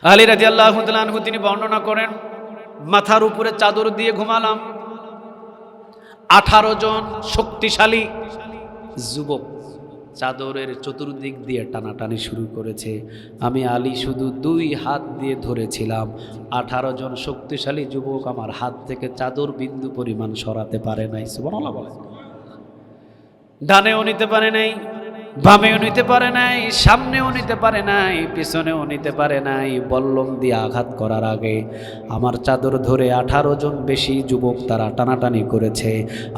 আলী রাদিয়াল্লাহু তাআলা আনহু তিনি বর্ণনা করেন, মাথার উপরে চাদর দিয়ে ঘুমালাম, 18 জন শক্তিশালী যুবক চাদরের চতুর্দিক দিয়ে টানাটানি শুরু করেছে। আমি আলী শুধু 2 হাত দিয়ে ধরেছিলাম। 18 জন শক্তিশালী যুবক আমার হাত থেকে চাদর বিন্দু পরিমাণ সরাতে পারে নাই। সুবহানাল্লাহ বলেন। ডানেও নিতে পারে নাই, বামেও নিতে পারে নাই, সামনেও নিতে পারে নাই, পিছনেও নিতে পারে নাই। বল্লম দিয়ে আঘাত করার আগে আমার চাদর ধরে 18 জন বেশি যুবক তারা টানাটানি করেছে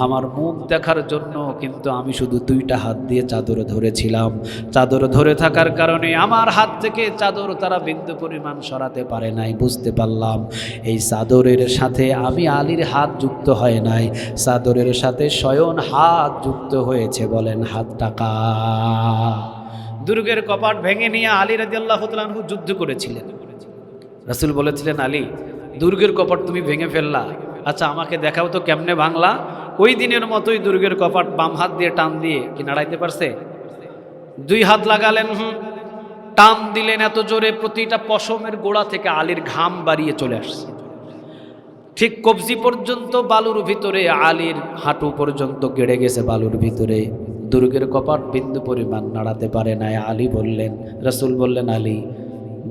আমার মুখ দেখার জন্য, কিন্তু আমি শুধু 2টা হাত দিয়ে চাদর ধরেছিলাম। চাদর ধরে থাকার কারণে আমার হাত থেকে চাদর তারা বিন্দু পরিমাণ সরাতে পারে নাই। বুঝতে পারলাম এই চাদরের সাথে আমি আলীর হাত যুক্ত হয় নাই, চাদরের সাথে স্বয়ং হাত যুক্ত হয়েছে। বলেন হাত টাকা। দুর্গের কপাট ভেঙে নিয়ে আলী রাদিয়াল্লাহু তাআলা আনহু যুদ্ধ করেছিলেন। রাসূল বলেছিলেন, আলী দুর্গের কপাট তুমি ভেঙে ফেললা, আচ্ছা আমাকে দেখাও তো কেমনে ভাঙলা। ওই দিনের মতোই দুর্গের কপাট বাম হাত দিয়ে টান দিয়ে কি নাড়াইতে পারছে? 2 হাত লাগালেন, টান দিলেন এত জোরে প্রতিটা পশমের গোড়া থেকে আলীর ঘাম বাড়িয়ে চলে আসছে। ঠিক কবজি পর্যন্ত বালুর ভিতরে, আলীর হাঁটু পর্যন্ত গেড়ে গেছে বালুর ভিতরে। দুর্গের কপাট বিন্দু পরিমাণ নাড়াতে পারে নাই। আলী বললেন, রাসূল বললেন, আলী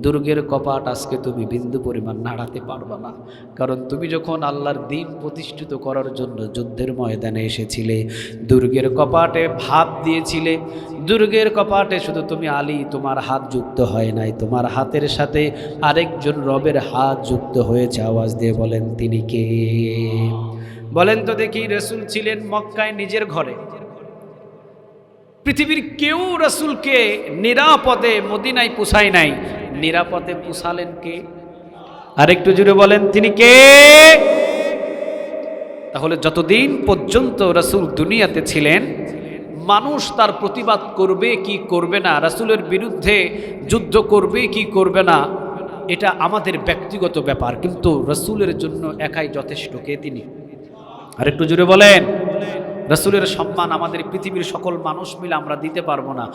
দুর্গের কপাট আজকে তুমি বিন্দু পরিমাণ নাড়াতে পারবে না, কারণ তুমি যখন আল্লাহর দ্বীন প্রতিষ্ঠিত করার জন্য যুদ্ধের ময়দানে এসেছিলে, দুর্গের কপাটে ভাব দিয়েছিলে। দুর্গের কপাটে শুধু তুমি আলী, তোমার হাত যুক্ত হয় নাই, তোমার হাতের সাথে আরেকজন রবের হাত যুক্ত হয়েছে। আওয়াজ দিয়ে বলেন তিনি কে? বলেন তো দেখি। রাসূল ছিলেন মক্কায় নিজের ঘরে, পৃথিবীর কেউ রাসূলকে নিরাপদে মদিনায় পুষায় নাই, নিরাপদে পুষালেন কে? আরেকটু জুড়ে বলেন তিনি কে? তাহলে যতদিন পর্যন্ত রাসূল দুনিয়াতে ছিলেন, মানুষ তার প্রতিবাদ করবে কি করবে না, রাসূলের বিরুদ্ধে যুদ্ধ করবে কি করবে না, এটা আমাদের ব্যক্তিগত ব্যাপার, কিন্তু রাসূলের জন্য একাই যথেষ্ট। কে তিনি? আরেকটু জুড়ে বলেন। রাসূলের সম্মান আমাদের পৃথিবীর সকল মানুষ মিলে আমরা দিতে পারবো না।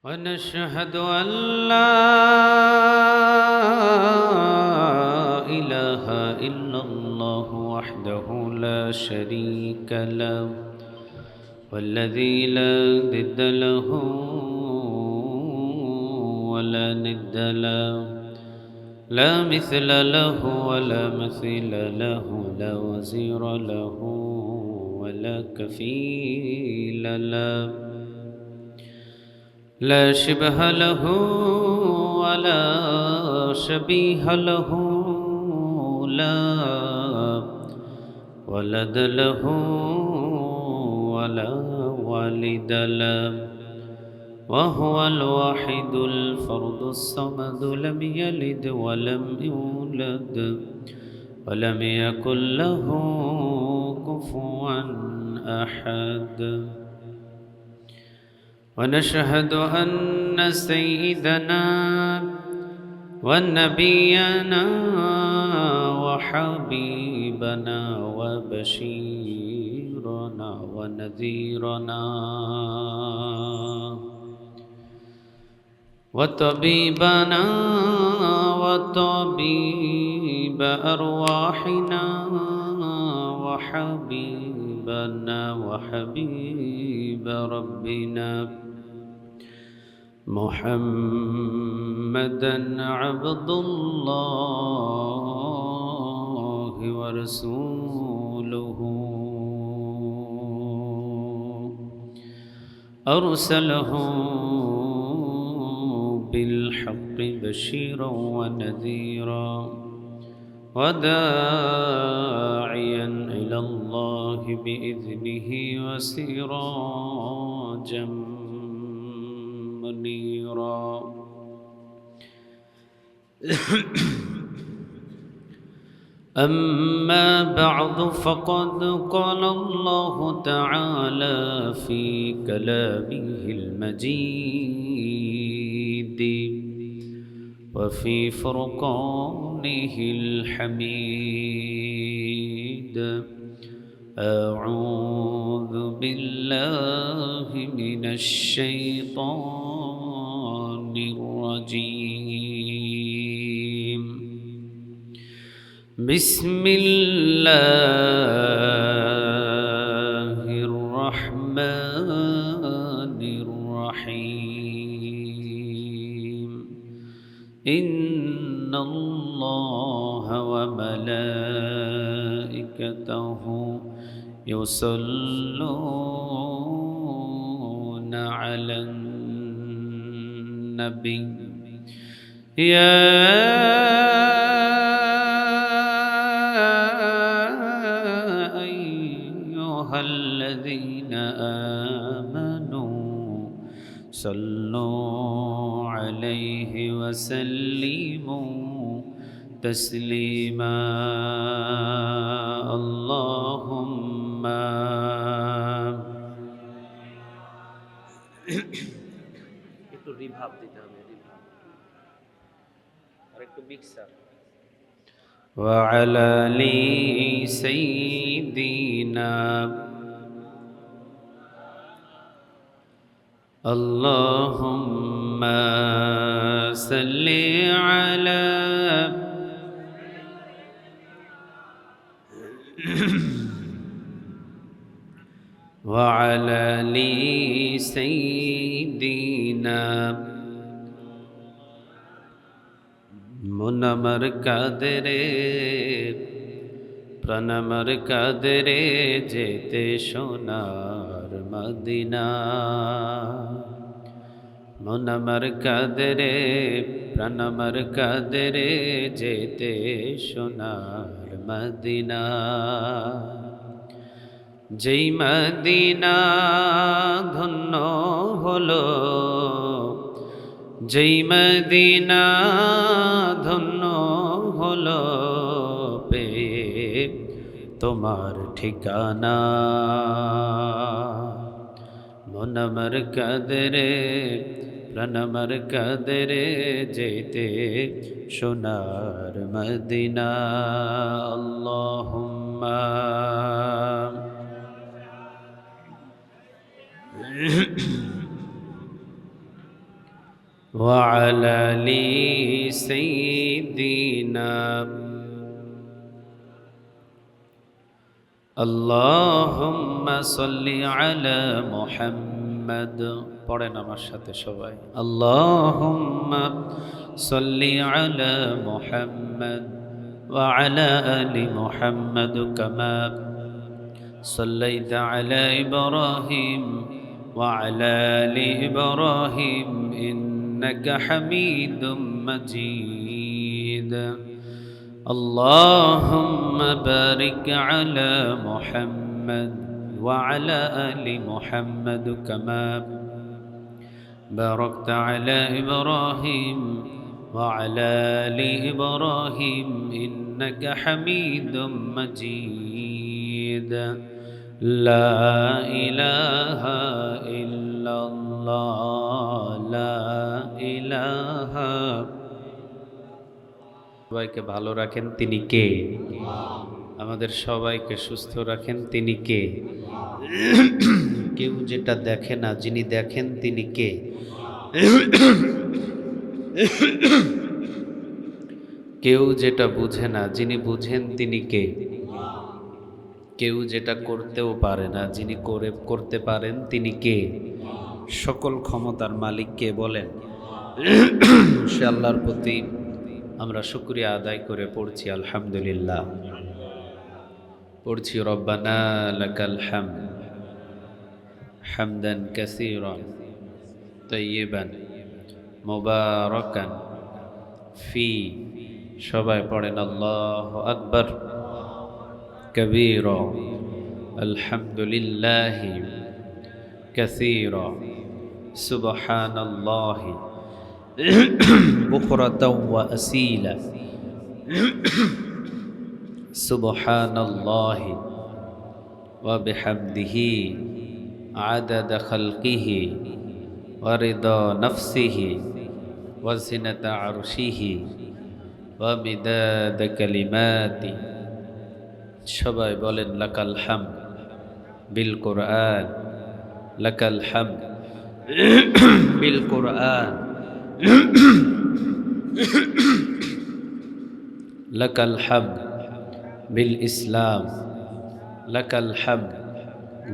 ونشهد أن لا إله إلا الله وحده لا شريك له والذي لا ضد له ولا ند له لا مثل له ولا مثيل له لا وزير له ولا كفيل له لا شبه له ولا شبيه له لا ولد له ولا والد له وهو الواحد الفرد الصمد لم يلد ولم يولد ولم يكن له كفوا أحد ونشهد أن سيدنا ونبينا وحبيبنا وبشيرنا ونذيرنا وطبيبنا وطبيب أرواحنا وحبيبنا وحبيب ربنا محمدا عبد الله ورسوله أرسله بالحق بشيرا ونذيرا وداعيا إلى الله بإذنه وسراجا منيرا أما بعد فقد قال الله تعالى في كلامه المجيد وفي فرقانه الحميد. أعوذ بالله من الشيطان الرجيم. بسم الله الرحمن الرحيم. إن الله وملائكته يصلون على النبي يا أيها الذين آمنوا صلوا عليه وسلموا تسليما. اللهم একটু রিভাব দিতে হবে, রিভাব আর একটু মিক্সার। وعلى آل سيدنا اللهم صل على وعلى آل سيدنا মুনামার কাদরে প্রাণামার কাদরে যেতে সোনার মদিনা। মুনামার কাদরে প্রাণামার কাদরে যেতে সোনার মদিনা। যেই মদিনা ধন্য হলো, যেই মদিনা ধন্য হলো পেয়ে তোমার ঠিকানা। মন আমার কাদরে প্রাণ আমার কাদরে যেতে সোনার মদিনা। আল্লাহুম্মা وعلى آل سيدنا اللهم صل على محمد পড়েন আমার সাথে সবাই। اللهم صل على محمد وعلى آل محمد كما صليت على إبراهيم وعلى آل إبراهيم إنك حميد مجيد. اللهم بارك على محمد وعلى آل محمد كما باركت على إبراهيم وعلى آل إبراهيم إنك حميد مجيد. لا إله إلا الله لا إله। সবাইকে ভালো রাখেন তিনি কে? আমাদের সবাইকে সুস্থ রাখেন তিনি কে? কেউ যেটা দেখে না, যিনি দেখেন তিনি কে? কেউ যেটা বুঝে না, যিনি বুঝেন তিনি কে? কেউ যেটা করতেও পারে না, যিনি করতে পারেন তিনি কে? সকল ক্ষমতার মালিক কে বলেন? সে আল্লাহর প্রতি আমরা শুকরিয়া আদায় করে পড়ছি আলহামদুলিল্লাহ। পড়ছি রব্বানা লাকাল হামদ হামদান কাসীরান তাইয়িবান মুবারাকান ফি। সবাই পড়েন আল্লাহু আকবার কবীরা আলহামদুলিল্লাহি কাসীরা সুবহানাল্লাহি বুকরাতাও ওয়া আসীলা সুবহানাল্লাহি ওয়া বিহামদিহি আদাদা খালকিহি ওয়া রিদা নাফসিহি وزنة عرشه ومداد كلماته সবাই বলেন লাকাল হামদ বিল কোরআন লাকাল হামদ বিল কোরআন লাকাল হামদ বিল ইসলাম লাকাল হামদ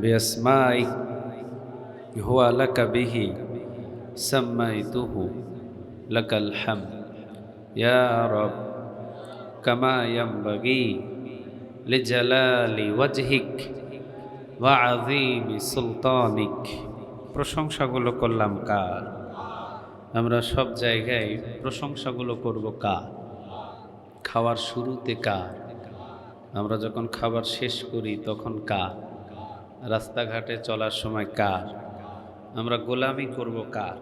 বিআসমাইক হুয়া লাকা বিহি সাম্মাইতুহু লাকাল হামদ ইয়া রব কামা ইয়ানবাগি লিজালালি ওয়াজহিক ওয়া আযীমি সুলতানিক। প্রশংসাগুলো করলাম কার? আমরা সব জায়গায় প্রশংসাগুলো করব কার? খাওয়ার শুরুতে কার? আমরা যখন খাবার শেষ করি তখন কার? রাস্তাঘাটে চলার সময় কার? আমরা গোলামি করব কার?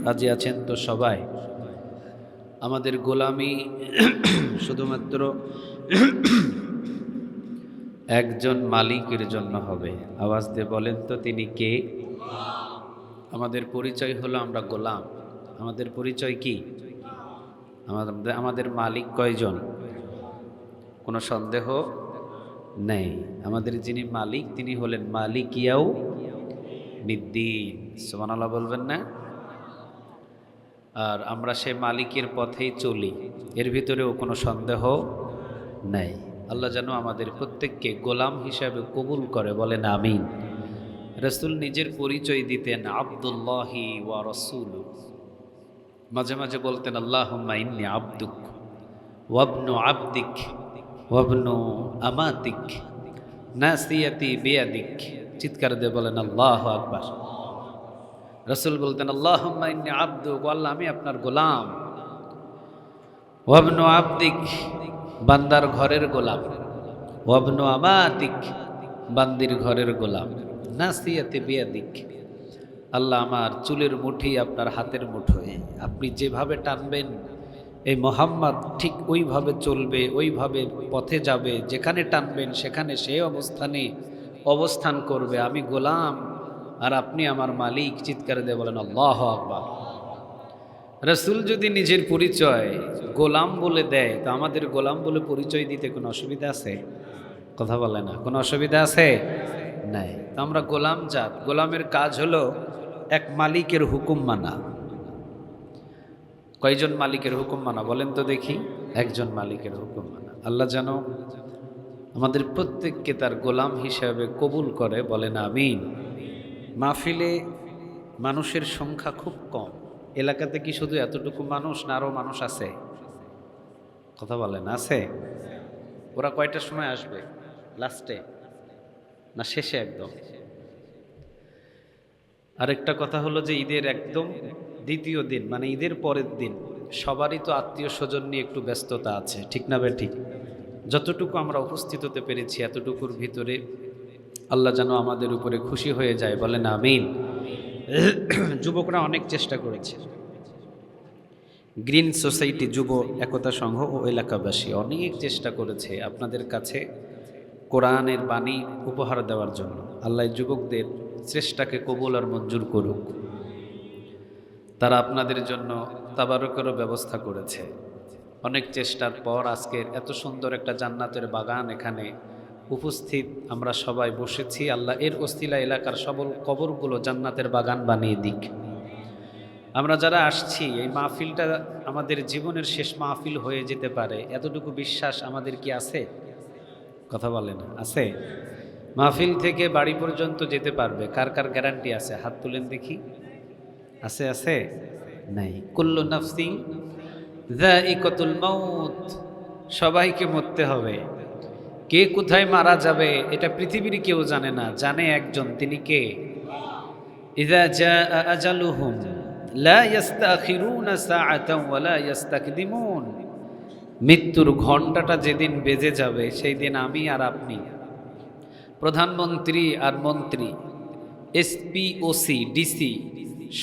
রাজি আছেন তো সবাই? আমাদের গোলামি শুধুমাত্র একজন মালিকের জন্য হবে। আওয়াজ দিয়ে বলেন তো তিনি কে? আমাদের পরিচয় হলো আমরা গোলাম। আমাদের পরিচয় কি? আমাদের মালিক কয়জন? কোনো সন্দেহ নেই। আমাদের যিনি মালিক তিনি হলেন মালিক ইয়াউমিদ্দিন। সুবহানাল্লাহ বলবেন না? আর আমরা সে মালিকের পথেই চলি, এর ভিতরেও কোনো সন্দেহ নাই। আল্লাহ যেন আমাদের প্রত্যেককে গোলাম হিসাবে কবুল করে, বলেন আমিন। রাসূল নিজের পরিচয় দিতেন আব্দুল্লাহি ওয়া রাসূলু। মাঝে মাঝে বলতেন আল্লাহুম্মা ইন্নী আবদুক ওয়াবনু আবদিক ওয়াবনু আমাতিক নাসিয়াতি বিয়াদিক। চিৎকার দিয়ে বলেন আল্লাহু আকবার। রাসূল বলতেন আল্লাহুম্মা ইন্নী আবদুক, আল্লাহ আমি আপনার গোলাম, ওয়াবনু আবদিক বান্দার ঘরের গোলাম, ওয়াবনু আমাতিক বান্দির ঘরের গোলাম, নাসিয়াতি বিয়াদিক আল্লাহ আমার চুলের মুঠি আপনার হাতের মুঠোয়। আপনি যেভাবে টানবেন এই মোহাম্মদ ঠিক ওইভাবে চলবে, ওইভাবে পথে যাবে। যেখানে টানবেন সেখানে সেই অবস্থানে অবস্থান করবে। আমি গোলাম আর আপনি আমার মালিক। চিৎকার দিয়ে বলেন আল্লাহু আকবার। রাসূল যদি নিজের পরিচয় গোলাম বলে দেয় তো আমাদের গোলাম বলে পরিচয় দিতে কোনো অসুবিধা আছে? কথা বলে না, কোনো অসুবিধা আছে? নাই। তো আমরা গোলাম জাত। গোলামের কাজ হলো এক মালিকের হুকুম মানা। কয়জন মালিকের হুকুম মানা বলেন তো দেখি? একজন মালিকের হুকুম মানা। আল্লাহ যেন আমাদের প্রত্যেককে তার গোলাম হিসাবে কবুল করে, বলেন আমিন। মাহফিলে মানুষের সংখ্যা খুব কম। এলাকাতে কি শুধু এতটুকু মানুষ না আরও মানুষ আছে? কথা বলেন, আছে? ওরা কয়টার সময় আসবে? লাস্টে না শেষে? একদম। আরেকটা কথা হলো যে ঈদের একদম দ্বিতীয় দিন মানে ঈদের পরের দিন সবারই তো আত্মীয় স্বজন নিয়ে একটু ব্যস্ততা আছে, ঠিক না ভাই? ঠিক। যতটুকু আমরা উপস্থিত হতে পেরেছি এতটুকুর ভিতরে আল্লাহ যেন আমাদের উপরে খুশি হয়ে যায়, বলেন আমিন। যুবকরা অনেক চেষ্টা করেছে। গ্রিন সোসাইটি যুব একতা সংঘ ও এলাকাবাসী অনেক চেষ্টা করেছে আপনাদের কাছে কোরআনের বাণী উপহার দেওয়ার জন্য। আল্লাহ যুবকদের চেষ্টাকে কবুল আর মঞ্জুর করুক। তারা আপনাদের জন্য তাবারকেরও ব্যবস্থা করেছে। অনেক চেষ্টার পর আজকের এত সুন্দর একটা জান্নাতের বাগান এখানে উপস্থিত আমরা সবাই বসেছি। আল্লাহ এর ওসিলা এলাকার সবল কবরগুলো জান্নাতের বাগান বানিয়ে দিক। আমরা যারা আসছি এই মাহফিলটা আমাদের জীবনের শেষ মাহফিল হয়ে যেতে পারে, এতটুকু বিশ্বাস আমাদের কি আছে? কথা বলেন, আছে? মাহফিল থেকে বাড়ি পর্যন্ত যেতে পারবে কার কার গ্যারান্টি আছে? হাত তুলেন দেখি। আছে? আছে? নাই। কুল্লু নাফসিন যায়িকাতুল মাউত, সবাইকে মরতে হবে। কে কোথায় মারা যাবে এটা পৃথিবীর কেউ জানে না, জানে একজন, তিনি কে? ইযা জাআ আজালুহুম লা ইস্তাখিরুনা সাআতান ওয়া লা ইস্তাকদিমুন। মৃত্যুর ঘণ্টাটা যেদিন বেজে যাবে সেই দিন আমি আর আপনি, প্রধানমন্ত্রী আর মন্ত্রী, এসপি, ওসি, ডিসি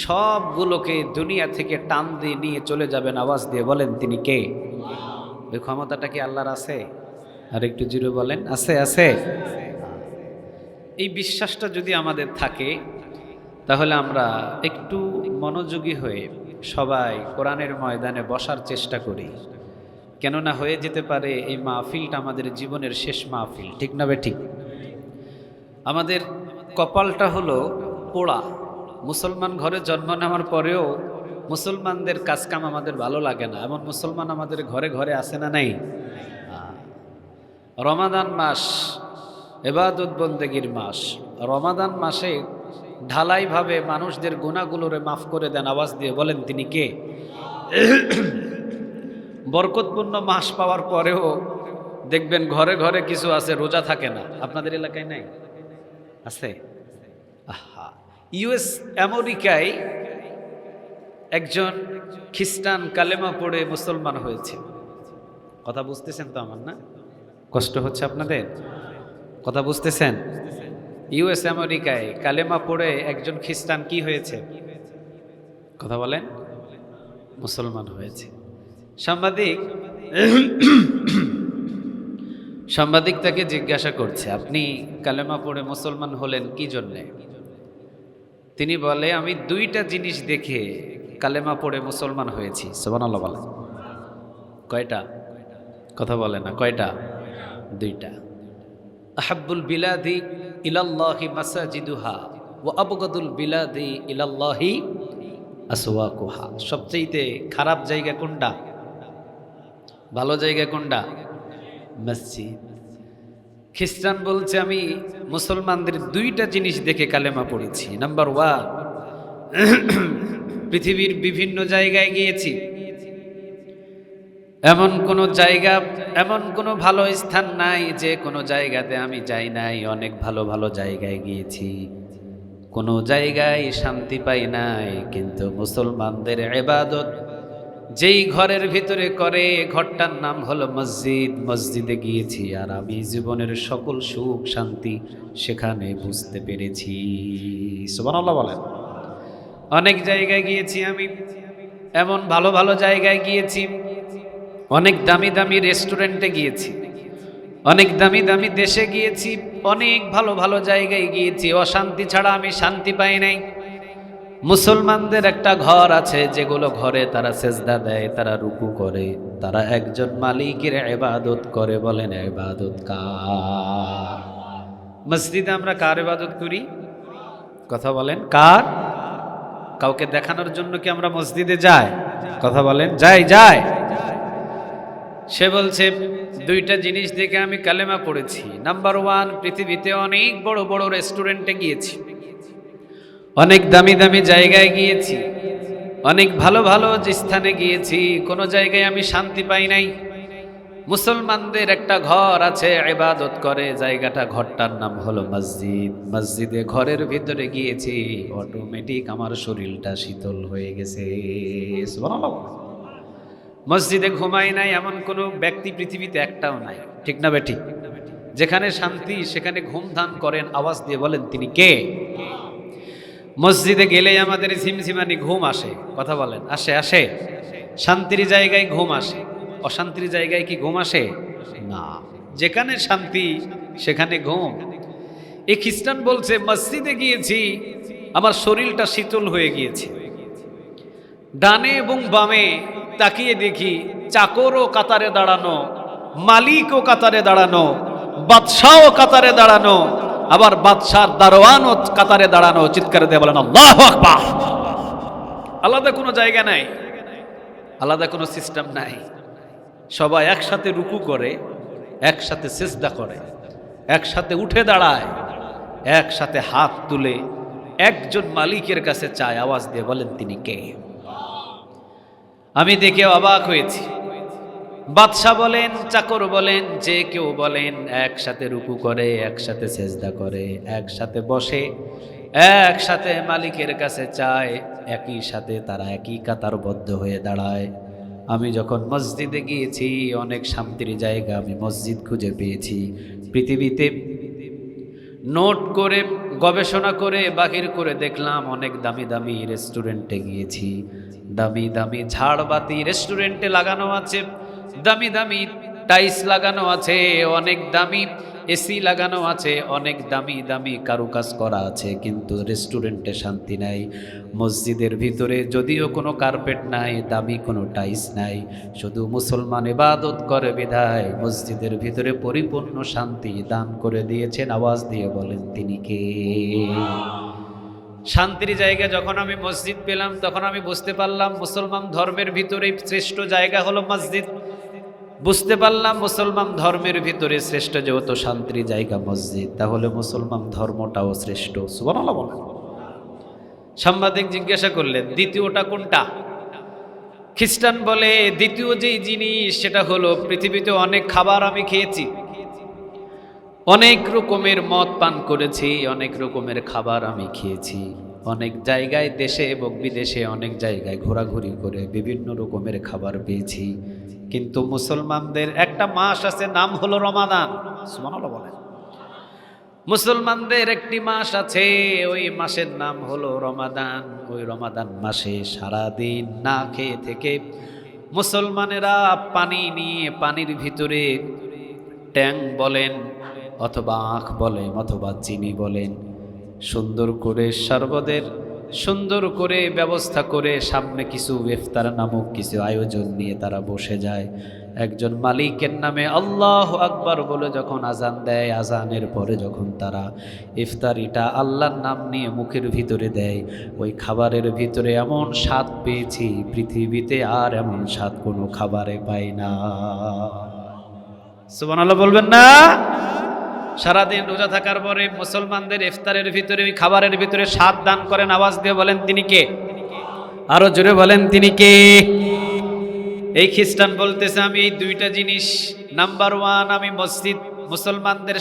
সবগুলোকে দুনিয়া থেকে টান দিয়ে নিয়ে চলে যাবেন। আওয়াজ দিয়ে বলেন তিনি কে? এই ক্ষমতাটা কি আল্লাহর আছে? আর একটু জোরে বলেন, আছে? আছে? এই বিশ্বাসটা যদি আমাদের থাকে তাহলে আমরা একটু মনোযোগী হয়ে সবাই কোরআনের ময়দানে বসার চেষ্টা করি, কেননা হয়ে যেতে পারে এই মাহফিলটা আমাদের জীবনের শেষ মাহফিল, ঠিক না ঠিক? আমাদের কপালটা হলো পোড়া। মুসলমান ঘরে জন্ম নেওয়ার পরেও মুসলমানদের কাজকাম আমাদের ভালো লাগে না, এমন মুসলমান আমাদের ঘরে ঘরে আছে না নাই? রমাদান মাস ইবাদত বন্দেগীর মাস। রমাদান মাসে ঢালাইভাবে মানুষদের গুনাহগুলোরে মাফ করে দেন, আওয়াজ দিয়ে বলেন তিনি কে? বরকতপূর্ণ মাস পাওয়ার পরেও দেখবেন ঘরে ঘরে কিছু আছে রোজা থাকে না। আপনাদের এলাকায় নাই? আছে? আহা, ইউএস আমেরিকায় একজন খ্রিস্টান কালেমা পড়ে মুসলমান হয়েছে। কথা বুঝতেছেন তো আমার? না কষ্ট হচ্ছে আপনাদের? কথা বুঝতেছেন? ইউএস আমেরিকায় কালেমা পড়ে একজন খ্রিস্টান কি হয়েছে? কথা বলেন, মুসলমান হয়েছে। সাংবাদিক তাকে জিজ্ঞাসা করছে, আপনি কালেমা পড়ে মুসলমান হলেন কি জন্যে? তিনি বলে, আমি দুইটা জিনিস দেখে কালেমা পড়ে মুসলমান হয়েছি। সুবহানাল্লাহ বলেন। কয়টা? কথা বলে না, কয়টা? দুইটা। আহাব্বুল বিলাদি ইলাল্লাহি মাসাজিদুহা ওয়া আবগাদুল বিলাদি ইলাল্লাহি আসওয়াকুহা। সবচেয়ে খারাপ জায়গা কোনটা? ভালো জায়গা কোনটা? মসজিদ। খ্রিস্টান বলছে, আমি মুসলমানদের দুইটা জিনিস দেখে কালেমা পড়েছি। নাম্বার 1, পৃথিবীর বিভিন্ন জায়গায় গিয়েছি, এমন কোনো ভালো স্থান নাই যে কোনো জায়গাতে আমি যাই নাই। অনেক ভালো ভালো জায়গায় গিয়েছি, কোনো জায়গায় শান্তি পাই নাই। কিন্তু মুসলমানদের ইবাদত যেই ঘরের ভিতরে করে, ঘরটার নাম হলো মসজিদ। মসজিদে গিয়েছি আর আমি জীবনের সকল সুখ শান্তি সেখানে বুঝতে পেরেছি। সুবহানাল্লাহ বলেন। অনেক জায়গায় গিয়েছি আমি, এমন ভালো ভালো জায়গায় গিয়েছি, অনেক দামি দামি রেস্টুরেন্টে গিয়েছি, অনেক দামি দামি দেশে গিয়েছি, অনেক ভালো ভালো জায়গায় গিয়েছি। অশান্তি ছাড়া আমি শান্তি পাই নাই। মুসলমানদের একটা ঘর আছে, যেগুলো ঘরে তারা সেজদা দেয়, তারা রুকু করে, তারা একজন মালিকের ইবাদত করে। বলেন ইবাদত কার? মসজিদে আমরা কার ইবাদত করি? কথা বলেন, কার? কাউকে দেখানোর জন্য কি আমরা মসজিদে যাই? কথা বলেন, যাই। সে বলছে, দুইটা জিনিস দেখে আমি কালেমা পড়েছি। নাম্বার 1, পৃথিবীতে অনেক বড় বড় রেস্টুরেন্টে গিয়েছি, অনেক দামি দামি জায়গায় গিয়েছি, অনেক ভালো ভালো স্থানে গিয়েছি, কোনো জায়গায় আমি শান্তি পাই নাই। মুসলমানদের একটা ঘর আছে, ইবাদত করে, ঘরটার নাম হলো মসজিদ। মসজিদে ঘরের ভিতরে গিয়েছি, অটোমেটিক আমার শরীরটা শীতল হয়ে গেছে। সুবহানাল্লাহ। মসজিদে ঘুমাই নাই এমন কোনো ব্যক্তি পৃথিবীতে একটাও নাই, ঠিক না বেঠিক? যেখানে শান্তি সেখানে ঘুম ধান করেন, আওয়াজ দিয়ে বলেন তিনি কে? মসজিদে গেলেই আমাদের ঝিমঝিমানি ঘুম আসে। কথা বলেন, আসে? শান্তির জায়গায় ঘুম আসে, অশান্তির জায়গায় কি ঘুম আসে না। যেখানে শান্তি সেখানে ঘুম। এই খ্রিস্টান বলছে, মসজিদে গিয়েছি, আমার শরীরটা শীতল হয়ে গিয়েছে। ডানে এবং বামে তাকিয়ে দেখি চাকরও কাতারে দাঁড়ানো, মালিকও কাতারে দাঁড়ানো, বাদশাও কাতারে দাঁড়ানো, আবার বাদশার দারোয়ানও কাতারে দাঁড়ানো। চিৎকার দিয়ে বলেন আল্লাহু আকবার। আলাদা কোনো জায়গা নাই, আলাদা কোনো সিস্টেম নাই। সবাই একসাথে রুকু করে, একসাথে সিজদা করে, একসাথে উঠে দাঁড়ায়, একসাথে হাত তুলে একজন মালিকের কাছে চায়। আওয়াজ দিয়ে বলেন তিনি কে? আমি দেখে অবাক হয়েছি। বাদশা বলেন, চাকর বলেন, যে কেউ বলেন, একসাথে রুকু করে, একসাথে সেজদা করে, একসাথে বসে, একসাথে মালিকের কাছে চায়, একই সাথে তারা একই কাতারবদ্ধ হয়ে দাঁড়ায়। আমি যখন মসজিদে গিয়েছি, অনেক শান্তির জায়গা আমি মসজিদ খুঁজে পেয়েছি। পৃথিবীতে নোট করে গবেষণা করে বাহির করে দেখলাম, অনেক দামি দামি রেস্টুরেন্টে গিয়েছি, দামি দামি ঝাড়বাতি রেস্টুরেন্টে লাগানো আছে, দামি দামি টাইলস লাগানো আছে, অনেক দামি এসি লাগানো আছে, অনেক দামি দামি কারুকাজ করা আছে, কিন্তু রেস্টুরেন্টে শান্তি নাই। মসজিদের ভিতরে যদিও কোনো কার্পেট নাই, দামি কোনো টাইলস নাই, শুধু মুসলমান ইবাদত করে বিধায় মসজিদের ভিতরে পরিপূর্ণ শান্তি দান করে দিয়েছেন। আওয়াজ দিয়ে বলেন তিনি কে? শান্তির জায়গা যখন আমি মসজিদ পেলাম, তখন আমি বুঝতে পারলাম মুসলমান ধর্মের ভিতরে শ্রেষ্ঠ জায়গা হলো মসজিদ। বুঝতে পারলাম মুসলমান ধর্মের ভিতরে শ্রেষ্ঠ যেহেতু শান্তির জায়গা মসজিদ, তাহলে মুসলমান ধর্মটাও শ্রেষ্ঠ। সুবহানাল্লাহ বলেন। সাংবাদিক জিজ্ঞাসা করলেন, দ্বিতীয়টা কোনটা? খ্রিস্টান বলে, দ্বিতীয় যেই জিনিস সেটা হলো পৃথিবীতে অনেক খাবার আমি খেয়েছি, অনেক রকমের মদ পান করেছি, অনেক রকমের খাবার আমি খেয়েছি, অনেক জায়গায় দেশে এবং বিদেশে অনেক জায়গায় ঘোরাঘুরি করে বিভিন্ন রকমের খাবার পেয়েছি, কিন্তু মুসলমানদের একটা মাস আছে, নাম হলো রমাদান। সুবহানাল্লাহ বলেন। মুসলমানদের একটি মাস আছে, ওই মাসের নাম হলো রমাদান। ওই রমাদান মাসে সারাদিন না খেয়ে থেকে মুসলমানেরা পানি নিয়ে পানির ভিতরে ট্যাং বলেন অথবা আখ বলেন অথবা চিনি বলেন, সুন্দর করে শরবতের সুন্দর করে ব্যবস্থা করে সামনে কিছু ইফতার নামক কিছু আয়োজন নিয়ে তারা বসে যায়। একজন মালিকের নামে আল্লাহু আকবার বলে যখন আজান দেয়, আজানের পরে যখন তারা ইফতারিটা আল্লাহর নাম নিয়ে মুখের ভিতরে দেয়, ওই খাবারের ভিতরে এমন স্বাদ পেয়েছি পৃথিবীতে আর এমন স্বাদ কোনো খাবারে পাই না। সুবহানাল্লাহ বলবেন না? সারাদিন রোজা থাকার পরে মুসলমানদের ইফতারের ভিতরে ওই খাবারের ভিতরে স্বাদ দান করেন। আওয়াজ দিয়ে বলেন তিনি কে? আরো জোরে বলেন তিনি কে? এই খ্রিস্টান বলতেছে আমি এই দুইটা জিনিস, নাম্বার 1 আমি মসজিদ মুসলমানদের,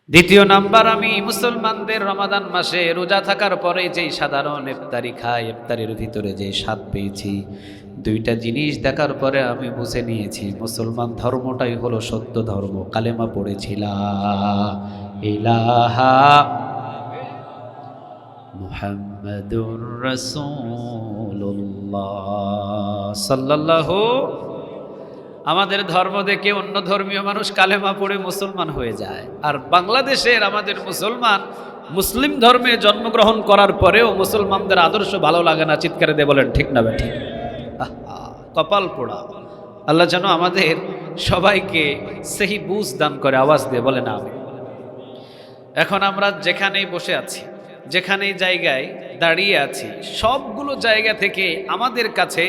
দ্বিতীয় নাম্বার আমি মুসলমানদের রমাদান মাসে রোজা থাকার পরে যেই সাধারণ ইফতারি খাই, ইফতারের ভিতরে যে স্বাদ পেয়েছি, দুইটা জিনিস দেখার পরে আমি বুঝে নিয়েছি মুসলমান ধর্মটাই হলো সত্য ধর্ম। কালেমা পড়েছিলাম ইলাহা মুহাম্মাদুর রাসূলুল্লাহ সাল্লাল্লাহু। আমাদের ধর্ম দেখে অন্য ধর্মীয় মানুষ কালেমা পড়ে মুসলমান হয়ে যায়, আর বাংলাদেশের আমাদের মুসলমান মুসলিম ধর্মে জন্মগ্রহণ করার পরেও মুসলমানদের আদর্শ ভালো লাগে না। চিৎকারে দিয়ে বলেন ঠিক না ঠিক? কপাল পোড়া। আল্লাহ যেন আমাদের সবাইকে সেই বুঝ দান করে। আওয়াজ দিয়ে বলেন আমি। এখন আমরা যেখানেই বসে আছি, যেখানেই জায়গায় দাঁড়িয়ে আছি, সবগুলো জায়গা থেকে আমাদের কাছে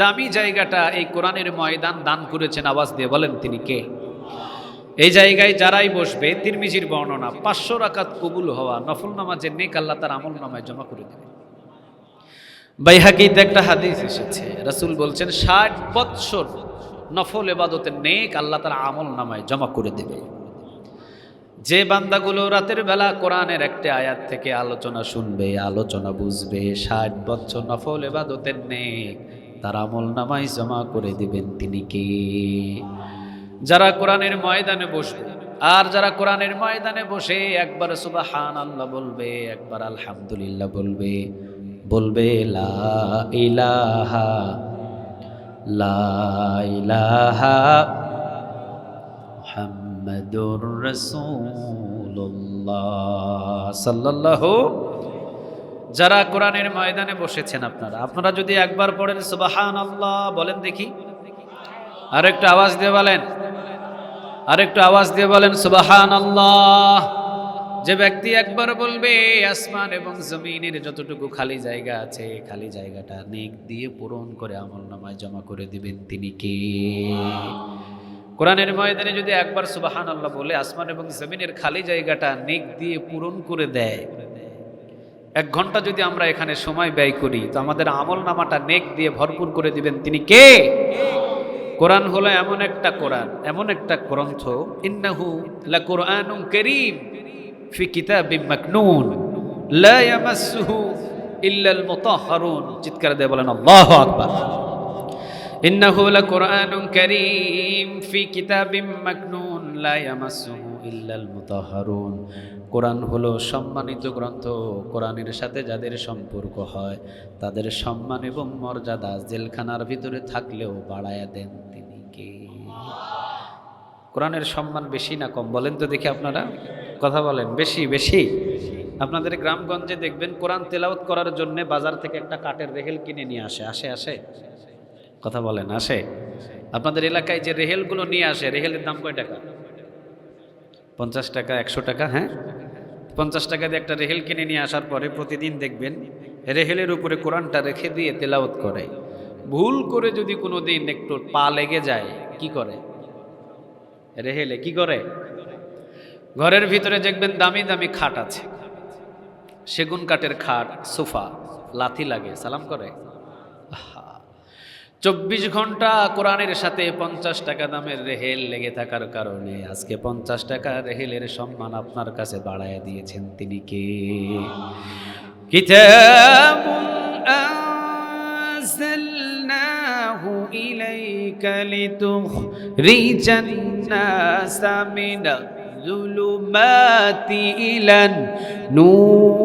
দামি জায়গাটা এই কোরআনের ময়দান দান করেছেন। আওয়াজ দিয়ে বলেন তিনি কে? এই জায়গায় যারাই বসবে, তিরমিজির বর্ণনা 500 রাকাত কবুল হওয়া নফল নামাজের নেক আল্লাহ তার আমল নামায় জমা করে দেবেন। বাইহাকিতে একটা হাদিস এসেছে, রাসূল বলছেন 60 বৎসর নফল ইবাদতের নেক আল্লাহ তার আমল নামায় জমা করে দেবে। যে বান্দাগুলো রাতের বেলা কোরআনের একটা আয়াত থেকে আলোচনা শুনবে, আলোচনা বুঝবে, 60 বছর নফল ইবাদতের নেক তার আমল নামায় জমা করে দিবেন তিনি কে? যারা কোরআনের ময়দানে বসবে, আর যারা কোরআনের ময়দানে বসে একবার সুবহানাল্লাহ বলবে, একবার আলহামদুলিল্লাহ বলবে, বলবে লা ইলাহা লা ইলাহা মুহাম্মাদুর রাসূলুল্লাহ সাল্লাল্লাহু। যারা কোরআনের ময়দানে বসেছেন আপনারা যদি একবার পড়েন সুবহানাল্লাহ বলেন দেখি, আরেকটু আওয়াজ দিয়ে বলেন, আরেকটু আওয়াজ দিয়ে বলেন সুবহানাল্লাহ। যে ব্যক্তি একবার বলবে, আসমান এবং জমিনের যতটুকু খালি জায়গা আছে, খালি জায়গাটা নেক দিয়ে পূরণ করে আমলনামায় জমা করে দিবেন তিনি কে? কোরআনের ময়দানে যদি একবার সুবহানাল্লাহ বলে আসমান এবং জমিনের খালি জায়গাটা নেক দিয়ে পূরণ করে দেয়, 1 ঘন্টা যদি আমরা এখানে সময় ব্যয় করি, তো আমাদের আমলনামাটা নেক দিয়ে ভরপুর করে দিবেন তিনি কে? কোরআন হলো এমন একটা কোরআন, এমন একটা গ্রন্থ, ইন্নাহু লাকুরআনুন কারীম ফি কিতাবিম মাকনুন লা ইয়ামাসসুহু ইল্লাল মুতাহহারুন। চিৎকার দিয়ে বলেন আল্লাহু আকবার। ইন্নাহু লাকুরআনুন কারীম ফি কিতাবিম মাকনুন লা ইয়ামাসসুহু ইল্লাল মুতাহহারুন। কোরআন হলো সম্মানিত গ্রন্থ, কোরআনের সাথে যাদের সম্পর্ক হয় তাদের সম্মান এবং মর্যাদা জেলখানার ভিতরে থাকলেও বাড়ায়া দেন তিনি কে? কোরআনের সম্মান বেশি না কম বলেন তো দেখি আপনারা, কথা বলেন। বেশি বেশি। আপনাদের গ্রামগঞ্জে দেখবেন কোরআন তেলাওয়াত করার জন্য বাজার থেকে একটা কাঠের রেহেল কিনে নিয়ে আসে, আসে আসে, কথা বলেন, আসে? আপনাদের এলাকায় যে রেহেলগুলো নিয়ে আসে, রেহেলের দাম কয় টাকা? 50 টাকা, 100 টাকা। হ্যাঁ, 50 টাকা দিয়ে একটা রেহেল কিনে নিয়ে আসার পরে প্রতিদিন দেখবেন রেহেলের উপরে কোরআনটা রেখে দিয়ে তেলাওয়াত করে। ভুল করে যদি কোনো দিন একটু পা লেগে যায়, কি করে? রেহেলে কি করে? ঘরের ভিতরে দেখবেন দামি দামি খাট আছে, সেগুন কাঠের খাট, সোফা, লাথি লাগে, সালাম করে। 24 ঘন্টা কোরআনের সাথে 50 টাকা দামের রেহেল লেগে থাকার কারণে আজকে 50 টাকা রেহেলের সম্মান আপনার কাছে বাড়ায় দিয়েছেন তিনি কে? কিতাবুন আনজালনাহু ইলাইকা লিতুখরিজান নাসা মিনাজ যুলুমাতি ইলান নূর।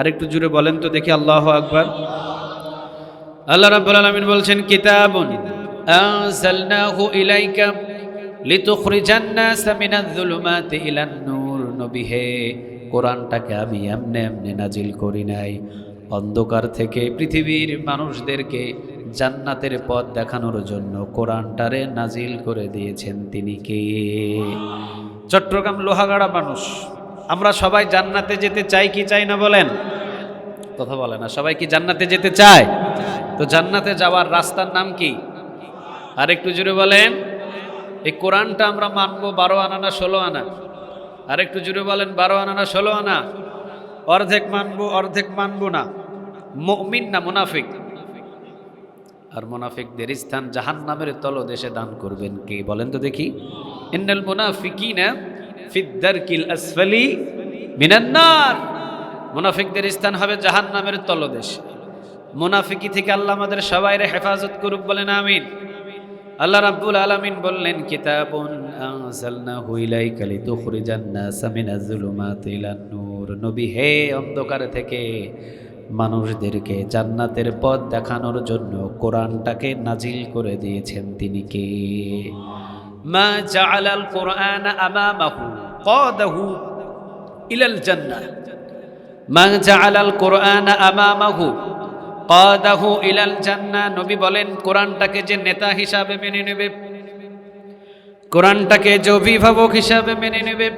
আরেকটু জুড়ে বলেন তো দেখি, আল্লাহু আকবার। আল্লাহ রাব্বুল আলামিন বলছেন, কিতাবুন আনজালনাহু ইলাইকা লিতুখরিজান নাসা মিনাজ যুলুমাতি ইলান নূর। নবী হে, কোরআনটাকে আমি এমনি এমনি নাজিল করি নাই, অন্ধকার থেকে পৃথিবীর মানুষদেরকে জান্নাতের পথ দেখানোর জন্য কোরআনটারে নাজিল করে দিয়েছেন তিনি কে? চট্টগ্রাম লোহাগাড়া মানুষ, আমরা সবাই জান্নাতে যেতে চাই কি চাই না বলেন? কথা বলে না। সবাই কি জান্নাতে যেতে চায়? তো জান্নাতে যাওয়ার রাস্তার নাম কি? আর একটু জুড়ে বলেন। এই কোরআনটা আমরা মানবো 12 আনা না 16 আনা? আর একটু জুড়ে বলেন, 12 আনা না 16 আনা? অর্ধেক মানবো, অর্ধেক মানবো না। মুমিন না মুনাফিক? আর মুনাফিকদের স্থান জাহান্নামের তলদেশে দান করবেন কে বলেন তো দেখি? ইন্নাল মুনাফিকিনা ফিদ দারকিল আসফালি মিনান নার। মুনাফিকদের স্থান হবে জাহান্নামের তলদেশে। মুনাফিকি থেকে আল্লাহ আমাদের সবাইরে হেফাজত করুক, বলেন আমিন। আল্লাহ রাব্বুল আলামিন বললেন, কিতাবুন আনজালনাহু ইলাইকা লিতুখরিজান নাসা মিনাজ যুলুমাতি ইলান নূর। নবী হে, অন্ধকার থেকে মানুষদেরকে জান্নাতের পথ দেখানোর জন্য কোরআনটাকে নাজিল করে দিয়েছেন তিনি কে? মা জাআলাল কুরআন আমামাহু কাদাহু ইলাল জান্নাহ। মা জাআলাল কুরআন আমামাহু কাদাহু ইলাল জান্নাহ। নবী বলেন, কোরআনটাকে যে নেতা হিসাবে মেনে নেবে, কোরআনটাকে যে অভিভাবক হিসাবে মেনে নেবে,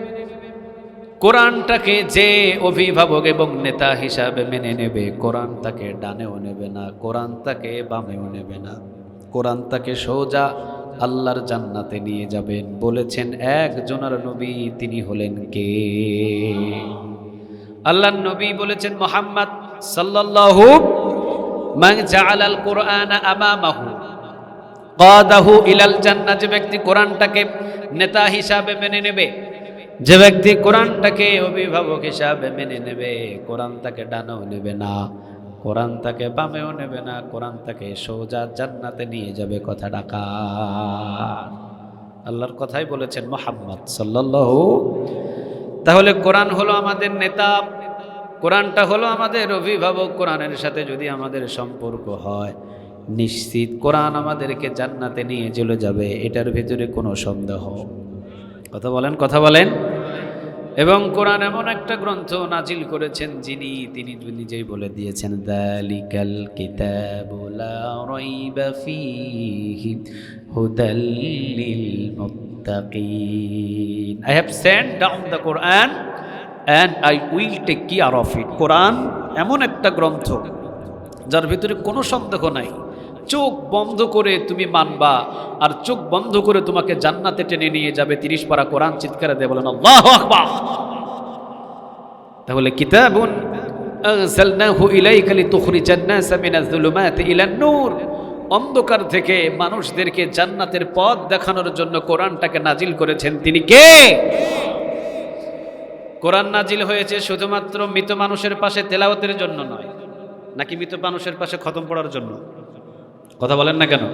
কোরআনটাকে যে অভিভাবক এবং নেতা হিসাবে মেনে নেবে, কোরআন তাকে ডানেও নেবে না, কোরআন তাকে বামেও নেবে না, কোরআন তাকে সোজা আল্লাহর জান্নাতে নিয়ে যাবেন। বলেছেন একজনের নবী, তিনি হলেন কে? আল্লাহর নবী বলেছেন মুহাম্মদ সাল্লাল্লাহু মান জাআলাল কুরআনা আমামাহু কাদাহু ইলাল জান্নাহ। যে ব্যক্তি কোরআনটাকে নেতা হিসাবে মেনে নেবে, যে ব্যক্তি কোরআনটাকে অভিভাবক হিসাবে মেনে নেবে, কোরআন তাকে ডানেও নেবে না, কোরআন তাকে বামেও নেবে না, কোরআন তাকে সোজা জান্নাতে নিয়ে যাবে। কথা ডাকা আল্লাহর কথাই বলেছেন মুহাম্মদ সাল্লাল্লাহু। তাহলে কোরআন হলো আমাদের নেতা, কোরআনটা হলো আমাদের অভিভাবক। কোরআনের সাথে যদি আমাদের সম্পর্ক হয়, নিশ্চিত কোরআন আমাদেরকে জান্নাতে নিয়ে চলে যাবে, এটার ভিতরে কোনো সন্দেহ। কথা বলেন, কথা বলেন। এবং কোরআন এমন একটা গ্রন্থ নাজিল করেছেন যিনি, তিনি নিজেই বলে দিয়েছেন, যালিকাল কিতাবু লা রাইবা ফীহি হুদাল লিল মুত্তাকিন। I have sent down the Quran and I will take care of it. কোরআন এমন একটা গ্রন্থ যার ভিতরে কোনো সন্দেহ নাই। চোখ বন্ধ করে তুমি মানবা, আর চোখ বন্ধ করে তোমাকে জান্নাতে টেনে নিয়ে যাবে। 30 পারা কোরআন চিৎকারে দিয়ে বলেন আল্লাহু আকবার। তাহলে কিতাবুন আনজালনাহু ইলাইকা লিতুখরিজান নাসা মিনাজ যুলুমাতি ইলান নূর। অন্ধকার থেকে মানুষদেরকে জান্নাতের পথ দেখানোর জন্য কোরআনটাকে নাজিল করেছেন তিনি কে? কোরআন নাজিল হয়েছে শুধুমাত্র মৃত মানুষের পাশে তেলাওয়াতের জন্য নয়, নাকি মৃত মানুষের পাশে খতম পড়ার জন্য? কথা বলেন না কেন?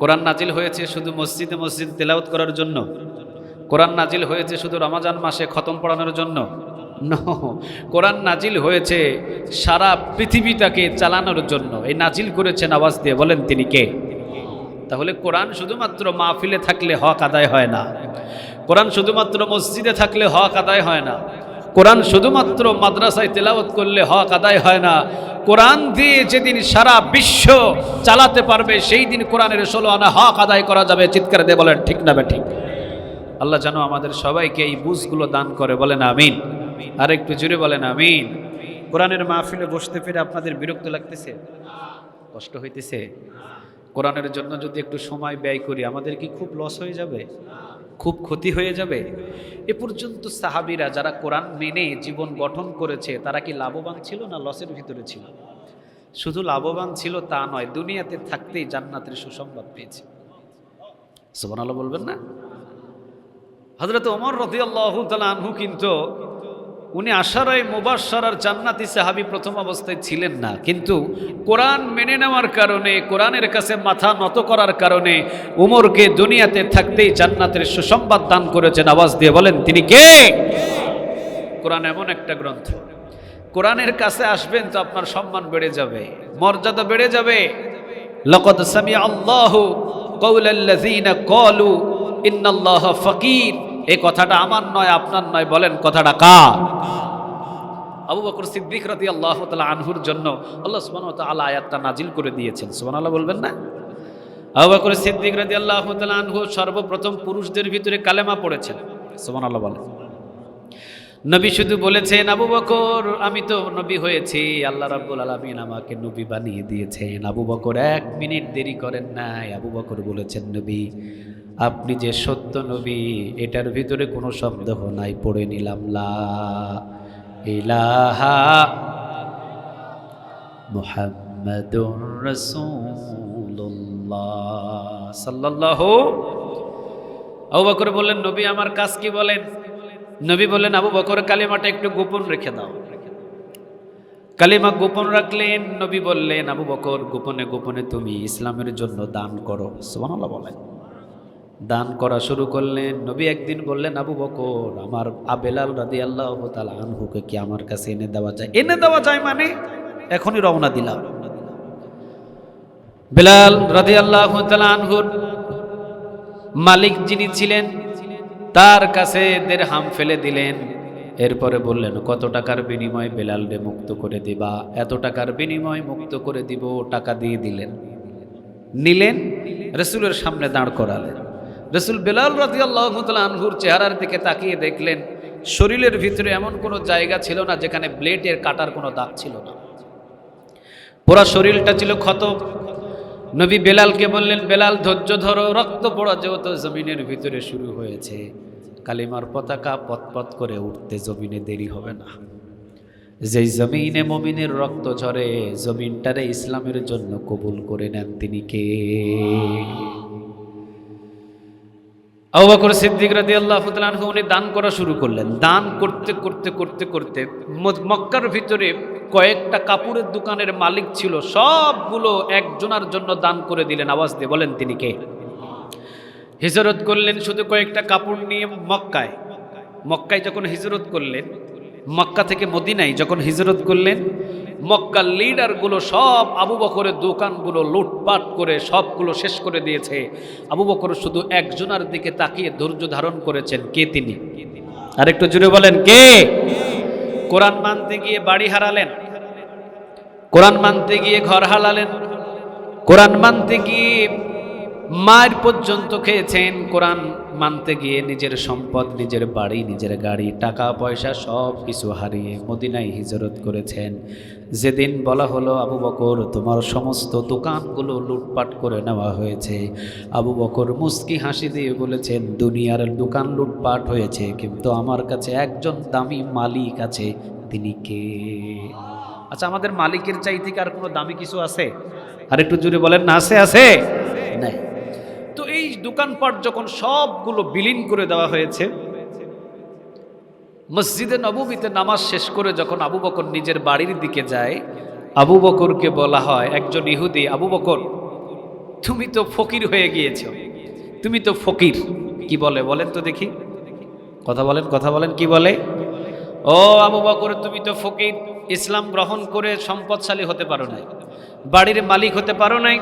কোরআন নাজিল হয়েছে শুধু মসজিদে মসজিদ তেলাওয়াত করার জন্য? কোরআন নাজিল হয়েছে শুধু রমজান মাসে খতম পড়ানোর জন্য? নো, কোরআন নাজিল হয়েছে সারা পৃথিবীটাকে চালানোর জন্য। এই নাজিল করেছেন, আওয়াজ দিয়ে বলেন তিনি কে? তাহলে কোরআন শুধুমাত্র মাহফিলে থাকলে হক আদায় হয় না, কোরআন শুধুমাত্র মসজিদে থাকলে হক আদায় হয় না, কোরআন শুধুমাত্র মাদ্রাসায় তেলাওয়াত করলে হক আদায় হয় না। কোরআন দিয়ে যেদিন সারা বিশ্ব চালাতে পারবে সেই দিন কোরআনের 16 আনা হক আদায় করা যাবে। চিৎকার দিয়ে বলেন ঠিক না ঠিক? আল্লাহ যেন আমাদের সবাইকে এই বুঝগুলো দান করে, বলেন আমিন। আর একটু জোরে বলেন আমিন। কোরআনের মাহফিলে বসতে পেরে আপনাদের বিরক্ত লাগতেছে, কষ্ট হইতেছে? কোরআনের জন্য যদি একটু সময় ব্যয় করি আমাদের কি খুব লস হয়ে যাবে? খুব ক্ষতি হয়ে যাবে? এ পর্যন্ত সাহাবীরা যারা কোরআন মেনে জীবন গঠন করেছে তারা কি লাভবান ছিল না লসের ভিতরে ছিল? শুধু লাভবান ছিল তা নয়, দুনিয়াতে থাকতেই জান্নাতের সুসংবাদ পেয়েছে। সুবহানাল্লাহ বলবেন না? হযরত ওমর রাদিয়াল্লাহু তাআলা আনহু কিন্তু উনি আশারায়ে মুবাশশারার জান্নাতি সাহাবী প্রথম অবস্থায় ছিলেন না, কিন্তু কোরআন মেনে নেওয়ার কারণে, কোরআনের কাছে মাথা নত করার কারণে ওমরকে দুনিয়াতে থাকতেই জান্নাতের সুসংবাদ দান করেছেন। আওয়াজ দিয়ে বলেন তিনি কে? কোরআন এমন একটা গ্রন্থ, কোরআনের কাছে আসবেন তো আপনার সম্মান বেড়ে যাবে, মর্যাদা বেড়ে যাবে। লাকাদ সামিআ আল্লাহু কাওলাল্লাযীনা ক্বালু ইন্নাল্লাহা ফাকির। এই কথাটা আমার নয়, আপনার নয়, বলেন কথাটা কার? আবু বকর সিদ্দিক রাদিয়াল্লাহু তাআলা আনহুর জন্য আল্লাহ সুবহানাহু ওয়া তাআলা আয়াতটা নাজিল করে দিয়েছেন। সুবহানাল্লাহ বলবেন না? আবু বকর সিদ্দিক রাদিয়াল্লাহু তাআলা আনহু সর্বপ্রথম পুরুষদের ভিতরে কালেমা পড়েছেন। সুবহানাল্লাহ বলেন। নবী শুধু বলেছেন আবু বকর আমি তো নবী হয়েছি, আল্লাহ রাব্বুল আলামিন আমাকে নবী বানিয়ে দিয়েছেন। আবু বকর 1 মিনিট দেরি করেন নাই। আবু বকর বলেছেন নবী আপনি যে সত্য নবী এটার ভিতরে কোনো সন্দেহ নাই, পড়ে নিলাম লা ইলাহা মুহাম্মাদুর রাসূলুল্লাহ সাল্লাল্লাহু। আবু বকর বললেন নবী আমার কাজ কি বলেন? নবী বললেন আবু বকর কালিমাটা একটু গোপন রেখে দাও। কালিমা গোপন রাখলেন। নবী বললেন আবু বকর গোপনে গোপনে তুমি ইসলামের জন্য দান করো। সুবহানাল্লাহ বলেন। দান করা শুরু করলেন। নবী একদিন বললেন আবু বকর আমার বেলাল রাদিয়াল্লাহু তাআলা আনহুকে কি আমার কাছে এনে দেওয়া যায়? এনে দেওয়া যায় মানে এখনই রওনা দিলাম। বেলাল রাদিয়াল্লাহু তাআলা আনহুর মালিক যিনি ছিলেন তার কাছে দিরহাম ফেলে দিলেন। এরপরে বললেন কত টাকার বিনিময়ে বেলালকে মুক্ত করে দিবা? এত টাকার বিনিময়ে মুক্ত করে দিব। টাকা দিয়ে দিলেন, নিলেন, রাসূলের সামনে দাঁড় করালেন। রাসূল বেলাল রাদিয়াল্লাহু তাআলা আনহুর চেহারার দিকে তাকিয়ে দেখলেন শরীরের ভিতরে এমন কোনো জায়গা ছিল না যেখানে ব্লেডের কাটার কোনো দাগ ছিল না, পুরো শরীরটা ছিল ক্ষত। নবী বেলালকে বললেন বেলাল ধৈর্য ধরো, রক্ত পড়া যেহেতু জমিনের ভিতরে শুরু হয়েছে, কালিমার পতাকা পতপত করে উঠতে জমিনে দেরি হবে না। যেই জমিনে মুমিনের রক্ত ঝরে জমিনটারে ইসলামের জন্য কবুল করে নেন তিনি কে? আবু বকর সিদ্দিক রাদিয়াল্লাহু তাআলা আনহু উনি দান করা শুরু করলেন। দান করতে করতে করতে করতে মক্কার ভিতরে কয়েকটা কাপড়ের দোকানের মালিক ছিল, সবগুলো একজনের জন্য দান করে দিলেন। আওয়াজ দিয়ে বলেন তিনি কে? হিজরত করলেন শুধু কয়েকটা কাপড় নিয়ে মক্কায়। মক্কায় যখন হিজরত করলেন, মক্কা থেকে মদিনায় যখন হিজরত করলেন, মক্কার লিডারগুলো সব আবু বকরের দোকানগুলো লুটপাট করে সবগুলো শেষ করে দিয়েছে। আবু বকর শুধু একজনের দিকে তাকিয়ে ধৈর্য ধারণ করেছেন। কে তিনি? আরেকটু জুড়ে বলেন কে? কোরআন মানতে গিয়ে বাড়ি হারালেন, কোরআন মানতে গিয়ে ঘর হারালেন, কোরআন মানতে গিয়ে মায়ের পর্যন্ত খেয়েছেন, কোরআন মানতে গিয়ে নিজের সম্পদ, নিজের বাড়ি, নিজের গাড়ি, টাকা পয়সা সব কিছু হারিয়ে মদিনায় হিজরত করেছেন। যেদিন বলা হলো আবু বকর তোমার সমস্ত দোকানগুলো লুটপাট করে নেওয়া হয়েছে, আবু বকর মুস্কি হাসি দিয়ে বলেছেন দুনিয়ার দোকান লুটপাট হয়েছে কিন্তু আমার কাছে একজন দামি মালিক আছে, তিনি কে? আচ্ছা আমাদের মালিকের চাইতে কি আর কোনো দামি কিছু আছে? আর একটু জোরে বলেন না, আছে? আছে নাই? তো এই দোকানপাট যখন সবগুলো বিলীন করে দেওয়া হয়েছে, মসজিদে নববীতে নামাজ শেষ করে যখন আবু বকর নিজের বাড়ির দিকে যায়, আবু বকরকে বলা হয়, একজন ইহুদি, আবু বকর তুমি তো ফকির হয়ে গিয়েছো, তুমি তো ফকির। কি বলে বলেন তো দেখি? কথা বলেন, কথা বলেন, কি বলে? ও আবু বকর, তুমি তো ফকির, ইসলাম গ্রহণ করে সম্পদশালী হতে পারো নাই, বাড়ির মালিক হতে পারো নাই,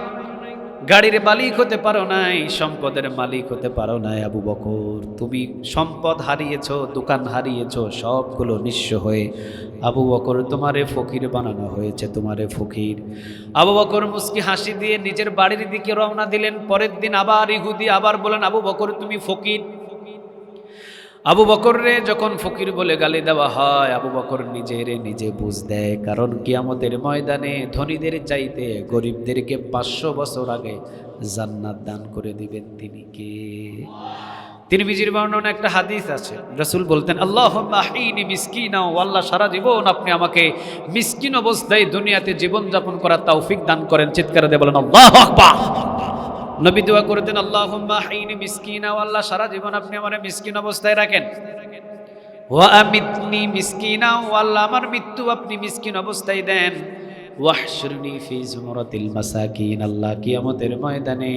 গাড়ির মালিক হতে পারো নাই, সম্পদের মালিক হতে পারো নাই। আবু বকর, তুমি সম্পদ হারিয়েছো, দোকান হারিয়েছো, সবগুলো নিঃস্ব হয়ে আবু বকর তোমারে ফকির বানানো হয়েছে, তোমারে ফকির। আবু বকর মুস্কি হাসি দিয়ে নিজের বাড়ির দিকে রওনা দিলেন। পরের দিন আবার ইহুদি আবার বলেন, আবু বকর তুমি ফকির। আবু বকর রে যখন ফকির বলে গালি দেওয়া হয়, আবু বকর নিজে বুঝ দেয়, কারণ কিয়ামতের ময়দানে ধনীদের চাইতে গরিবদেরকে 500 বছর আগে জান্নাত দান করে দিবেন তিনি কে? তিরমিজির বর্ণনা একটা হাদিস আছে, রাসূল বলতেন, আল্লাহুম্মা আহইনি মিসকিনা, ও আল্লাহ সারা জীবন আপনি আমাকে মিসকিন অবস্থায় দুনিয়াতে জীবন যাপন করার তৌফিক দান করেন। চিৎকার দিয়ে বলেন আল্লাহু আকবার। নবী দোয়া করতেন, আল্লাহুম্মা আহইনি মিসকিনা, ও আল্লাহ সারা জীবন আপনি আমারে মিসকিন অবস্থায় রাখেন। ওয়া আমিতনি মিসকিনা, ও আল্লাহ আমার মৃত্যু আপনি মিসকিন অবস্থায় দেন। ওয়াহশুরনি ফি জুমরাতিল মাসাকিন, আল্লাহ কিয়ামতের ময়দানে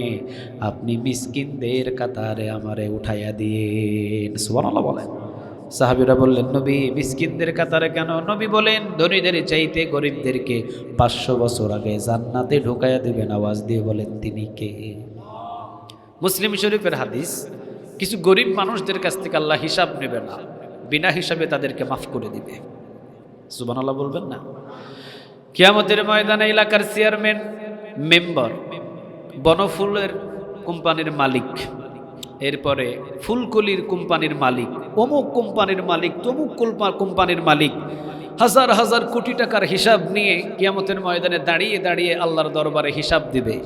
আপনি মিসকিনদের কাতারে আমারে উঠাইয়া দিন। সুবহানাল্লাহ বলেন। সাহাবীরা বললেন, নবী মিসকিনদের কাতারে কেন? নবী বলেন, ধনীদের চাইতে গরিবদেরকে 500 বছর আগে জান্নাতে ঢুকাইয়া দিবেন। আওয়াজ দিয়ে বলেন তিনি কে? মুসলিম শরীফের হাদিস, কিছু গরিব মানুষদের কাছ থেকে আল্লাহ হিসাব নেবে না, বিনা হিসাবে তাদেরকে মাফ করে দিবে। সুবহানাল্লাহ বলবেন না? কিয়ামতের ময়দানে এলাকার চেয়ারম্যান, মেম্বার, বনফুলের কোম্পানির মালিক, এরপরে ফুলকলির কোম্পানির মালিক, অমুক কোম্পানির মালিক, তমুক কোম্পানির মালিক, হাজার হাজার কোটি টাকার হিসাব নিয়ে কিয়ামতের ময়দানে দাঁড়িয়ে দাঁড়িয়ে আল্লাহর দরবারে হিসাব দিবে।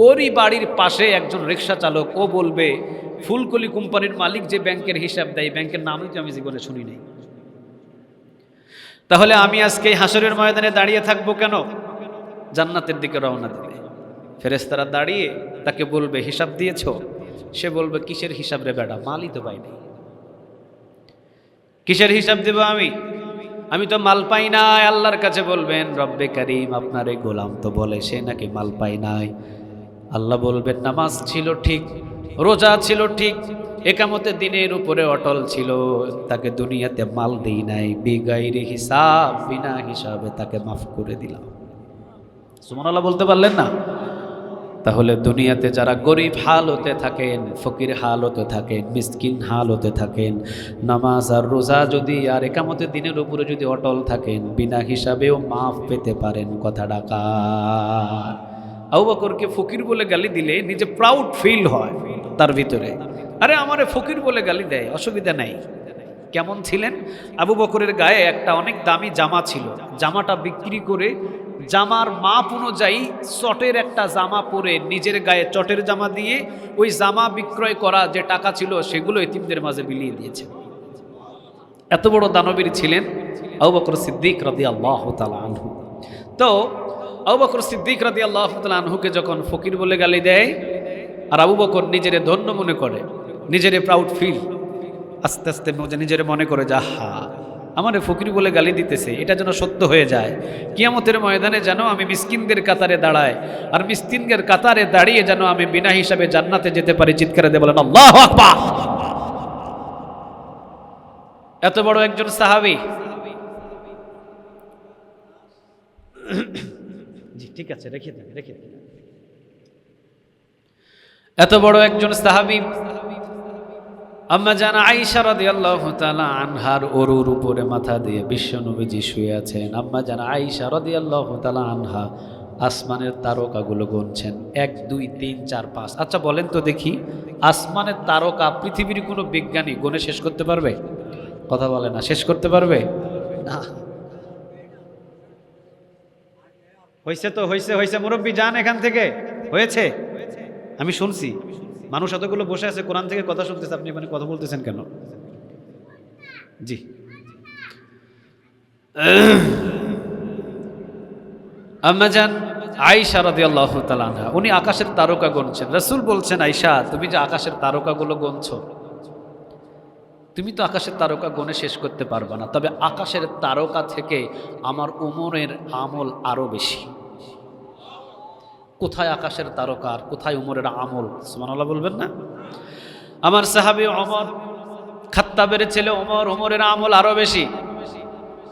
ওরই বাড়ির পাশে একজন রিক্সা চালক, ও বলবে, ফুলকলি কোম্পানির মালিক যে ব্যাংকের হিসাব দেয়, ব্যাংকের নামই তো আমি জীবনে শুনি নাই। তাহলে আমি আজকে হাসরের ময়দানে দাঁড়িয়ে থাকবো কেন? জান্নাতের দিকে রওনা দেবে। ফেরেশতারা দাঁড়িয়ে তাকে বলবে, হিসাব দিয়েছো? সে বলবে, কিসের হিসাব রে বেটা, মালই তো পাই নাই। কিসের হিসাব দেব আমি তো মাল পাই নাই। আল্লাহর কাছে বলবেন, রব্বে কারীম আপনার এই গোলাম তো বলে সে নাকি মাল পাই নাই। আল্লাহ বলবেন, নামাজ ছিল ঠিক, রোজা ছিল ঠিক, একামতে দিনের উপরে অটল ছিল, তাকে দুনিয়াতে মাল দেই নাই, বিগাইরি হিসাব, বিনা হিসাবে তাকে মাফ করে দিলাম। সুবহানাল্লাহ বলতে পারলেন না? তাহলে দুনিয়াতে যারা গরিব হালতে থাকেন, ফকির হালতে থাকেন, মিসকিন হালতে থাকেন, নামাজ আর রোজা যদি আর একামতের দিনের উপরে যদি অটল থাকেন, বিনা হিসাবেও মাফ পেতে পারেন। কথা ডাকা। আবু বকরকে ফকির বলে গালি দিলে নিজে প্রাউড ফিল হয় তার ভিতরে, আরে আমারে ফকির বলে গালি দেয়, অসুবিধা নাই। কেমন ছিলেন? আবু বকরের গায়ে একটা অনেক দামি জামা ছিল, জামাটা বিক্রি করে জামার মাপ অনুযায়ী চটের একটা জামা পরে নিজের গায়ে চটের জামা দিয়ে ওই জামা বিক্রয় করা যে টাকা ছিল সেগুলো এতিমদের মাঝে বিলিয়ে দিয়েছেন। এত বড় দানবীর ছিলেন আবু বকর সিদ্দিক রাদিয়াল্লাহু তাআলা আনহু। তো আবু বকর সিদ্দিক রাদিয়াল্লাহু তাআলা আনহুকে যখন ফকির বলে গালি দেয়, আর আবু বকর নিজেরে ধন্য মনে করে, নিজেরে প্রাউড ফিল, আস্তে আস্তে নিজের মনে করে, যাহা আমারে ফকির বলে গালি দিতেছে, এটা যেন সত্য হয়ে যায়। কিয়ামতের ময়দানে যেন আমি মিসকিনদের কাতারে দাঁড়াই, আর মিসকিনদের কাতারে দাঁড়িয়ে যেন আমি বিনা হিসাবে জান্নাতে যেতে পারি। চিৎকারে দিয়ে বলেন আল্লাহু আকবার। এত বড় একজন সাহাবী, জি ঠিক আছে, রেখে দেন। এত বড় একজন সাহাবী আম্মা জান আয়েশা রাদিয়াল্লাহু তাআলা আনহার ওরুর উপরে মাথা দিয়ে বিশ্বনবীজি শুয়ে আছেন। আম্মা জান আয়েশা রাদিয়াল্লাহু তাআলা আনহা আসমানের তারকাগুলো গুনছেন, 1 2 3 4 5। আচ্ছা বলেন তো দেখি, আসমানের তারকা পৃথিবীর কোনো বিজ্ঞানী গুনে শেষ করতে পারবে? কথা বলে না, শেষ করতে পারবে না। হয়েছে তো হয়েছে, মুরব্বী যান এখান থেকে, হয়েছে। আমি শুনছি মানুষ এতগুলো বসে আছে, কোরআন থেকে কথা শুনতেছে, আপনি মানে কথা বলতেছেন কেন? জি আম্মা জান আয়েশা রাদিয়াল্লাহু তাআলা আনহা, উনি আকাশের তারকা গুনছেন। রাসূল বলছেন, আয়েশা তুমি যে আকাশের তারকাগুলো গুনছো, তুমি তো আকাশের তারকা গুনে শেষ করতে পারবে না, তবে আকাশের তারকা থেকে আমার উমরের আমল আরো বেশি। কোথায় আকাশের তারকা আর কোথায় উমরের আমল? সুবহানাল্লাহ বলবেন না? আমার সাহাবী ওমর, খাত্তাবের ছেলে ওমর, উমরের আমল আরো বেশি।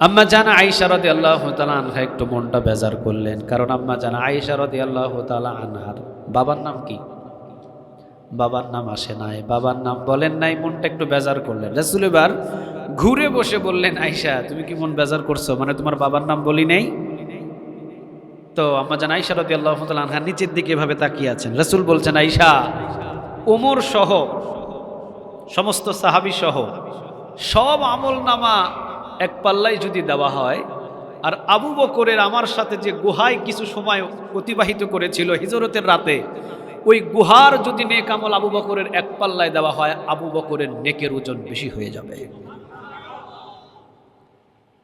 আম্মা জান আয়েশা রাদিয়াল্লাহু তাআলা আনহা একটু মনটা বেজার করলেন, কারণ আম্মা জান আয়েশা রাদিয়াল্লাহু তাআলা আনহার বাবার নাম কি? বাবার নাম আসে নাই, বাবার নাম বলেন নাই, মনটা একটু বেজার করলেন। রাসূল এবার ঘুরে বসে বললেন, আয়েশা তুমি কি মন বেজার করছো, মানে তোমার বাবার নাম বলি নেই? তো আম্মা জান আয়েশা রাদিয়াল্লাহু তাআলা আনহা নিচের দিকে এভাবে তাকিয়ে আছেন। রাসূল বলছেন, আয়েশা, ওমর সহ সমস্ত সাহাবী সহ সব আমল নামা এক পাল্লায় যদি দেওয়া হয়, আর আবু বকরের আমার সাথে যে গুহায় কিছু সময় অতিবাহিত করেছিল হিজরতের রাতে, ওই গুহার যদি নেক আমল আবু বকরের এক পাল্লায় দেওয়া হয়, আবু বকরের নেকের ওজন বেশি হয়ে যাবে।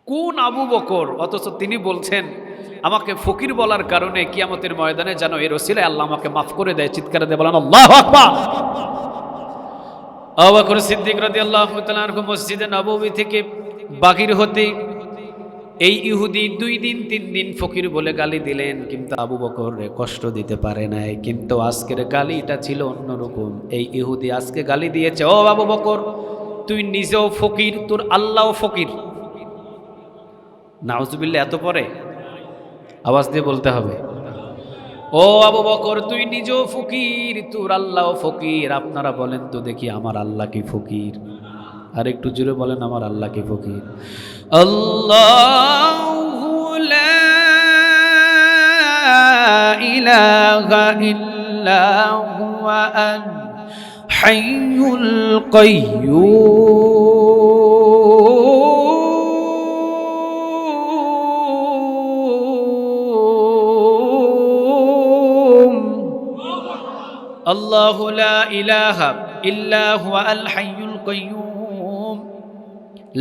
কোন আবু বকর? অথচ তিনি বলছেন আমাকে ফকির বলার কারণে কিয়ামতের ময়দানে যেন এর ওসিলায় আল্লাহ আমাকে মাফ করে দেয়। চিৎকার দিয়ে বলেন আল্লাহু আকবার। আবু বকর সিদ্দিক রাদিয়াল্লাহু তাআলা আনহু মসজিদে নববী থেকে বাহির হতে এই ইহুদি 2 দিন 3 দিন ফকির বলে গালি দিলেন, কিন্তু আবু বকর কষ্ট দিতে পারে নাই। কিন্তু আজকের গালিটা ছিল অন্যরকম। এই ইহুদি আজকে গালি দিয়েছে, ও আবু বকর, তুই নিজেও ফকির, তোর আল্লাহও ফকির। নাউজুবিল্লাহ। এত পরে আওয়াজ দিয়ে বলতে হবে, ও আবু বকর, তুই নিজেও ফকির, তোর আল্লাহও ফকির। আপনারা বলেন তো দেখি, আমার আল্লাহ কি ফকির? আর একটু জোরে বলেন, আমার আল্লাহ কি ফকির? আল্লাহু লা ইলাহা ইল্লা হুয়া আল হাইয়ুল কাইয়্যুম। আল্লাহু লা ইলাহা ইল্লা হুয়া আল হাইয়ুল কাইয়্যুম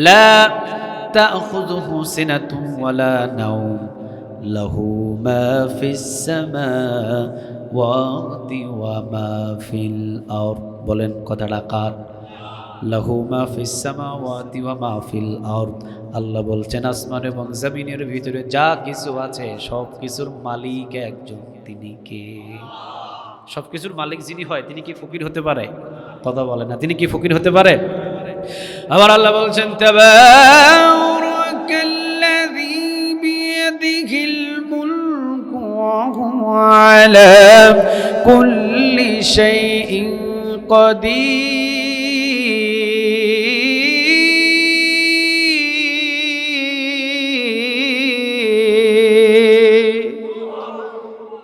লা তাখুযুহু সিনাতুন ওয়ালা নাওম লাহু মা ফিস সামাওয়াতি ওয়া মা ফিল আরদ। বলেন কথাটা কার? লাহু মা ফিস সামাওয়াতি ওয়া মা ফিল আরদ। আল্লাহ বলছেন আসমান এবং জমিনের ভিতরে যা কিছু আছে সব কিছুর মালিক একজন, তিনি কে? সব কিছুর মালিক যিনি হয়, তিনি কি ফকির হতে পারে? কথা বলে না, তিনি কি ফকির হতে পারে? আবার আল্লাহ বলছেন, তাবারাকাল্লাযী বিয়াদিহিল মুলকু ওয়া হুয়া আলা কুল্লি শাইইন কাদির।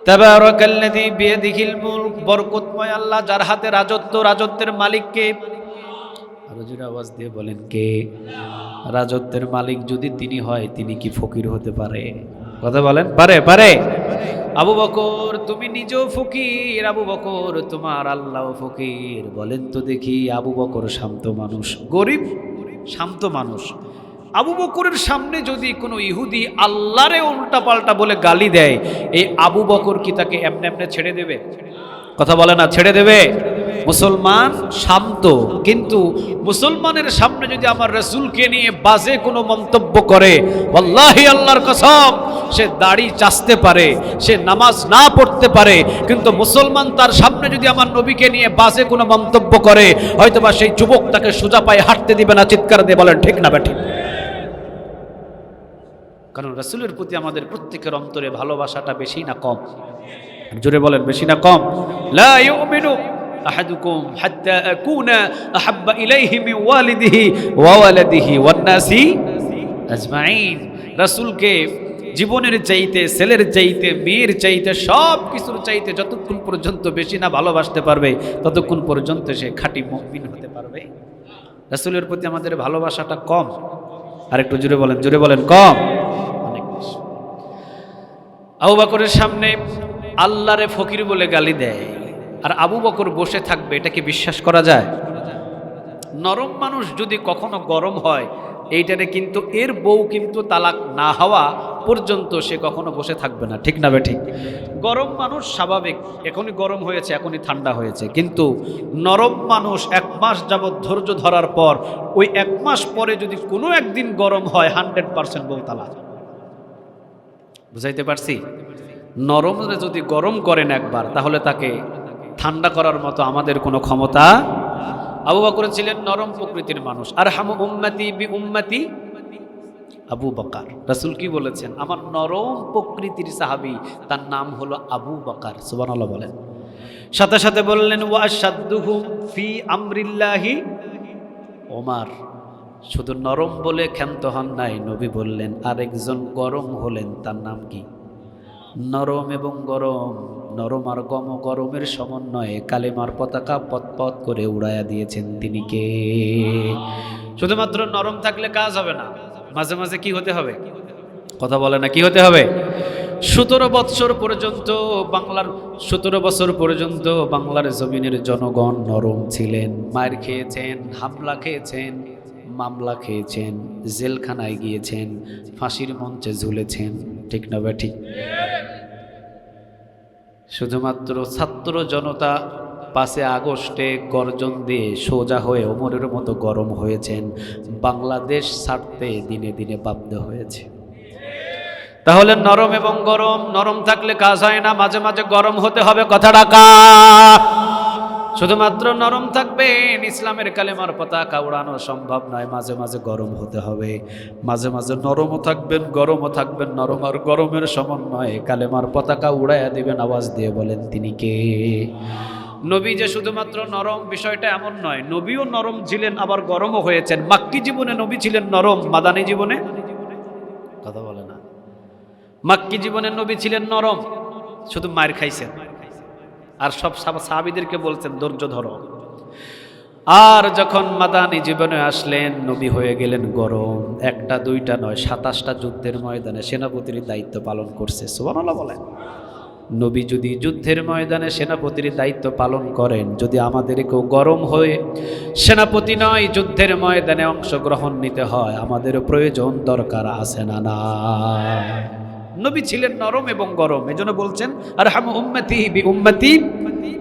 তাবারাকাল্লাযী বিয়াদিহিল মুলক, বরকতময় আল্লাহ যার হাতে রাজত্ব, রাজত্বের মালিক কে? আরো জোরে আওয়াজ দিয়ে বলেন, কে? রাজত্বের মালিক যদি তিনি হয়, তিনি কি ফকির হতে পারে? কথা বলেন, পারে? পারে। আবু বকর, তুমি নিজেও ফকির, আবু বকর তোমার আল্লাহও ফকির। বলেন তো দেখি, আবু বকর শান্ত মানুষ, গরিব শান্ত মানুষ। আবু বকরের সামনে যদি কোনো ইহুদি আল্লাহরে উল্টা পাল্টা বলে গালি দেয়, এই আবু বকর কি তাকে এমনি এমনি ছেড়ে দেবে? কথা বলে না, ছেড়ে দেবে? মুসলমান শান্ত, কিন্তু মুসলমানের সামনে যদি আমার রাসূলকে নিয়ে বাজে কোনো মন্তব্য করে, ওয়াল্লাহি আল্লাহর কসম, সে দাড়ি চাচতে পারে, সে নামাজ না পড়তে পারে, কিন্তু মুসলমান তার সামনে যদি আমার নবীকে নিয়ে বাজে কোনো মন্তব্য করে, হয়তোবা সেই যুবক তাকে সোজা পায়ে হাঁটতে দিবে না। চিৎকার দিয়ে বলেন ঠিক না বেঠিক? কারণ রাসূলের প্রতি আমাদের প্রত্যেকের অন্তরে ভালোবাসাটা বেশি না কম? জোরে বলেন, বেশি না কম? লা ইউমিনু আহাদুকুম হাত্তা আকুনা আহাব্বা ইলাইহি মিন ওয়ালিদিহি ওয়া ওয়ালাদিহি ওয়ান নাসি আজমাইন। রাসূলকে জীবনের চাইতে, ছেলের চাইতে, মেয়ের চাইতে, সব কিছুর চাইতে যতক্ষণ পর্যন্ত বেশি না ভালোবাসতে পারবে, ততক্ষণ পর্যন্ত সে খাঁটি মুমিন হতে পারবে। রাসূলের প্রতি আমাদের ভালোবাসাটা কম। আর একটু জোরে বলেন, জোরে বলেন, কম? অনেক বেশি। আবু বকরের সামনে আল্লাহরে ফকির বলে গালি দেয়, আর আবু বকর বসে থাকবে, এটা কি বিশ্বাস করা যায়? নরম মানুষ যদি কখনো গরম হয়, এইটারে কিন্তু এর বউ কিন্তু তালাক না হওয়া পর্যন্ত সে কখনো বসে থাকবে না। ঠিক না বেঠিক? গরম মানুষ স্বাভাবিক, এখনই গরম হয়েছে, এখনই ঠান্ডা হয়েছে, কিন্তু নরম মানুষ 1 মাস যাবৎ ধৈর্য ধরার পর, ওই 1 মাস পরে যদি কোনো একদিন গরম হয়, 100% বউ তালাক। বুঝাইতে পারছি? নরমরে যদি গরম করেন একবার, তাহলে তাকে ঠান্ডা করার মতো আমাদের কোনো ক্ষমতা। আবু বকর ছিলেন নরম প্রকৃতির মানুষ। আরহামু উম্মতি বি উম্মতি আবু বকর। রাসূল কি বলেছেন? আমার নরম প্রকৃতির সাহাবী, তার নাম হলো আবু বকর। সুবহানাল্লাহ বলেন। সাথে সাথে বললেন ওয়া আশাদ্দুহুম ফি আমরিল্লাহি ওমর। শুধু নরম বলে ক্ষান্ত হন নাই, নবী বললেন আরেকজন গরম হলেন, তার নাম কি? নরম এবং গরম, নরম আর গরমের সমন্বয়ে কালেমার পতাকা পতপত করে উড়াইয়া দিয়েছেন, তিনি কে? শুধুমাত্র নরম থাকলে কাজ হবে না, মাঝে মাঝে কি হতে হবে? কথা বলে না, কি হতে হবে? 17 বছর পর্যন্ত বাংলার 17 বছর পর্যন্ত বাংলার জমিনের জনগণ নরম ছিলেন। মার খেয়েছেন, হামলা খেয়েছেন, মামলা খেয়েছেন, জেলখানায় গিয়েছেন, ফাঁসির মঞ্চে ঝুলেছেন, ঠিক না বা ঠিক? শুধুমাত্র ছাত্র জনতা 5 আগস্টে গর্জন দিয়ে সোজা হয়ে ওমরের মতো গরম হয়েছেন, বাংলাদেশ ছাড়তে দিনে দিনে বাধ্য হয়েছে। তাহলে নরম এবং গরম, নরম থাকলে কাজ হয় না, মাঝে মাঝে গরম হতে হবে, কথা ডাকা। শুধুমাত্র নরম থাকবেন, ইসলামের কালেমার পতাকা উড়ানো সম্ভব নয়, মাঝে মাঝে গরম হতে হবে, মাঝে মাঝে নরমও থাকবেন, গরমও থাকবেন, নরম আর গরমের সমন্বয়ে কালেমার পতাকা উড়াইয়া দিবেন। আওয়াজ দিয়ে বলেন তিনি কে? নবী যে শুধুমাত্র নরম, বিষয়টা এমন নয়, নবীও নরম ছিলেন আবার গরমও হয়েছেন। মাক্কি জীবনে নবী ছিলেন নরম, মাদানী জীবনে কথা বলে না, মাক্কি জীবনে নবী ছিলেন নরম, শুধু মার খাইছেন আর সব সাহাবীদেরকে বলছেন ধৈর্য ধরো। আর যখন মাদানী জীবনে আসলেন, নবী হয়ে গেলেন গরম। 1টা 2টা নয়, 27টা যুদ্ধের ময়দানে সেনাপতির দায়িত্ব পালন করছে। সুবহানাল্লাহ বলেন। নবী যদি যুদ্ধের ময়দানে সেনাপতির দায়িত্ব পালন করেন, যদি আমাদেরকেও গরম হয়ে সেনাপতি নয় যুদ্ধের ময়দানে অংশগ্রহণ নিতে হয়, আমাদের প্রয়োজন দরকার আছে না? না, নবী ছিলেন নরম এবং গরম, এজন্য বলছেন আরহামু উম্মতি বি উম্মতি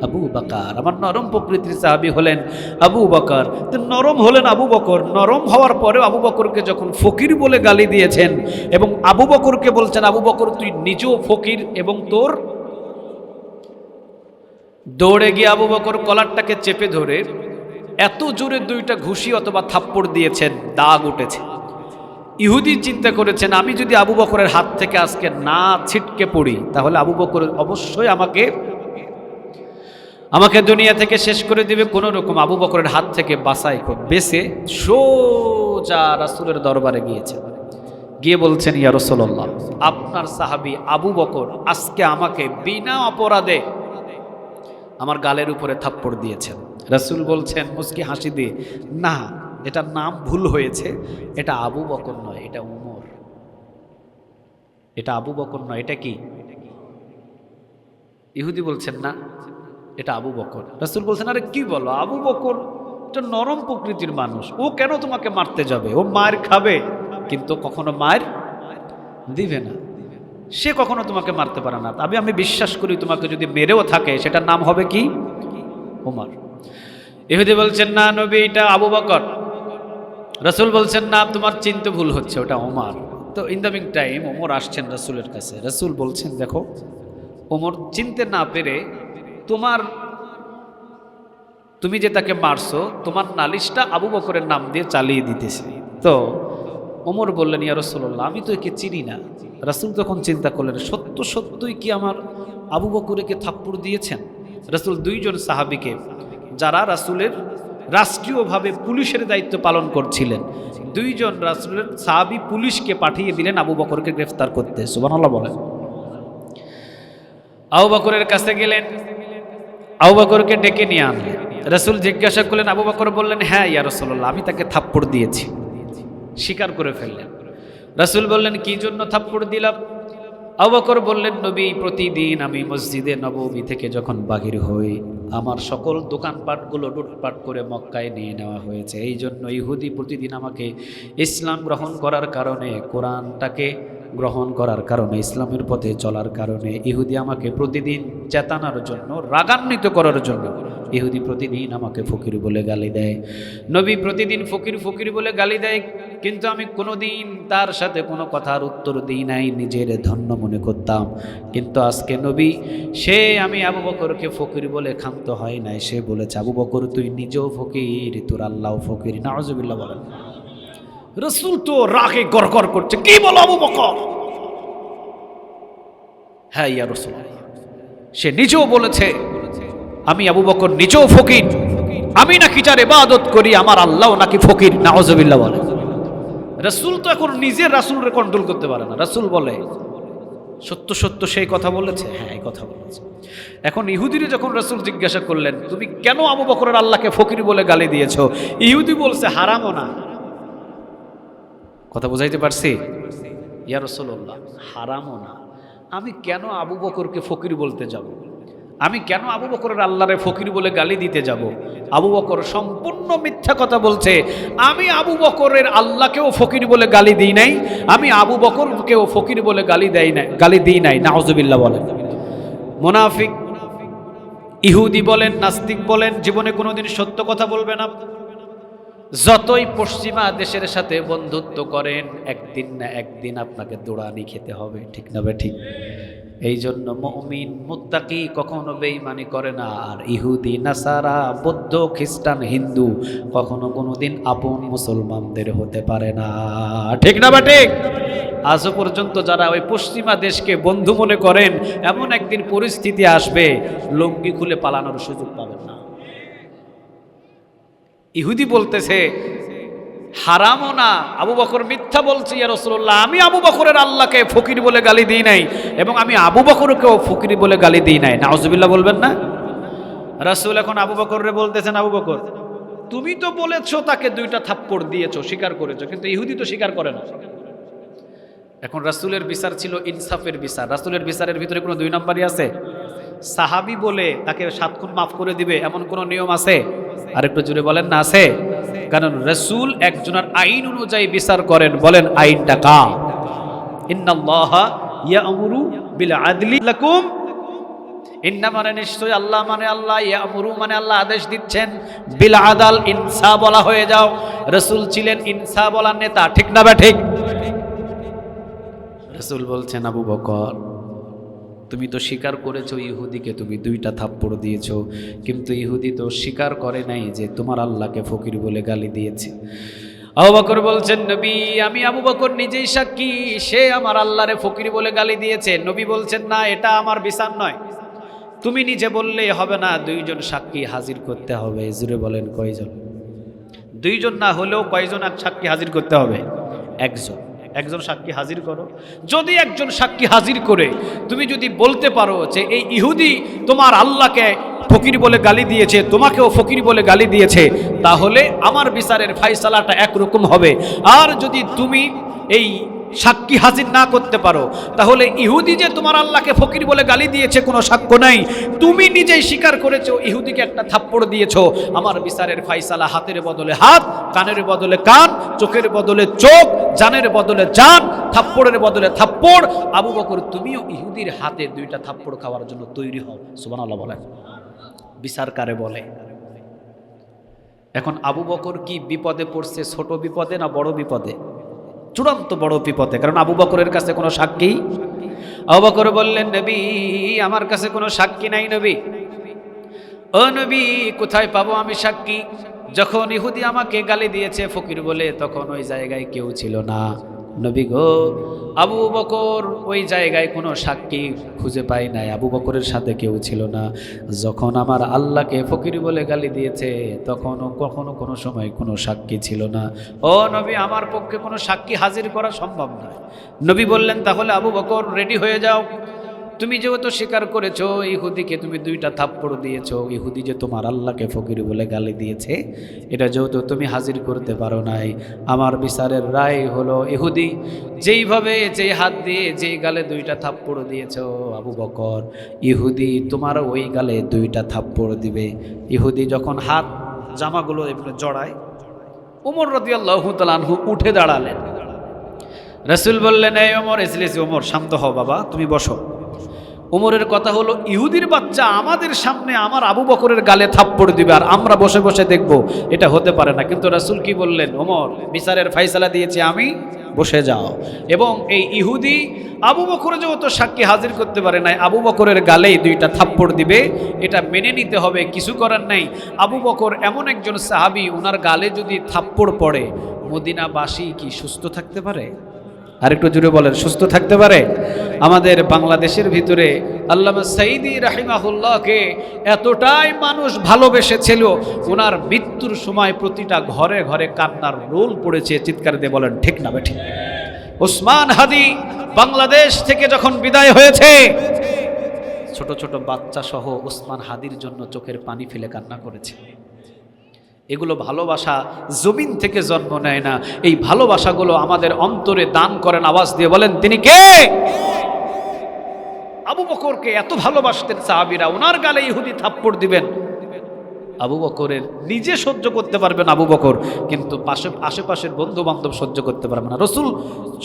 আবু বকর। আমার নরম প্রকৃতির সাহাবী হলেন আবু বকর। তো নরম হলেন আবু বকর, নরম হওয়ার পরেও আবু বকরকে যখন ফকির বলে গালি দিয়েছেন এবং আবু বকরকে বলছেন আবু বকর তুই নিজেও ফকির, এবং তোর দৌড়ে গিয়ে আবু বকর কলারটাকে চেপে ধরে এত জোরে 2টা ঘুষি অথবা থাপ্পড় দিয়েছেন, দাগ উঠেছে। ইহুদি চিন্তা করেছেন আমি যদি আবু বকরের হাত থেকে আজকে না ছিটকে পড়ি, তাহলে আবু বকর অবশ্যই আমাকে দুনিয়া থেকে শেষ করে দিবে। কোনো রকম আবু বকরের হাত থেকে বেঁচে সোজা রাসূলের দরবারে গিয়েছেন, গিয়ে বলছেন ইয়া রাসূলুল্লাহ, আপনার সাহাবী আবু বকর আজকে আমাকে বিনা অপরাধে আমার গালের উপরে থাপ্পড় দিয়েছেন। রাসূল বলছেন মুস্কি হাসি দিয়ে, না, এটা নাম ভুল হয়েছে, এটা আবু বকর নয়, এটা উমর। এটা আবু বকর নয়, এটা কি? ইহুদি বলছেন না, এটা আবু বকর। রাসূল বলছেন আরে কি বলো, আবু বকর এটা নরম প্রকৃতির মানুষ, ও কেন তোমাকে মারতে যাবে? ও মার খাবে কিন্তু কখনো মার দিবে না, সে কখনো তোমাকে মারতে পারে না। তবে আমি বিশ্বাস করি তোমাকে যদি মেরেও থাকে সেটার নাম হবে কি? ওমর। ইহুদি বলছেন না নবী, এটা আবু বকর। রাসূল বলছেন না, তোমার চিন্তা ভুল হচ্ছে, ওটা ওমর। তো in the meantime Omar আসছেন রাসূলের কাছে। রাসূল বলছেন দেখো, ওমর চিনতে না পেরে তুমি যে তাকে মারছো, তোমার নালিশটা আবু বকরের নাম দিয়ে চালিয়ে দিতেছে। তো ওমর বললেন ইয়া রাসূলুল্লাহ, আমি তো একে চিনি না। রাসূল তখন চিন্তা করলেন সত্যই কি আমার আবু বকরকে থাপ্পড় দিয়েছেন? রাসূল 2জন সাহাবীকে, যারা রাসূলের রাষ্ট্রীয়ভাবে পুলিশের দায়িত্ব পালন করছিলেন, 2জন রাসূলের সাহাবী পুলিশকে পাঠিয়ে দিলেন আবু বকরকে গ্রেফতার করতে। সুবহানাল্লাহ বলেন। আবু বকরের কাছে গেলেন, আবু বকরকে ডেকে নিয়ে আনলেন। রাসূল জিজ্ঞাসা করলেন, আবু বকর বললেন হ্যাঁ ইয়া রাসূলুল্লাহ, আমি তাকে থাপ্পড় দিয়েছি, স্বীকার করে ফেললেন। রাসূল বললেন কি জন্য থাপ্পড় দিলাম? আবু বকর বললেন নবী, প্রতিদিন আমি মসজিদে নববী থেকে যখন বাহির হই, আমার সকল দোকানপাটগুলো লুটপাট করে মক্কায় নিয়ে নেওয়া হয়েছে। এই জন্য ইহুদি প্রতিদিন আমাকে ইসলাম গ্রহণ করার কারণে, কোরআনটাকে গ্রহণ করার কারণে, ইসলামের পথে চলার কারণে ইহুদি আমাকে প্রতিদিন চেতানোর জন্য, রাগান্বিত করার জন্য ইহুদি প্রতিদিন আমাকে ফকির বলে গালি দেয়। নবী প্রতিদিন ফকির বলে গালি দেয়, কিন্তু আমি কোনোদিন তার সাথে কোনো কথার উত্তর দিই নাই, নিজের ধন্য মনে করতাম। কিন্তু আজকে নবী, আমি আবু বকরকে ফকির বলে ক্ষান্ত হয় নাই, সে বলেছে আবু বকর তুই নিজেও ফকির, তোর আল্লাহ ফকির। নাউজুবিল্লাহ বলেন। রাসূল তো রাগে গড়গড় করছে, কি বলো আবু বকর? হ্যাঁ ইয়া রাসূলুল্লাহ, সে নিজেও বলেছে আমি আবু বকর নিজেও ফকির, আমি নাকি যার ইবাদত করি আমার আল্লাহ নাকি ফকির। নাউজুবিল্লাহ বলে। রাসূল তো এখন নিজের রাসূলকে কন্ট্রোল করতে পারে না। রাসূল বলে সত্য সত্য সেই কথা বলেছে, হ্যাঁ এই কথা বলেছে। এখন ইহুদিরে যখন রাসূল জিজ্ঞাসা করলেন তুমি কেন আবু বকরের আল্লাহকে ফকির বলে গালি দিয়েছো, ইহুদি বলছে হারামও না। কথা বুঝাইতে পারছি? ইয়া রাসূলুল্লাহ, হারামও না, আমি কেন আবু বকরকে ফকির বলতে যাব? আমি কেন আবু বকরের আল্লাহরে ফকির বলে গালি দিতে যাব? আবু বকর সম্পূর্ণ মিথ্যা কথা বলছে। আমি আবু বকরের আল্লাহকেও ফকির বলে গালি দিই নাই, আমি আবু বকরকেও ফকির বলে গালি দিই নাই। নাউজুবিল্লাহ বলেন। মুনাফিক, ইহুদি বলেন, নাস্তিক বলেন, জীবনে কোনোদিন সত্য কথা বলবে না। যতই পশ্চিমা দেশের সাথে বন্ধুত্ব করেন, একদিন না একদিন আপনাকে দৌড়ানি খেতে হবে, ঠিক না ঠিক? এই জন্য মুমিন মুত্তাকি কখনো বেঈমানি করে না। আর ইহুদি, নাসারা, বৌদ্ধ, খ্রিস্টান, হিন্দু কখনো কোনোদিন আপন মুসলমানদের হতে পারে না, ঠিক না ঠিক? আজও পর্যন্ত যারা ওই পশ্চিমা দেশকে বন্ধু মনে করেন, এমন একদিন পরিস্থিতি আসবে লুঙ্গি খুলে পালানোর সুযোগ পাবেন না। ইহুদি বলতেছে হারামও না, আবু বকর মিথ্যা বলছে ইয়া রাসূলুল্লাহ, আমি আবু বকরের আল্লাহকে ফকির বলে গালি দিই নাই এবং আমি আবু বকরকেও ফকির বলে গালি দিই নাই। নাউজুবিল্লাহ বলবেন না? রাসূল এখন আবু বকররে বলতেছেন আবু বকর তুমি তো বলেছো তাকে 2টা থাপ্পড় দিয়েছো, স্বীকার করেছো, কিন্তু ইহুদি তো স্বীকার করে না। এখন রাসূলের বিচার ছিল ইনসাফের বিচার। রাসূলের বিচারের ভিতরে কোনো 2 নাম্বারই আছে? সাহাবী বলে তাকে 7 খুন মাফ করে দিবে এমন কোনো নিয়ম আছে? আরেকটু জোরে বলেন না, আছে? কারণ রাসূল একজনের আইন অনুযায়ী বিচার করেন। বলেন আইনটা কা? ইন্নাল্লাহা ইয়া'মুরু বিল আদলি লাকুম, ইন্না মানে নিশ্চয় আল্লাহ মানে আল্লাহ, ইয়া'মুরু মানে আল্লাহ আদেশ দিচ্ছেন, বিল আদাল ইনসাফ বলা হয়ে যাও। রাসূল ছিলেন ইনসাফ বলার নেতা, ঠিক না ঠিক? রাসূল বলছেন আবু বকর তুমি তো স্বীকার করেছো ইহুদিকে তুমি 2টা থাপ্পড় দিয়েছো, কিন্তু ইহুদি তো স্বীকার করে নাই যে তোমার আল্লাহকে ফকির বলে গালি দিয়েছে। আবু বকর বলছেন নবী আমি আবু বকর নিজেই সাক্ষী, সে আমার আল্লাহরে ফকির বলে গালি দিয়েছে। নবী বলছেন না, এটা আমার বিচার নয়, তুমি নিজে বললেই হবে না, 2 জন সাক্ষী হাজির করতে হবে। জুড়ে বলেন কয়জন? 2 জন না হলেও কয়জন সাক্ষী হাজির করতে হবে? একজন সাক্ষী হাজির করো। যদি একজন সাক্ষী হাজির করে তুমি যদি বলতে পারো যে এই ইহুদি তোমার আল্লাহকে ফকির বলে গালি দিয়েছে, তোমাকেও ফকির বলে গালি দিয়েছে, তাহলে আমার বিচারের ফায়সালাটা একরকম হবে। আর যদি তুমি এই সাক্ষী হাজির না করতে পারো, তাহলে ইহুদি যে তোমার আল্লাহকে ফকির বলে গালি দিয়েছে কোনো সাক্ষ্য নাই, তুমি নিজেই স্বীকার করেছো ইহুদিকে একটা থাপ্পড় দিয়েছো, আমার বিচারের ফায়সালা হাতের বদলে হাত, কানের বদলে কান, চোখের বদলে চোখ, জানের বদলে জান, থাপ্পড়ের বদলে থাপ্পড়। আবু বকর তুমিও ইহুদির হাতে 2টা থাপ্পড় খাওয়ার জন্য তৈরি হও। সুবহানাল্লাহ বলেন। বিচার কারে বলে? এখন আবু বকর কি বিপদে পড়ছে? ছোট বিপদে না বড় বিপদে? চূড়ান্ত বড় বিপদে। কারণ আবু বকরের কাছে কোনো সাক্ষী। আবু বকর বললেন নবী আমার কাছে কোনো সাক্ষী নাই নবী। ও নবী কোথায় পাবো আমি সাক্ষী? যখন ইহুদি আমাকে গালি দিয়েছে ফকির বলে, তখন ওই জায়গায় কেউ ছিল না নবী গো। আবু বকর ওই জায়গায় কোনো সাক্ষী খুঁজে পায় নাই, আবু বকরের সাথে কেউ ছিল না। যখন আমার আল্লাহকে ফকির বলে গালি দিয়েছে, তখনও কখনো কোনো সময় কোনো সাক্ষী ছিল না। ও নবী আমার পক্ষে কোনো সাক্ষী হাজির করা সম্ভব নয়। নবী বললেন তাহলে আবু বকর রেডি হয়ে যাও, তুমি যেহেতু স্বীকার করেছো ইহুদিকে তুমি 2টা থাপ্পড় দিয়েছো, ইহুদি যে তোমার আল্লাহকে ফকির বলে গালি দিয়েছে, এটা যেহেতু তুমি হাজির করতে পারো নাই, আমার বিচারের রায় হলো ইহুদি যেইভাবে যেই হাত দিয়ে যেই গালে 2টা থাপ্পড় দিয়েছো আবু বকর, ইহুদি তোমার ওই গালে 2টা থাপ্পড় দিবে। ইহুদি যখন হাত জামাগুলো এগুলো জড়ায়, ওমর রাদিয়াল্লাহু তাআলা আনহু উঠে দাঁড়ালেন। রাসূল বললেন এই ওমর ইজলিস, ওমর শান্ত হও বাবা, তুমি বসো। ওমরের কথা হলো ইহুদির বাচ্চা আমাদের সামনে আমার আবু বকরের গালে থাপ্পড় দিবে আর আমরা বসে বসে দেখব, এটা হতে পারে না। কিন্তু রাসূল কি বললেন? ওমর বিচারের ফায়সালা দিয়েছি আমি, বসে যাও। এবং এই ইহুদি আবু বকর যেহেতু সাক্ষী হাজির করতে পারে নাই, আবু বকরের গালেই 2টা থাপ্পড় দিবে, এটা মেনে নিতে হবে, কিছু করার নাই। আবু বকর এমন একজন সাহাবী, ওনার গালে যদি থাপ্পড় পড়ে মদিনাবাসী কি সুস্থ থাকতে পারে? আরেকটু জুড়ে বলেন, সুস্থ থাকতে পারে? আমাদের বাংলাদেশের ভিতরে আল্লামা সাইদি রাহিমাহুল্লাহকে এতটাই মানুষ ভালোবেসেছিল, ওনার মৃত্যুর সময় প্রতিটা ঘরে ঘরে কান্নার রোল পড়েছে। চিৎকার দিয়ে বলেন ঠিক না বেঠিক? ওসমান হাদি বাংলাদেশ থেকে যখন বিদায় হয়েছে, ছোট ছোট বাচ্চা সহ ওসমান হাদির জন্য চোখের পানি ফেলে কান্না করেছে। এগুলো ভালোবাসা জমিন থেকে জন্ম নেয় না, এই ভালোবাসাগুলো আমাদের অন্তরে দান করেন। আওয়াজ দিয়ে বলেন তিনি কে? আবু বকরকে এত ভালোবাসতেন সাহাবীরা, ওনার গালে ইহুদি থাপ্পড় দিবেন, আবু বকরের নিজে সহ্য করতে পারবেন আবু বকর, কিন্তু আশেপাশের বন্ধু বান্ধব সহ্য করতে পারবে না।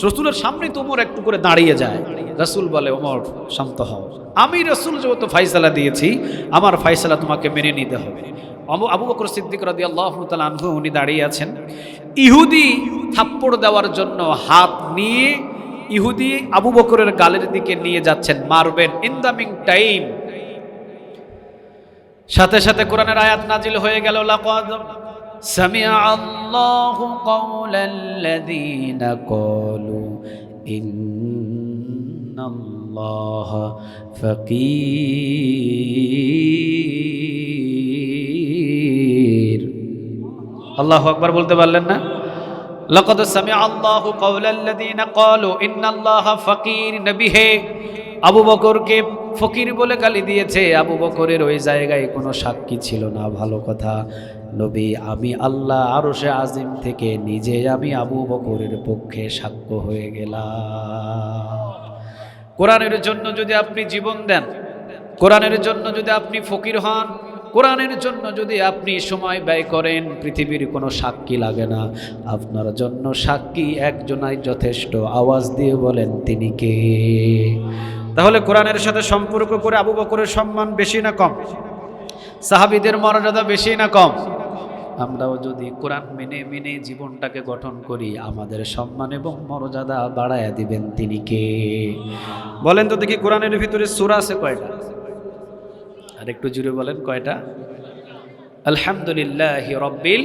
রসুলের সামনে তো ওমর একটু করে দাঁড়িয়ে যায়। রসুল বলে, ওমর শান্ত হও, আমি রসুল যেহেতু ফাইসালা দিয়েছি, আমার ফাইসালা তোমাকে মেনে নিতে হবে। আবু বকর সিদ্দিক রাদিয়াল্লাহু তাআলা আনহু উনি দাঁড়িয়ে আছেন, ইহুদি থাপ্পড় দেওয়ার জন্য হাত নিয়ে ইহুদি আবু বকরের গালের দিকে নিয়ে যাচ্ছেন, মারবেন। ইন দ্য মিন টাইম সাথে সাথে কোরআনের আয়াত নাজিল হয়ে গেল, লাকাদ সামিআ আল্লাহু কাওলাল্লাযীনা ক্বালু ইন্নাল্লাহা ফাকীর। আল্লাহু আকবার বলতে পারলেন না? লাকাদ সামিআ আল্লাহু কাওলাল্লাযীনা ক্বালু ইন্নাল্লাহা ফাকীর। নবী হে, আবু বকরকে ফকির বলে গালি দিয়েছে। আবু বকরের ওই জায়গায় কোনো সাক্ষী ছিল না। ভালো কথা, নবী আমি আল্লাহ আরশে আজিম থেকে নিজে আমি আবু বকরের পক্ষে সাক্ষ্য হয়ে গেলাম। কোরআনের জন্য যদি আপনি জীবন দেন, কোরআনের জন্য যদি আপনি ফকির হন, কোরআনের জন্য যদি আপনি সময় ব্যয় করেন, পৃথিবীর কোনো সাক্ষী লাগে না, আপনার জন্য সাক্ষী একজনাই যথেষ্ট। আওয়াজ দিয়ে বলেন তিনি কে? তাহলে কোরআনের সাথে সম্পর্ক করে আবু বকরের সম্মান বেশি না কম? সাহাবীদের মর্যাদা বেশি না কম? আমরাও যদি কোরআন মেনে মেনে জীবনটাকে গঠন করি, আমাদের সম্মান এবং মর্যাদা বাড়ায়া দিবেন তিনি কে? বলেন তো দেখি, কোরআনের ভিতরে সূরা আছে কয়টা? আর একটু জুড়ে বলেন কয়টা? আলহামদুলিল্লাহি রাব্বিল,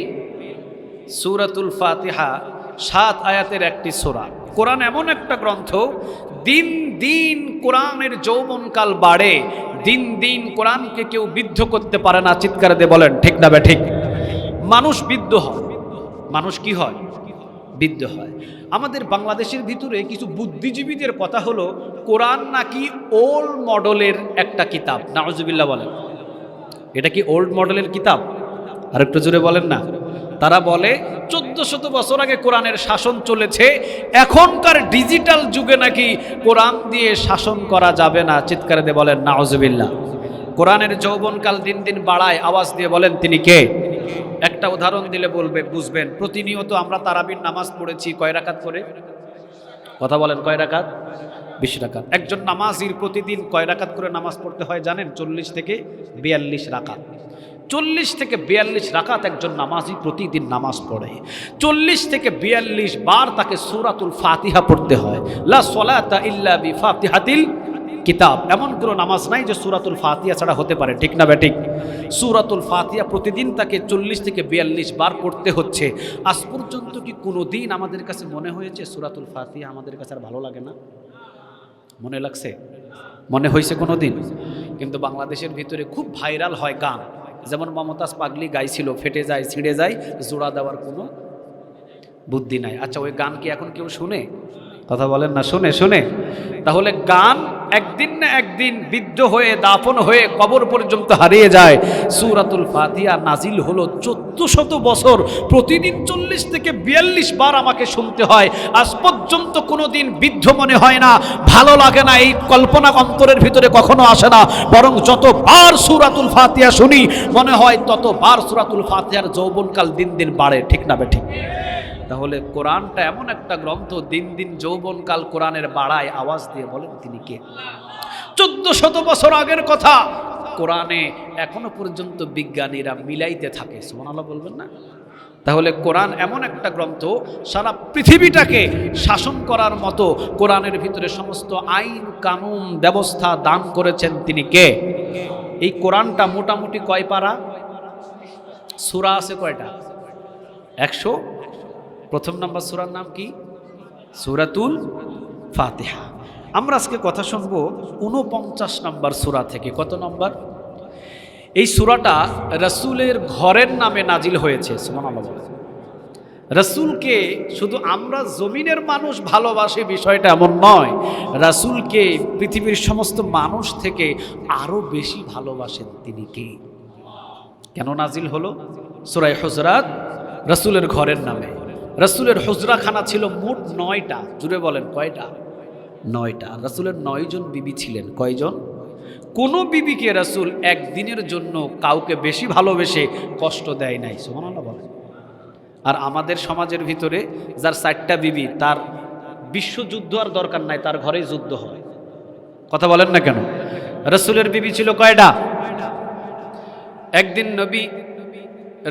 সূরাতুল ফাতিহা 7 আয়াতের একটি সূরা। কোরআন এমন একটা গ্রন্থ, দিন দিন কোরআনের যৌবনকাল বাড়ে, দিন দিন কোরআনকে কেউ বিদ্ধ করতে পারে না। চিৎকার দিয়ে বলেন ঠিক না ঠিক? মানুষ বিদ্ধ হয়। মানুষ কি হয়? বিদ্ধ হয়। আমাদের বাংলাদেশের ভিতরে কিছু বুদ্ধিজীবীদের কথা হলো, কোরআন নাকি ওল্ড মডেলের একটা কিতাব। নাউজুবিল্লাহ বলেন, এটা কি ওল্ড মডেলের কিতাব? আর একটু জোরে বলেন না। তারা বলে 1400 বছর আগে কোরআনের শাসন চলেছে, এখনকার ডিজিটাল যুগে নাকি কোরআন দিয়ে শাসন করা যাবে না। চিৎকারে দিয়ে বলেন নাউজুবিল্লাহ। কোরআনের যৌবনকাল দিন দিন বাড়ায়। আওয়াজ দিয়ে বলেন তিনি কে? একটা উদাহরণ দিলে বুঝবেন। প্রতিনিয়ত আমরা তারাবির নামাজ পড়েছি কয় রাকাত করে? কথা বলেন, কয় রাকাত? 20 রাকাত। একজন নামাজির প্রতিদিন কয় রাকাত করে নামাজ পড়তে হয় জানেন? 40 থেকে 42 রাকাত। 40 থেকে 42 রাকাত একজন নামাজি প্রতিদিন নামাজ পড়ে। 40 থেকে 42 বার তাকে সূরাতুল ফাতিহা পড়তে হয়। লা সলাতা ইল্লা বিফাতিহাতিল কিতাব। এমন কোনো নামাজ নাই যে সূরাতুল ফাতিহা ছাড়া হতে পারে। ঠিক না বেঠিক? সূরাতুল ফাতিহা প্রতিদিন তাকে 40 থেকে 42 বার পড়তে হচ্ছে। আজ পর্যন্ত কি কোনো দিন আমাদের কাছে মনে হয়েছে সূরাতুল ফাতিহা আমাদের কাছে আর ভালো লাগে না? মনে লাগছে? মনে হয়েছে কোনো দিন? কিন্তু বাংলাদেশের ভিতরে খুব ভাইরাল হয় গান, যেমন মমতাজ পাগলি গাইছিল, ফেটে যায় ছিঁড়ে যায়, জোড়া দেওয়ার কোনো বুদ্ধি নাই। আচ্ছা, ওই গান কি এখন কেউ শুনে? কথা বলেন না। শুনে? তাহলে গান একদিন না একদিন বিদ্ধ হয়ে দাফন হয়ে কবর পর্যন্ত হারিয়ে যায়। সূরাতুল ফাতিহা নাজিল হলো 1400 বছর, প্রতিদিন 40 থেকে 42 বার আমাকে শুনতে হয়। আজ পর্যন্ত কোনো দিন বিদ্ধ মনে হয় না, ভালো লাগে না, এই কল্পনা অন্তরের ভিতরে কখনো আসে না। বরং যতবার সূরাতুল ফাতিহা শুনি মনে হয় ততবার সূরাতুল ফাতিহার যৌবনকাল দিন দিন বাড়ে। ঠিক না বেঠিক? তাহলে কোরআনটা এমন একটা গ্রন্থ, দিন দিন যৌবনকাল কোরআনের বাড়ায়। আওয়াজ দিয়ে বলেন তিনি কে? 1400 বছর আগের কথা কোরআনে এখনো পর্যন্ত বিজ্ঞানীরা মিলাইতে থাকে। সুবহানাল্লাহ বলবেন না? তাহলে কোরআন এমন একটা গ্রন্থ, সারা পৃথিবীটাকে শাসন করার মতো কোরআনের ভিতরে সমস্ত আইন কানুন ব্যবস্থা দান করেছেন তিনি কে? এই কোরআনটা মোটামুটি কয় পারা? সূরা আছে কয়টা? প্রথম নাম্বার সূরার নাম কি? সূরাতুল ফাতিহা। আমরা আজকে কথা শুনবো 49 নম্বর সূরা থেকে। কত নম্বর? এই সূরাটা রাসূলের ঘরের নামে নাজিল হয়েছে। সুবহানাল্লাহ। রাসূলকে শুধু আমরা জমিনের মানুষ ভালোবাসে বিষয়টা এমন নয়, রাসূলকে পৃথিবীর সমস্ত মানুষ থেকে আরো বেশি ভালোবাসেন তিনি কে? কেন নাজিল হলো? সূরা হুজরাত রাসূলের ঘরের নামে। রাসূলের হুজরাখানা ছিল মোট 9টা। জুড়ে বলেন কয়টা? 9টা। রাসূলের 9 জন বিবি ছিলেন। কয়জন? কোন বিবিকে রাসূল একদিনের জন্য কাউকে বেশি ভালোবেসে কষ্ট দেয় নাই। সুবহানাল্লাহ বলেন। আর আমাদের সমাজের ভিতরে যার 4টা বিবি, তার বিশ্বযুদ্ধ আর দরকার নাই, তার ঘরেই যুদ্ধ হয়। কথা বলেন না কেন? রাসূলের বিবি ছিল কয়টা? একদিন নবী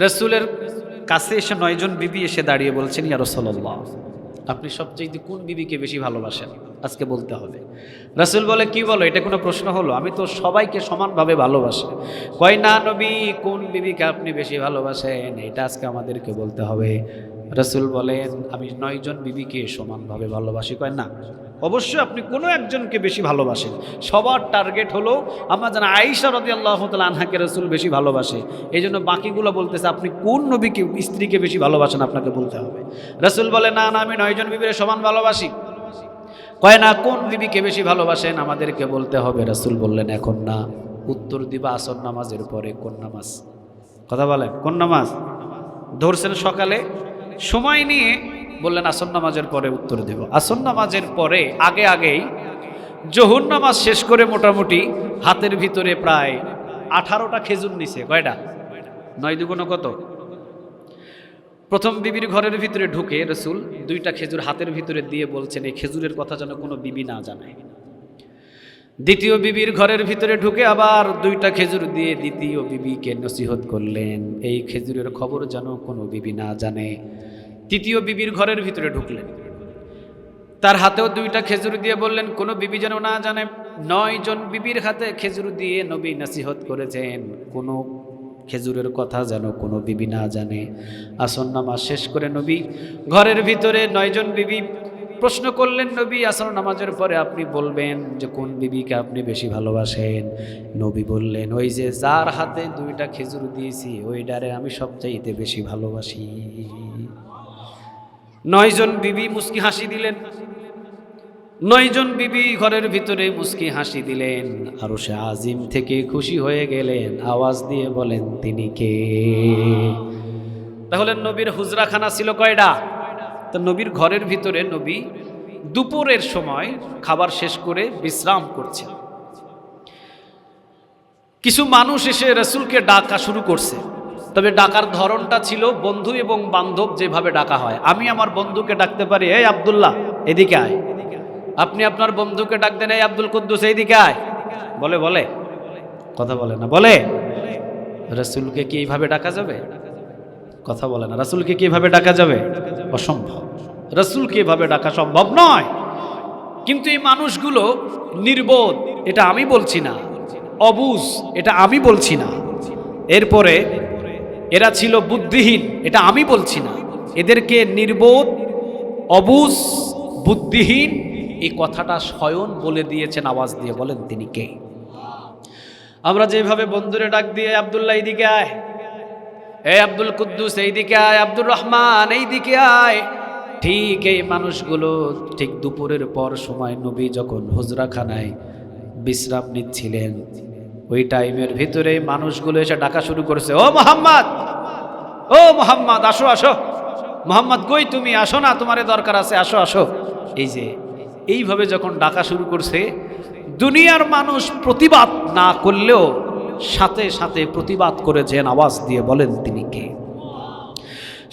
রাসূলের কাছে এসে 9 জন বিবি এসে দাঁড়িয়ে বলছেন, ইয়া রাসূলুল্লাহ, আপনি সবচেয়ে কোন বিবিকে বেশি ভালোবাসেন? আজকে বলতে হবে। রাসূল বলে, কি বলো, এটা কোনো প্রশ্ন হলো? আমি তো সবাইকে সমানভাবে ভালোবাসি। কয় না নবী, কোন বিবিকে আপনি বেশি ভালোবাসেন এটা আজকে আমাদেরকে বলতে হবে। রাসূল বলেন, আমি 9 জন বিবিকে সমানভাবে ভালোবাসি। কয় না, অবশ্যই আপনি কোনো একজনকে বেশি ভালোবাসেন। সবার টার্গেট হলো আমার জানা আয়েশা রাদিয়াল্লাহু তাআলা আনহাকে রাসূল বেশি ভালোবাসে। এই জন্য বাকিগুলো বলতেছে আপনি কোন নবীকে, স্ত্রীকে বেশি ভালোবাসেন আপনাকে বলতে হবে। রাসূল বলে, না না, আমি 9 জন বিবির সমান ভালোবাসি। কয় না, কোন বিবিকে বেশি ভালোবাসেন আমাদেরকে বলতে হবে। রাসূল বললেন, এখন না, উত্তর দিবা আসর নামাজের পরে। কোন নামাজ? কথা বলেন, কোন নামাজ ধরছেন? সকালে সময় নিয়ে বললেন আসর নামাজের পরে উত্তর দেব। আসর নামাজের পরে আগেই জোহর নামাজ শেষ করে মোটামুটি হাতের ভিতরে প্রায় 18টা খেজুর নিছে। কয়টা? 9 দুগুণ কত? প্রথম বিবির ঘরের ভিতরে ঢুকে রাসূল 2টা খেজুর হাতের ভিতরে দিয়ে বলছেন, এই খেজুরের কথা যেন কোনো বিবি না জানে। দ্বিতীয় বিবির ঘরের ভিতরে ঢুকে আবার 2টা খেজুর দিয়ে দ্বিতীয় বিবিকে নসিহত করলেন, এই খেজুরের খবর যেন কোনো বিবি না জানে। তৃতীয় বিবির ঘরের ভিতরে ঢুকলেন, তার হাতেও 2টা খেজুর দিয়ে বললেন, কোনো বিবি যেন না জানে। 9 জন বিবির হাতে খেজুর দিয়ে নবী নসিহত করেছেন, কোনো খেজুরের কথা যেন কোনো বিবি না জানে। আসর নামাজ শেষ করে নবী ঘরের ভিতরে 9 জন বিবি প্রশ্ন করলেন, নবী আসর নামাজের পরে আপনি বলবেন যে কোন বিবিকে আপনি বেশি ভালোবাসেন? নবী বললেন, ওই যে যার হাতে 2টা খেজুর দিয়েছি ওইটারে আমি সবচাইতে বেশি ভালোবাসি। 9 জন বিবি মুস্কি হাসি দিলেন। 9 জন বিবি ঘরের ভিতরে মুস্কি হাসি দিলেন, আরশে আজিম থেকে খুশি হয়ে গেলেন, আওয়াজ দিয়ে বলেন, তিনি কে? তাহলে নবীর হুজরাখানা ছিল কয়টা? তো নবীর ঘরের ভিতরে নবী দুপুরের সময় খাবার শেষ করে বিশ্রাম করছেন। কিছু মানুষ এসে রাসূলকে ডাকা শুরু করছে, তবে ডাকার ধরনটা ছিল বন্ধু এবং বান্ধব যেভাবে ডাকা হয়। আমি আমার বন্ধুকে ডাকতে পারি, এই আব্দুল্লাহ এদিকে আয়। আপনি আপনার বন্ধুকে ডাক দেন, এই আব্দুল কুদ্দুস এইদিকে আয়। বলে বলে কথা বলে না, বলে? রাসূলকে কি এইভাবে ডাকা যাবে? কথা বলে না। রাসূলকে কিভাবে ডাকা যাবে? অসম্ভব। রাসূলকে এভাবে ডাকা সম্ভব নয়। কিন্তু এই মানুষগুলো নির্বোধ, এটা আমি বলছি না, অবুঝ, এটা আমি বলছি না, এরপরে এরা ছিল বুদ্ধিহীন, এটা আমি বলছি না। এদেরকে নির্বোধ, অবুঝ, বুদ্ধিহীন এই কথাটা স্বয়ং বলে দিয়েছেন আওয়াজ দিয়ে। বলেন তিনি কে? আমরা যেভাবে বন্ধুরে ডাক দিয়ে, আব্দুল্লাহ এইদিকে আয়, এই আব্দুল কুদ্দুস এইদিকে আয়, আব্দুর রহমান এইদিকে আয়, ঠিক এই মানুষগুলো ঠিক দুপুরের পর সময় নবী যখন হুজরাখানায় বিশ্রাম নিচ্ছিলেন, ওই টাইমের ভিতরে মানুষগুলো এসে ডাকা শুরু করেছে, ও মোহাম্মদ, ও মোহাম্মদ, আসো আসো। মোহাম্মদ কই তুমি? আসো না, তোমারে দরকার আছে, আসো আসো। এই যে এইভাবে যখন ডাকা শুরু করছে, দুনিয়ার মানুষ প্রতিবাদ না করলেও সাথে সাথে প্রতিবাদ করেছেন আওয়াজ দিয়ে। বলেন তিনি কে?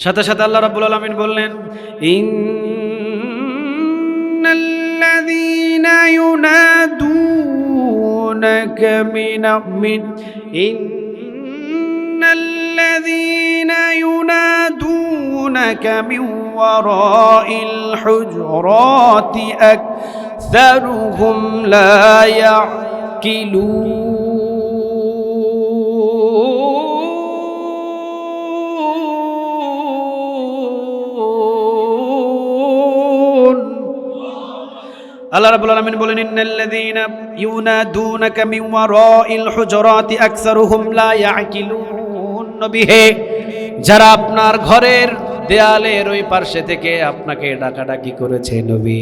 সাথে সাথে আল্লাহ রাব্বুল আলামিন বললেন, ইন্নাল্লাযীনা ইউনাদুনাকা মিন ওয়ারাইল হুজুরাতি আকসারুহুম লা ইয়াকিলুন। আল্লাহ রাব্বুল আলামিন বলেন, ইন্নাল্লাযীনা ইউনাদুনাকা মিন ওয়ারাইল হুজুরাতি আকসারুহুম লা ইয়াকিলুন। নবী হে, যারা আপনার ঘরের দেয়ালের ওই পার্শ্বে থেকে আপনাকে ডাকাডাকি করেছে নবী,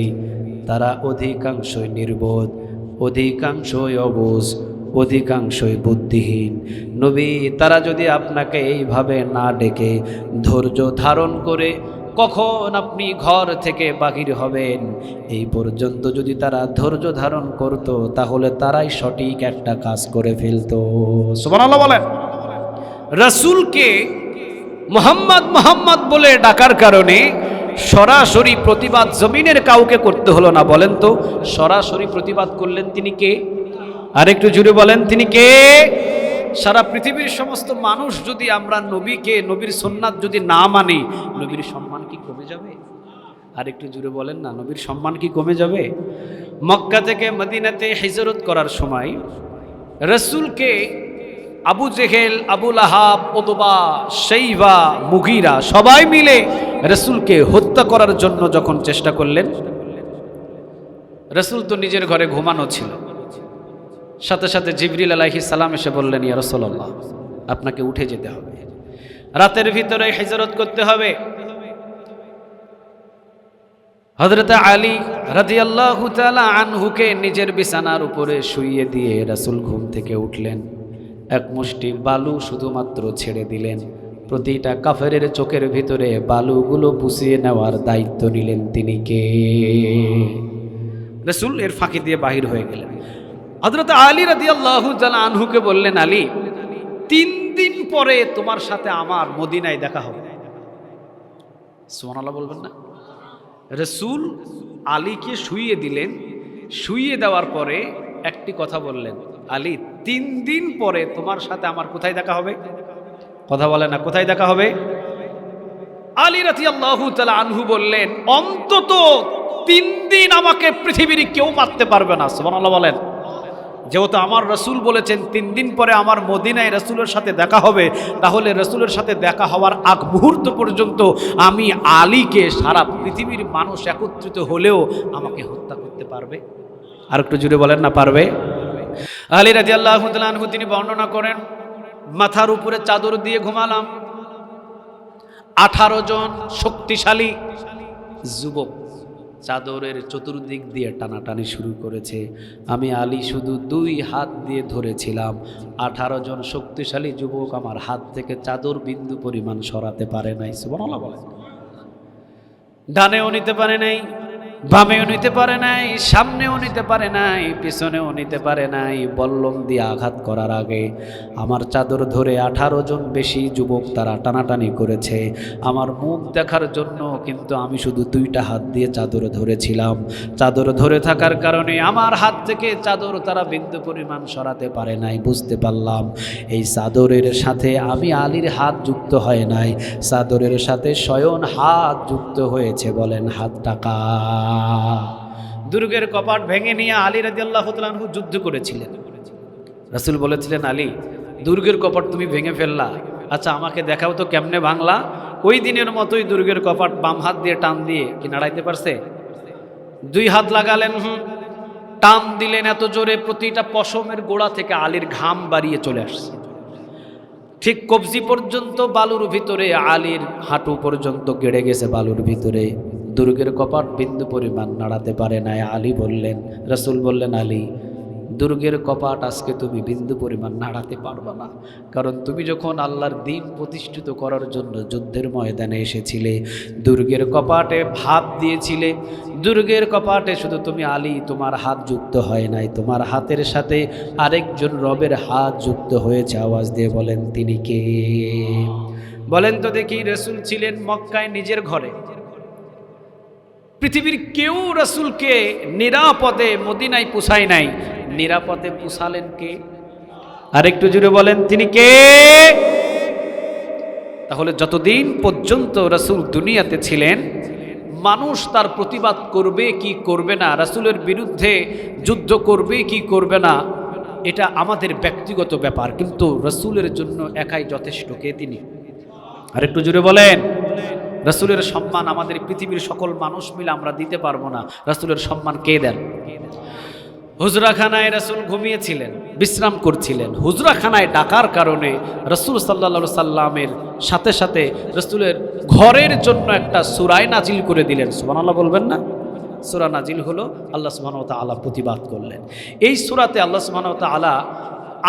তারা অধিকাংশই নির্বোধ, অধিকাংশই অবুঝ, অধিকাংশই বুদ্ধিহীন। নবী, তারা যদি আপনাকে এইভাবে না ডেকে ধৈর্য ধারণ করে কখন আপনি ঘর থেকে বাহির হবেন এই পর্যন্ত যদি তারা ধৈর্য ধারণ করত, তাহলে তারাই সঠিক একটা কাজ করে ফেলতো। সুবহানাল্লাহ বলেন। রাসূলকে মুহাম্মদ মুহাম্মদ বলে ডাকার কারণে সরাসরি প্রতিবাদ জমিনের কাউকে করতে হলো না। বলেন তো, সরাসরি প্রতিবাদ করলেন তিনি কে? আরেকটু জুড়ে বলেন, তিনি কে? সারা পৃথিবীর সমস্ত মানুষ যদি আমরা নবীকে, নবীর সুন্নাত যদি না মানি, নবীর সম্মান কি কমে যাবে? আরেকটু জুড়ে বলেন না, নবীর সম্মান কি কমে যাবে? মক্কা থেকে মদিনাতে হিজরত করার সময় রাসূলকে আবু জেহেল, আবু লাহাব, উতবা, শাইবা, মুগীরা সবাই মিলে রাসূলকে হত্যা করার জন্য যখন চেষ্টা করলেন, রাসূল তো নিজের ঘরে ঘুমানো ছিল। সাথে সাথে জিবরিল আলাইহিস সালাম এসে বললেন, ইয়া রাসূলুল্লাহ, আপনাকে উঠে যেতে হবে, রাতের ভিতরে হিজরত করতে হবে। হযরত আলী রাদিয়াল্লাহু তাআলা আনহুকে নিজের বিছানার উপরে শুইয়ে দিয়ে রাসূল ঘুম থেকে উঠলেন। এক মুষ্টি বালু শুধুমাত্র ছেড়ে দিলেন। প্রতিটা কাফেরের চোখের ভিতরে বালুগুলো পুষিয়ে নেওয়ার দায়িত্ব নিলেন তিনি কে? রাসূল এর ফাঁকি দিয়ে বাহির হয়ে গেলেন। হযরত আলী রাদিয়াল্লাহু তাআলা আনহুকে বললেন, আলী, 3 দিন পরে তোমার সাথে আমার মদিনায় দেখা হবে। সুবহানাল্লাহ বলবেন না? রাসূল আলীকে শুইয়ে দিলেন। শুইয়ে দেওয়ার পরে একটি কথা বললেন, আলী, 3 দিন পরে তোমার সাথে আমার কোথায় দেখা হবে? কথা বলে না, কোথায় দেখা হবে? আলী রাদিয়াল্লাহু তাআলা আনহু বললেন, অন্তত 3 দিন আমাকে পৃথিবীর কেউ মারতে পারবে না। সুবহানাল্লাহ বলেন। যেহেতু আমার রাসূল বলেছেন 3 দিন পরে আমার মদিনায় রাসূলের সাথে দেখা হবে, তাহলে রাসূলের সাথে দেখা হওয়ার আগ মুহূর্ত পর্যন্ত আমি আলীকে সারা পৃথিবীর মানুষ একত্রিত হলেও আমাকে হত্যা করতে পারবে? আর একটু জুড়ে বলেন না, পারবে? আলী রাদিয়াল্লাহু তাআলা আনহু তিনি বর্ণনা করেন, মাথার উপরে চাদর দিয়ে ঘুমালাম। 18 জন শক্তিশালী যুবক চাদরের চতুর্দিক দিয়ে টানাটানি শুরু করেছে। আমি আলী শুধু 2 হাত দিয়ে ধরেছিলাম। 18 জন শক্তিশালী যুবক আমার হাত থেকে চাদর বিন্দু পরিমাণ সরাতে পারে নাই। সুবহানাল্লাহ বলেন। ডানেও নিতে পারে নাই, বামেও নিতে পারে নাই, সামনেও নিতে পারে নাই, পিছনেও নিতে পারে নাই। বল্লম দিয়ে আঘাত করার আগে আমার চাদর ধরে 18 জন বেশি যুবক তারা টানাটানি করেছে আমার মুখ দেখার জন্য, কিন্তু আমি শুধু 2টা হাত দিয়ে চাদর ধরেছিলাম। চাদর ধরে থাকার কারণে আমার হাত থেকে চাদর তারা বিন্দু পরিমাণ সরাতে পারে নাই। বুঝতে পারলাম এই চাদরের সাথে আমি আলীর হাত যুক্ত হয় নাই, চাদরের সাথে স্বয়ং হাত যুক্ত হয়েছে। বলেন, হাত টাকা। দুর্গের কপাট ভেঙে নিয়ে আলী রাদিয়াল্লাহু তাআলা আনহু যুদ্ধ করেছিলেন। রাসূল বলেছিলেন, আলী, দুর্গের কপাট তুমি ভেঙে ফেললা, আচ্ছা আমাকে দেখাও তো কেমনে ভাঙলা। ওই দিনের মতোই দুর্গের কপাট বাম হাত দিয়ে টান দিয়ে কি নাড়াইতে পারছে? 2 হাত লাগালেন, টান দিলেন এত জোরে প্রতিটা পশমের গোড়া থেকে আলীর ঘাম বাড়িয়ে চলে আসছে। ঠিক কবজি পর্যন্ত বালুর ভিতরে, আলীর হাঁটু পর্যন্ত গেড়ে গেছে বালুর ভিতরে। দুর্গের কপাট বিন্দু পরিমাণ নাড়াতে পারে নাই। আলী বললেন, রাসূল বললেন, আলী, দুর্গের কপাট আজকে তুমি বিন্দু পরিমাণ নাড়াতে পারবে না, কারণ তুমি যখন আল্লাহর দ্বীন প্রতিষ্ঠিত করার জন্য যুদ্ধের ময়দানে এসেছিলে, দুর্গের কপাটে ভাত দিয়েছিলে। দুর্গের কপাটে শুধু তুমি আলী, তোমার হাত যুক্ত হয় নাই, তোমার হাতের সাথে আরেকজন রবের হাত যুক্ত হয়েছে। আওয়াজ দিয়ে বলেন, তিনি কে? বলেন তো দেখি। রাসূল ছিলেন মক্কায় নিজের ঘরে। পৃথিবীর কেউ রাসূলকে নিরাপদে মদিনায় পুষায় নাই, নিরাপদে পুষালেন কে? আরেকটু জুড়ে বলেন, তিনি কে? তাহলে যতদিন পর্যন্ত রাসূল দুনিয়াতে ছিলেন, মানুষ তার প্রতিবাদ করবে কি করবে না, রাসূলের বিরুদ্ধে যুদ্ধ করবে কি করবে না, এটা আমাদের ব্যক্তিগত ব্যাপার, কিন্তু রাসূলের জন্য একাই যথেষ্ট। কে তিনি? আরেকটু জুড়ে বলেন, রাসূলের সম্মান আমাদের পৃথিবীর সকল মানুষ মিলে আমরা দিতে পারবো না। রাসূলের সম্মান কে দেন? হুজরাখানায় রাসূল ঘুমিয়েছিলেন, বিশ্রাম করছিলেন। হুজরাখানায় ডাকার কারণে রাসূল সাল্লাল্লাহু সাল্লামের সাথে সাথে রাসূলের ঘরের জন্য একটা সূরা নাজিল করে দিলেন। সুবহানাল্লাহ বলবেন না? সূরা নাজিল হলো, আল্লাহ সুবহানাহু ওয়া তাআলা প্রতিবাদ করলেন। এই সূরাতে আল্লাহ সুবহানাহু ওয়া তাআলা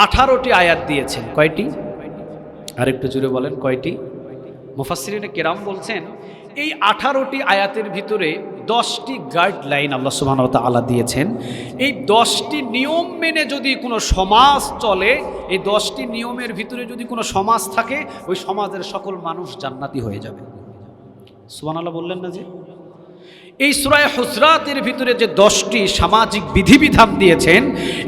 18টি আয়াত দিয়েছেন। কয়টি? আরেকটু জুড়ে বলেন কয়টি? মুফাসসিরিনে কেরাম বলছেন এই 18টি আয়াতের ভিতরে 10টি গাইডলাইন আল্লাহ সুবহানাহু ওয়া তাআলা দিয়েছেন। এই 10টি নিয়ম মেনে যদি কোনো সমাজ চলে, এই 10টি নিয়মের ভিতরে যদি কোনো সমাজ থাকে, ওই সমাজের সকল মানুষ জান্নাতি হয়ে যাবে। সুবহানাল্লাহ বললেন না যে? এই সূরা হুজরাতের ভিতরে যে 10টি সামাজিক বিধিবিধান দিয়েছেন,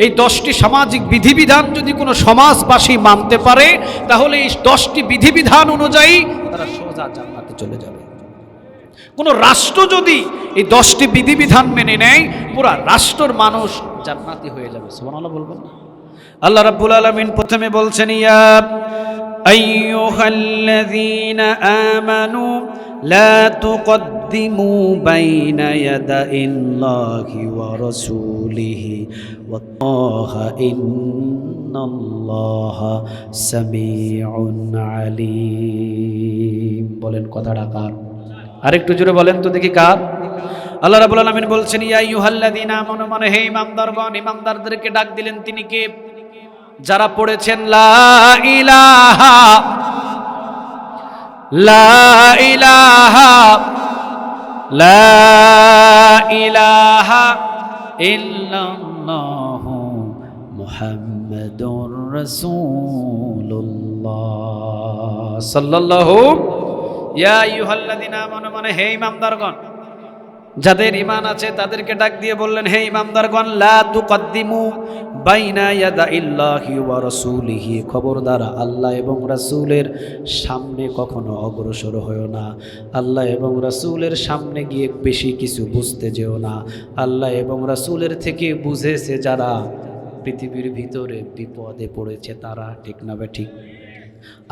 এই 10টি সামাজিক বিধিবিধান যদি কোনো সমাজবাসী মানতে পারে, তাহলে এই 10টি বিধিবিধান অনুযায়ী তারা সোজা জান্নাতে চলে যাবে। কোনো রাষ্ট্র যদি এই 10টি বিধিবিধান মেনে নেয়, পুরা রাষ্ট্রের মানুষ জান্নাতি হয়ে যাবে। সুবহানাল্লাহ বলবেন না? আল্লাহ রাব্বুল আলামিন প্রথমে বলছেন, ইয়া আইয়ুহাল্লাযীনা আমানু লা তুকদ্দিমু বাইনা ইয়াদাইল্লাহি ওয়া রাসূলিহি ওয়াল্লাহা ইন্নাল্লাহা সামিউন আলীম। বলেন কথাটা কার? আরেকটু জোরে বলেন তো দেখি কার? আল্লাহ রাব্বুল আলামিন বলছেন, ইয়া আইয়ুহাল্লাযীনা আমানু, মানে হে ঈমানদারগণ। ঈমানদারদেরকে ডাক দিলেন তিনি কে? যারা পড়েছেন লা ইলাহা লা ইলাহা লা ইলাহা ইল্লাল্লাহু মুহাম্মাদুর রাসূলুল্লাহ সাল্লাল্লাহু। ইয়া আইয়ুহাল্লাযীনা আমানু, মানে হে ঈমানদারগণ। যাদের ঈমান আছে তাদেরকে ডাক দিয়ে বললেন, হে ঈমানদারগণ, লা তুকদ্দিমু বাইনা ইয়াদাইল্লাহি ওয়া রাসূলিহি, খবরদার আল্লাহ এবং রাসূলের সামনে কখনো অগ্রসর হয়ো না। আল্লাহ এবং রাসূলের সামনে গিয়ে বেশি কিছু বুঝতে যেও না। আল্লাহ এবং রাসূলের থেকে বুঝেছে যারা, পৃথিবীর ভিতরে বিপদে পড়েছে তারা, ঠিক না ঠিক?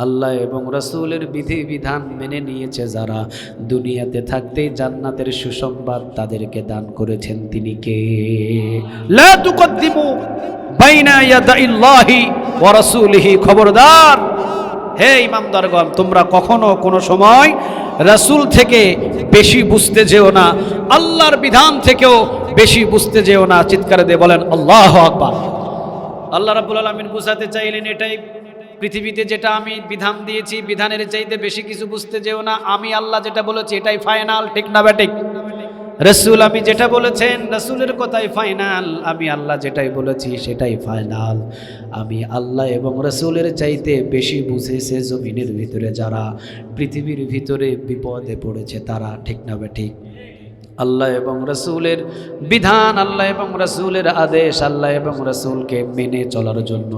আল্লাহ এবং রাসূলের বিধিবিধান মেনে নিয়েছে যারা, দুনিয়াতে থাকতেই জান্নাতের সুসংবাদ তাদেরকে দান করেছেন তিনি কে? লা তুকদ্দিমু বাইনা ইয়াদাইল্লাহি ওয়া রাসূলিহি, খবরদার হে ঈমানদারগণ, তোমরা কখনো কোনো সময় রাসূল থেকে বেশি বুঝতে যেও না, আল্লাহর বিধান থেকেও বেশি বুঝতে যেও না। চিৎকারে দিয়ে বলেন আল্লাহু আকবার। আল্লাহ রাব্বুল আলামিন বুঝাতে চাইলেন এটাই, পৃথিবীতে যেটা আমি বিধান দিয়েছি, বিধানের চাইতে বেশি কিছু বুঝতে যেও না। আমি আল্লাহ যেটা বলেছি এটাই ফাইনাল, ঠিক না ঠিক? রাসূল আমি যেটা বলেছেন, রাসূলের কথাই ফাইনাল। আমি আল্লাহ যেটাই বলেছি সেটাই ফাইনাল। আমি আল্লাহ এবং রাসূলের চাইতে বেশি বুঝেছে জমিনের ভিতরে যারা, পৃথিবীর ভিতরে বিপদে পড়েছে তারা, ঠিক না ঠিক? আল্লাহ এবং রাসূলের বিধান, আল্লাহ এবং রাসূলের আদেশ, আল্লাহ এবং রাসূলকে মেনে চলার জন্য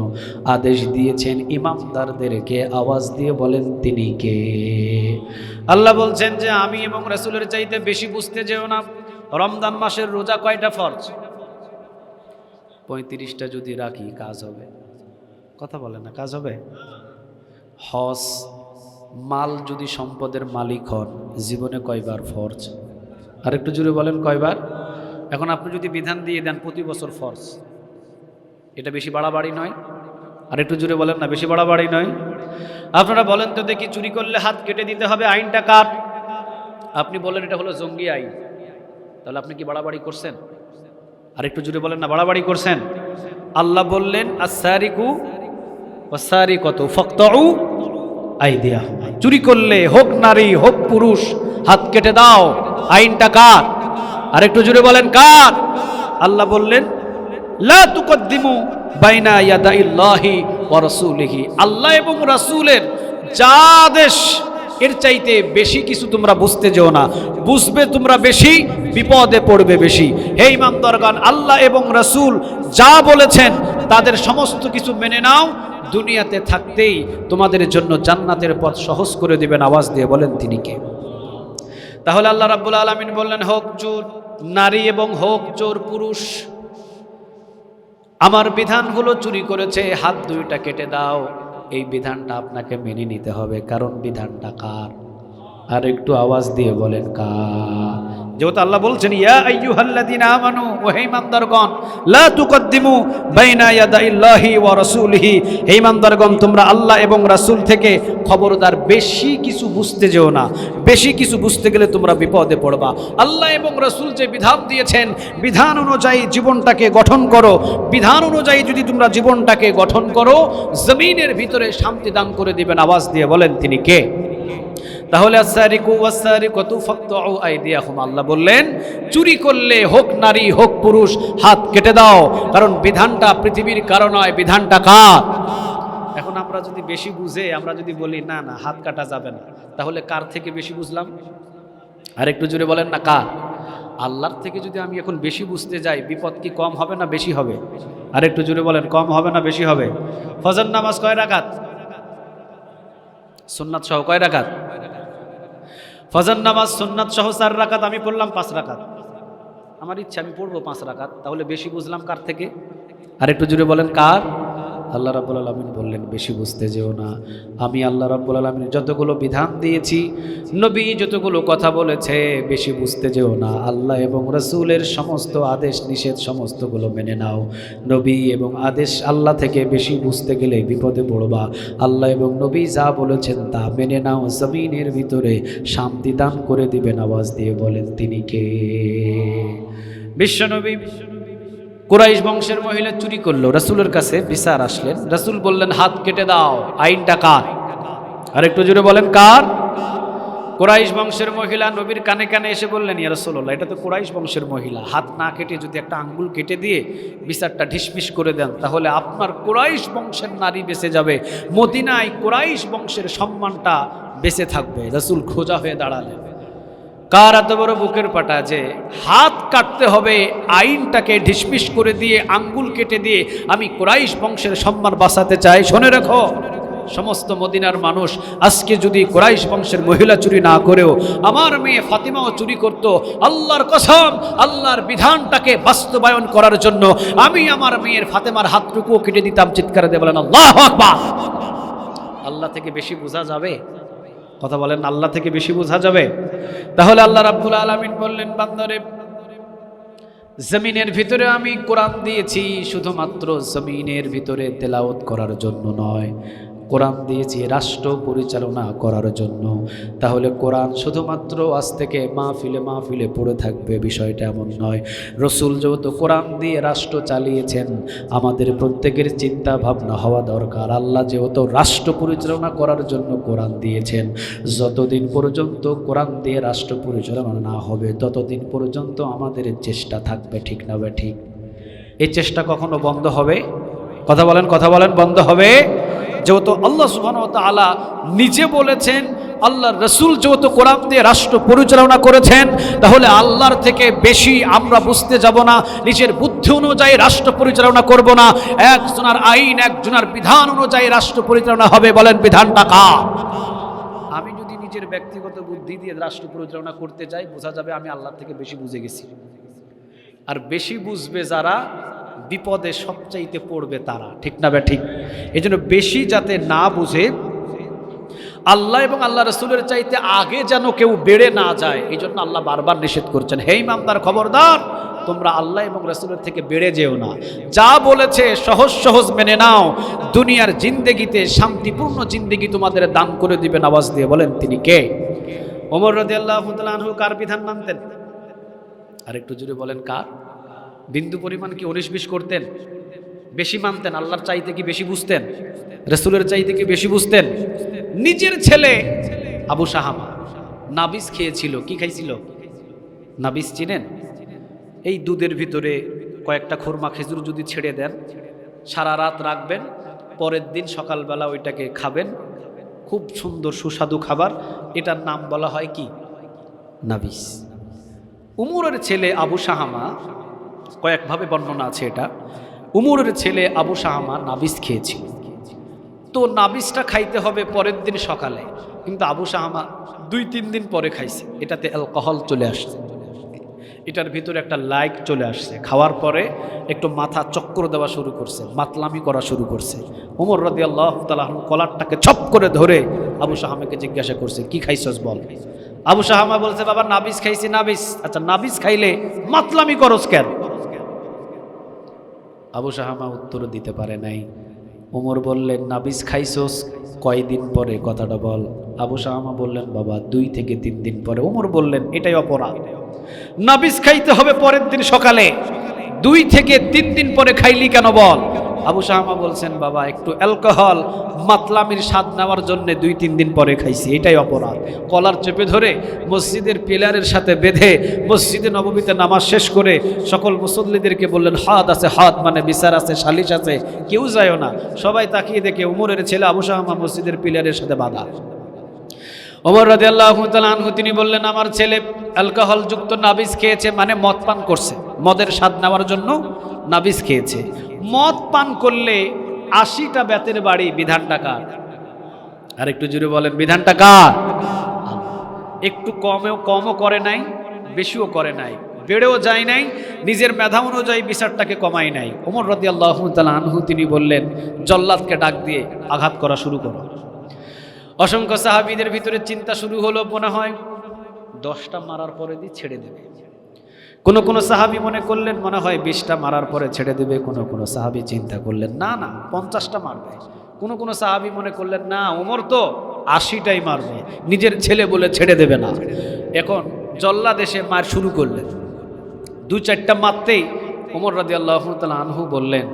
আদেশ দিয়েছেন ইমামদারদেরকে। আওয়াজ দিয়ে বলেন তিনি কে? আল্লাহ বলছেন যে আমি এবং রাসূলের চাইতে বেশি বুঝতে যেও না। রমজান মাসের রোজা কয়টা ফরজ? 35টা যদি রাখি কাজ হবে? কথা বলেন না, কাজ হবে? হজ, মাল যদি সম্পদের মালিক হন, জীবনে কয়বার ফরজ? আরেকটু জোরে বলেন কয়বার? এখন আপনি যদি বিধান দিয়ে দেন প্রতি বছর ফরজ, এটা বেশি বাড়াবাড়ি নয়? আরেকটু জোরে বলেন না, বেশি বাড়াবাড়ি নয়? আপনারা বলেন তো দেখি, চুরি করলে হাত কেটে দিতে হবে, আইনটা কার? আপনি বলেন এটা হলো জঙ্গি আইন, তাহলে আপনি কি বাড়াবাড়ি করছেন? আরেকটু জোরে বলেন না, বাড়াবাড়ি করছেন? আল্লাহ বললেন আস-সারিকু ওয়াস-সারিকাতু ফাকতাউ আইদিয়াহুমা, চুরি করলে হোক নারী হোক পুরুষ হাত কেটে দাও। আইনটা কার? আরেকটু জোরে বলেন কার? আল্লাহ বললেন লা তুকদ্দিমু বাইনা ইয়াদাইল্লাহি ওয়া রাসূলিহি, আল্লাহ এবং রাসূলের যা আদেশ এর চাইতে বেশি কিছু তোমরা বুঝতে যেও না। বুঝবে তোমরা বেশি, বিপদে পড়বে বেশি। হে ঈমানদারগণ, আল্লাহ এবং রাসূল যা বলেছেন তাদের সমস্ত কিছু মেনে নাও, দুনিয়াতে থাকতেই তোমাদের জন্য জান্নাতের পথ সহজ করে দিবেন। আওয়াজ দিয়ে বলেন তিনি কে? তাহলে আল্লাহ রাব্বুল আলামিন বললেন, হোক চোর নারী এবং হোক চোর পুরুষ, আমার বিধান হলো চুরি করেছে হাত দুইটা কেটে দাও। এই বিধানটা আপনাকে মেনে নিতে হবে, কারণ বিধানটা কার? আর একটু আওয়াজ দিয়ে বলেন কা। যেহেতু আল্লাহ বলছেন ইয়া আইয়ুহাল্লাযীনা আমানু, ও হে ঈমানদারগণ, লা তুকদ্দিমু বাইনা ইয়াদাইল্লাহি ওয়া রাসূলিহি, হে ঈমানদারগণ তোমরা আল্লাহ এবং রাসূল থেকে খবরদার বেশি কিছু বুঝতে যেও না। বেশি কিছু বুঝতে গেলে তোমরা বিপদে পড়বা। আল্লাহ এবং রাসূল যে বিধান দিয়েছেন, বিধান অনুযায়ী জীবনটাকে গঠন করো। বিধান অনুযায়ী যদি তোমরা জীবনটাকে গঠন করো, জমিনের ভিতরে শান্তি দান করে দিবেন। আওয়াজ দিয়ে বলেন তিনি কে? তাহলে আস-সারিকু ওয়াস-সারিকাতু ফাকতাউ আইদিয়াহুম, আল্লাহ বললেন চুরি করলে হোক নারী হোক পুরুষ হাত কেটে দাও, কারণ বিধানটা পৃথিবীর কারো নয়, বিধানটা কার? এখন আমরা যদি বেশি বুঝে আমরা যদি বলি না না হাত কাটা যাবে না, তাহলে কার থেকে বেশি বুঝলাম? আর একটু জোরে বলেন না কার? আল্লাহর থেকে যদি আমি এখন বেশি বুঝতে যাই, বিপদ কি কম হবে না বেশি হবে? আর একটু জোরে বলেন, কম হবে না বেশি হবে? ফজর নামাজ কয় রাকাত? সুন্নাত সহ কয় রাকাত? ফজর নামাজ সুন্নাত সহ 4 রাকাত, আমি পড়লাম 5 রাকাত। আমার ইচ্ছা আমি পড়বো 5 রাকাত, তাহলে বেশি বুঝলাম কার থেকে? আর একটু জোরে বলেন কার? আল্লাহ রাব্বুল আলামিন বললেন বেশি বুঝতে যেও না। আমি আল্লাহ রাব্বুল আলামিন যতগুলো বিধান দিয়েছি, নবী যতগুলো কথা বলেছে, বেশি বুঝতে যেও না। আল্লাহ এবং রাসূলের সমস্ত আদেশ নিষেধ সমস্তগুলো মেনে নাও। নবী এবং আদেশ আল্লাহ থেকে বেশি বুঝতে গেলে বিপদে পড়বা। আল্লাহ এবং নবী যা বলেছেন তা মেনে নাও, জমিনের ভিতরে শান্তি দান করে দিবেন। আওয়াজ দিয়ে বলেন তিনি কে? বিশ্বনবী কুরাইশ বংশের মহিলা চুরি করলো, রাসূলের কাছে বিচার আসলেন। রাসূল বললেন হাত কেটে দাও। আইনটা কার? আর একটু জোরে বলেন কার? কুরাইশ বংশের মহিলা নবীর কানে কানে এসে বললেন ইয়া রাসূলুল্লাহ, এটা তো কুরাইশ বংশের মহিলা, হাত না কেটে যদি একটা আঙ্গুল কেটে দিয়ে বিচারটা ঢিসমিস করে দেন, তাহলে আপনার কুরাইশ বংশের নারী বেঁচে যাবে, মদিনায় কুরাইশ বংশের সম্মানটা বেঁচে থাকবে। রাসূল খোঁজা হয়ে দাঁড়ালেন। কার এত বড় বুকের পাটা যে হাত কাটতে হবে, আইনটাকে ঢিসমিস করে দিয়ে আঙ্গুল কেটে দিয়ে আমি কুরাইশ বংশের সম্মান বাঁচাতে চাই? শুনে রাখো সমস্ত মদিনার মানুষ, আজকে যদি কুরাইশ বংশের মহিলা চুরি না করেও আমার মেয়ে ফাতিমাও চুরি করত, আল্লাহর কসম আল্লাহর বিধানটাকে বাস্তবায়ন করার জন্য আমি আমার মেয়ের ফাতেমার হাতটুকুও কেটে দিতাম। চিৎকার দিয়ে বলেন আল্লাহু আকবার। আল্লাহ থেকে বেশি বোঝা যাবে? কথা বলেন, আল্লাহ থেকে বেশি বোঝা যাবে? তাহলে আল্লাহ রাব্বুল আলামিন বললেন বান্দারে, জমিনের ভিতরে আমি কোরআন দিয়েছি শুধুমাত্র জমিনের ভিতরে তেলাওয়াত করার জন্য নয়, কোরআন দিয়েছি রাষ্ট্র পরিচালনা করার জন্য। তাহলে কোরআন শুধুমাত্র আজ থেকে মাহফিলে মাহফিলে পড়ে থাকবে বিষয়টা এমন নয়। রসুল যেহেতু কোরআন দিয়ে রাষ্ট্র চালিয়েছেন, আমাদের প্রত্যেকের চিন্তা ভাবনা হওয়া দরকার আল্লাহ যেহেতু রাষ্ট্র পরিচালনা করার জন্য কোরআন দিয়েছেন, যতদিন পর্যন্ত কোরআন দিয়ে রাষ্ট্র পরিচালনা না হবে ততদিন পর্যন্ত আমাদের চেষ্টা থাকবে। ঠিক না বে ঠিক? এই চেষ্টা কখনো বন্ধ হবে? কথা বলেন বন্ধ হবে? যেহেতু আল্লাহ সুবহানাহু ওয়া তাআলা নিজে বলেছেন, আল্লাহর রাসূল যেহেতু কোরআন দিয়ে রাষ্ট্র পরিচালনা করেছেন, তাহলে আল্লাহর থেকে বেশি আমরা বুঝতে যাব না, নিজের বুদ্ধি অনুযায়ী রাষ্ট্র পরিচালনা করব না। একজনের আইন একজনের বিধান অনুযায়ী রাষ্ট্র পরিচালনা হবে। বলেন বিধানটা কার? আমি যদি নিজের ব্যক্তিগত বুদ্ধি দিয়ে রাষ্ট্র পরিচালনা করতে যাই, বোঝা যাবে আমি আল্লাহর থেকে বেশি বুঝে গেছি। আর বেশি বুঝবে যারা, বিপদে সবচাইতে পড়বে তারা। ঠিক না বে ঠিক? এই জন্য বেশি যাতে না বুঝে, আল্লাহ এবং আল্লাহ রাসূলের চাইতে আগে যেন কেউ বেড়ে না যায়, এই জন্য আল্লাহ বারবার নিষেধ করছেন, হে ইমানদার খবরদার, তোমরা আল্লাহ এবং রাসূলের থেকে বেড়ে যেও না। যা বলেছে সহজ সহজ মেনে নাও, দুনিয়ার জিন্দেগিতে শান্তিপূর্ণ জিন্দেগি তোমাদের দান করে দিবেন। আওয়াজ দিয়ে বলেন তিনি কে? ওমর রাদিয়াল্লাহু তাআলা আনহু কার বিধান মানতেন? আর একটু জোরে বলেন কার? বিন্দু পরিমাণ কি 19-20 করতেন? বেশি মানতেন? আল্লাহর চাইতে কি বেশি বুঝতেন? রাসূলের চাইতে কি বেশি বুঝতেন? নিজের ছেলে আবু শাহামা নাবিস খেয়েছিল। কি খাইছিল? নাবিস চিনেন? এই দুধের ভিতরে কয়েকটা খুরমা খেজুর যদি ছেড়ে দেন, সারা রাত রাখবেন, পরের দিন সকালবেলা ওইটাকে খাবেন, খুব সুন্দর সুস্বাদু খাবার। এটার নাম বলা হয় কি? নাবিস। উমরের ছেলে আবু শাহামা, কয়েকভাবে বর্ণনা আছে এটা, উমরের ছেলে আবু শাহামা নাবিস খেয়েছিল। তো নাবিসটা খাইতে হবে পরের দিন সকালে, কিন্তু আবু শাহামা 2-3 দিন পরে খাইছে। এটাতে অ্যালকোহল চলে আসছে, এটার ভিতরে একটা লাইক চলে আসছে। খাওয়ার পরে একটু মাথা চক্কর দেওয়া শুরু করছে, মাতলামি করা শুরু করছে। ওমর রাদিয়াল্লাহু তাআলা কলারটাকে ছপ করে ধরে আবু শাহামাকে জিজ্ঞাসা করছে, কি খাইছস বল? আবু সাহামা বলছে, বাবা নাবিস খাইছি, নাবিস। আচ্ছা নাবিস খাইলে মাতলামি করস কেন? আবু সাহামা উত্তর দিতে পারে নাই। ওমর বললেন, নাবিস খাইছোস কয়দিন পরে কথাটা বল। আবু সাহামা বললেন, বাবা 2 থেকে 3 দিন পরে। ওমর বললেন, এটাই অপরাধ, নাবিস খাইতে হবে পরের দিন সকালে, 2 থেকে 3 দিন পরে খাইলি কেন বল। আবু সাহামা বলছেন, বাবা একটু অ্যালকোহল মাতলামির স্বাদ নেওয়ার জন্য 2-3 দিন পরে খাইছি, এটাই অপরাধ। কলার চেপে ধরে মসজিদের পিলারের সাথে বেঁধে মসজিদে নববীতে নামাজ শেষ করে সকল মুসল্লিদেরকে বললেন, হাত আছে, হাত মানে বিচার আছে, সালিশ আছে, কেউ যায়ও না। সবাই তাকিয়ে দেখে উমরের ছেলে আবু সাহামা মসজিদের পিলারের সাথে বাঁধা। ওমর রাদিয়াল্লাহু তাআলা আনহু তিনি বললেন, আমার ছেলে অ্যালকোহল যুক্ত নাবিস খেয়েছে, মানে মদ পান করছে, মদের স্বাদ নেওয়ার জন্য নাবিস খেয়েছে। মদ পান করলে 80টা বেতের বাড়ি, বিধানটা কার? আর একটু জুড়ে বলেন, বিধানটা কার? একটু কমও করে নাই, বেশিও করে নাই, বেড়েও যায় নাই, নিজের মেধা অনুযায়ী বিচারটাকে কমাই নাই। ওমর রাদিয়াল্লাহু তাআলা আনহু তিনি বললেন, জল্লাদকে ডাক দিয়ে আঘাত করা শুরু করো। অসংখ্য সাহাবীদের ভিতরে চিন্তা শুরু হলো, মনে হয় 10টা মারার পরে দিয়ে ছেড়ে দেবে। কোন সাহাবী মনে করলেন মনে হয় 20টা মারার পরে ছেড়ে দেবে। কোন সাহাবী চিন্তা করলেন না 50টা মারবে। কোন সাহাবী মনে করলেন না, ওমর তো 80টাই মারবে, নিজের ছেলে বলে ছেড়ে দেবে না। এখন জল্লাদ এসে মার শুরু করলেন। 2-4টা মারতেই ওমর রাদিয়াল্লাহু তাআলা আনহু বললেন,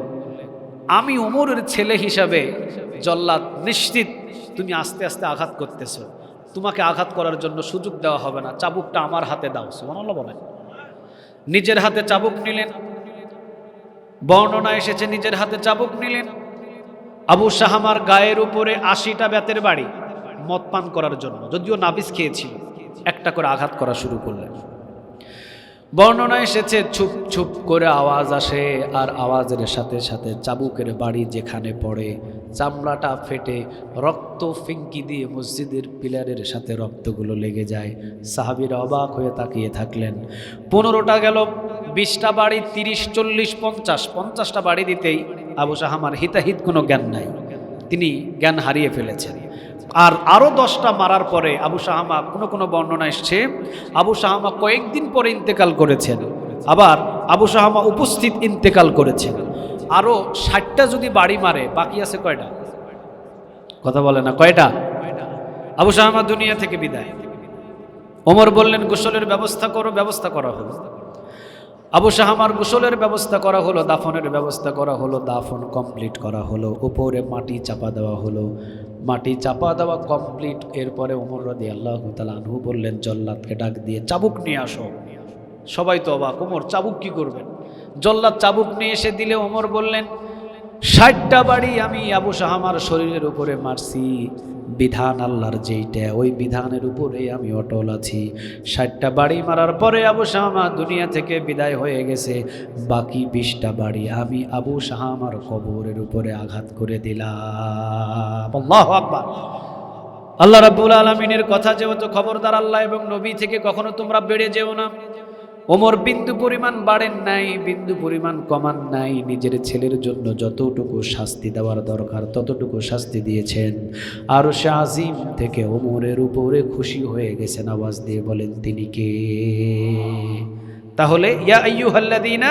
আমি ওমরের ছেলে হিসাবে জল্লাদ নিশ্চিত তুমি আস্তে আস্তে আঘাত করতেছো, তোমাকে আঘাত করার জন্য সুযোগ দেওয়া হবে না, চাবুকটা আমার হাতে দাও। সুবহানাল্লাহ বলেন। নিজের হাতে চাবুক নিলেন, বর্ণনা এসেছে নিজের হাতে চাবুক নিলেন। আবু সাহামার গায়ের উপরে 80টা বেতের বাড়ি মদ পান করার জন্য, যদিও নাবিস খেয়েছিল, একটা করে আঘাত করা শুরু করলেন। বর্ণনা এসেছে ছুপ ছুপ করে আওয়াজ আসে, আর আওয়াজের সাথে সাথে চাবুকের বাড়ি যেখানে পড়ে চামড়াটা ফেটে রক্ত ফিঙ্কি দিয়ে মসজিদের পিলারের সাথে রক্তগুলো লেগে যায়। সাহাবীরা অবাক হয়ে তাকিয়ে থাকলেন। 15টা গেল, 20টা বাড়ি, 30, 40, 50টা বাড়ি দিতেই আবু সাহামার হিতাহিত কোনো জ্ঞান নাই, তিনি জ্ঞান হারিয়ে ফেলেছেন। আর আরও 10টা মারার পরে আবু সাহামা, কোনো বর্ণনা এসছে আবু সাহামা কয়েকদিন পরে ইন্তেকাল করেছেন, আবার আবু সাহামা উপস্থিত ইন্তেকাল করেছেন। আরও 60টা যদি বাড়ি মারে, বাকি আছে কয়টা? কথা বলে না, কয়টা? আবু সাহামা দুনিয়া থেকে বিদায়। ওমর বললেন, গোসলের ব্যবস্থা করো। ব্যবস্থা করা হলো। আবু সাহামার গোসলের ব্যবস্থা করা হলো, দাফনের ব্যবস্থা করা হলো, দাফন কমপ্লিট করা হলো, উপরে মাটি চাপা দেওয়া হলো। মাটি চাপা দেওয়া কমপ্লিট। এরপরে ওমর রাদিয়াল্লাহু তাআলা আনহু বললেন, জল্লাদকে ডাক দিয়ে চাবুক নিয়ে আসো। সবাই তো অবাক, ওমর চাবুক কি করবেন? জল্লাদ চাবুক নিয়ে এসে দিলে ওমর বললেন, 60টা বাড়ি আমি আবু সাহামার শরীরের উপরে মারছি, বিধান আল্লাহর যেইটা, ওই বিধানের উপরে আমি অটল আছি। 60টা বাড়ি মারার পরে আবু সাহামা দুনিয়া থেকে বিদায় হয়ে গেছে, বাকি 20টা বাড়ি আমি আবু সাহামার কবরের উপরে আঘাত করে দিলাম। আল্লাহু আকবার। আল্লাহ রাব্বুল আলামিনের কথা, যেহেতু খবরদার আল্লাহ এবং নবী থেকে কখনো তোমরা বেড়ে যেও না। ওমর বিন্দু পরিমাণ বাড়েন নাই, বিন্দু পরিমাণ কমান নাই, নিজের ছেলের জন্য যতটুকু শাস্তি দেওয়ার দরকার ততটুকু শাস্তি দিয়েছেন। আর সে আজিম থেকে ওমরের উপরে খুশি হয়ে গেছেন। আওয়াজ দিয়ে বলেন, তিনি কে? তাহলে ইয়া আইয়ুহাল্লাযীনা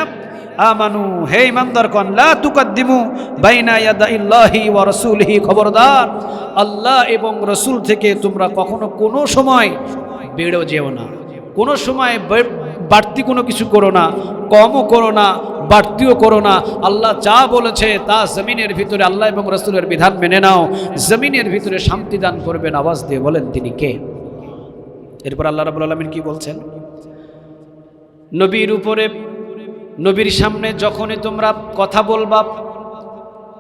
আমানু, হে ঈমানদারগণ, লা তুকদ্দিমু বাইনা ইয়াদাইল্লাহি ওয়া রাসূলিহি, খবরদার আল্লাহ এবং রাসূল থেকে তোমরা কখনো কোনো সময় বেড়ে যেও না, কোনো সময় বাড়তি কোনো কিছু করো না, কমও করো না, বাড়তিও করো না। আল্লাহ যা বলেছে তা জমিনের ভিতরে আল্লাহ এবং রাসূলের বিধান মেনে নাও, জমিনের ভিতরে শান্তি দান করবেন। আওয়াজ দিয়ে বলেন, তিনি কে? এরপর আল্লাহ রাব্বুল আলামিন কি বলছেন? নবীর উপরে, নবীর সামনে যখনই তোমরা কথা বলবা,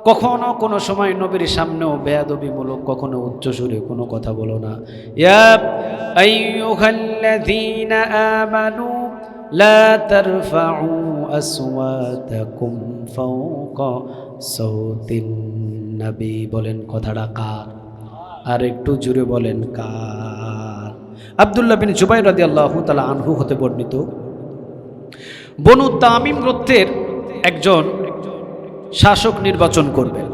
কখনো কোনো সময় নবীর সামনেও বেয়াদবিমূলক, কখনো উচ্চস্বরে কোনো কথা বলো না। ইয়া আইয়ুহাল্লাযীনা আমানু লা তারফাউ আসওয়াতাকুম ফাওকা সাওতিন নবী। বলেন, কথাটা কার? আর একটু জুড়ে বলেন, কার? আব্দুল্লাহ বিন জুবাইর রাদিয়াল্লাহু তাআলা আনহু হতে বর্ণিত, বনু তামিম গোত্রের একজন শাসক নির্বাচন করবেন।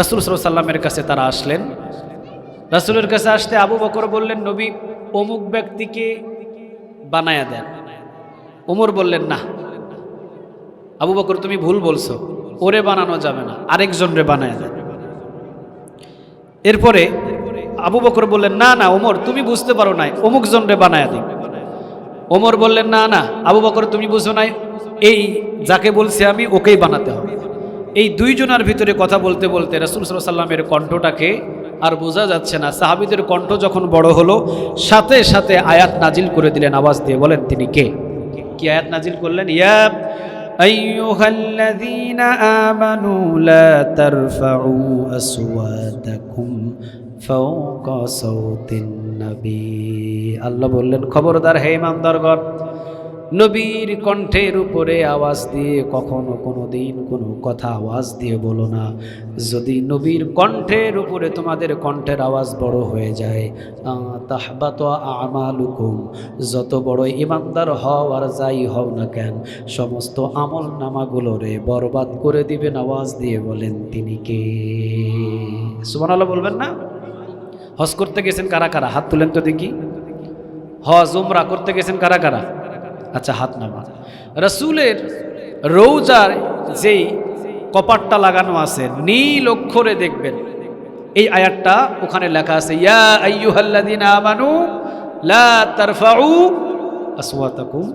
রাসূল সাল্লাল্লাহু আলাইহি ওয়াসাল্লামের কাছে তারা আসলেন। রাসূলের কাছে আসতে আবু বকর বললেন, নবী অমুক ব্যক্তিকে বানায়া দেন। ওমর বললেন, না আবু বকর তুমি ভুল বলছো, ওরে বানানো যাবে না, আরেকজনরে বানায়া দেন। এরপরে আবু বকর বললেন, না না ওমর তুমি বুঝতে পারো নাই, অমুক জনরে বানায়া দিন। ওমর বললেন, না না আবু বকর তুমি বুঝো নাই, এই যাকে বলছি আমি ওকেই বানাতে হবে। এই দুইজনের ভিতরে কথা বলতে বলতে রাসূল সাল্লাল্লাহু আলাইহি ওয়াসাল্লামের কণ্ঠটাকে আর বোঝা যাচ্ছে না। সাহাবীদের কণ্ঠ যখন বড় হলো, সাথে সাথে আয়াত নাজিল করে দিলেন আওয়াজ দিয়ে। বলেন তিনি কে? কি আয়াত নাজিল করলেন? ইয়া আইয়ুহাল্লাযীনা আমানু লা তারফাউ আসওয়াতাকুম ফাওকা সাওতিন নবী। আল্লাহ বললেন, খবরদার হে ইমানদারগণ, নবীর কণ্ঠের উপরে আওয়াজ দিয়ে কখনো কোনো দিন কোনো কথা আওয়াজ দিয়ে বলো না। যদি নবীর কণ্ঠের উপরে তোমাদের কণ্ঠের আওয়াজ বড় হয়ে যায়, তাহবাত আমালুকুম, যত বড় ইমানদার হও আর যাই হও না কেন, সমস্ত আমল নামাগুলোরে বরবাদ করে দিবেন। আওয়াজ দিয়ে বলেন তিনি কে? সুবহানাল্লাহ বলবেন না? হজ করতে গেছেন কারা কারা? হাত তুলেন তো দেখি। হজ উমরা করতে গেছেন কারা কারা? আচ্ছা হাত নামা। রাসূলের রওজার যেই কপাটটা লাগানো আছে নীল অক্ষরে দেখবেন, এই আয়াতটা ওখানে লেখা আছে, ইয়া আইয়ুহাল্লাযীনা আমানু লা তারফাউ আসওয়াতাকুম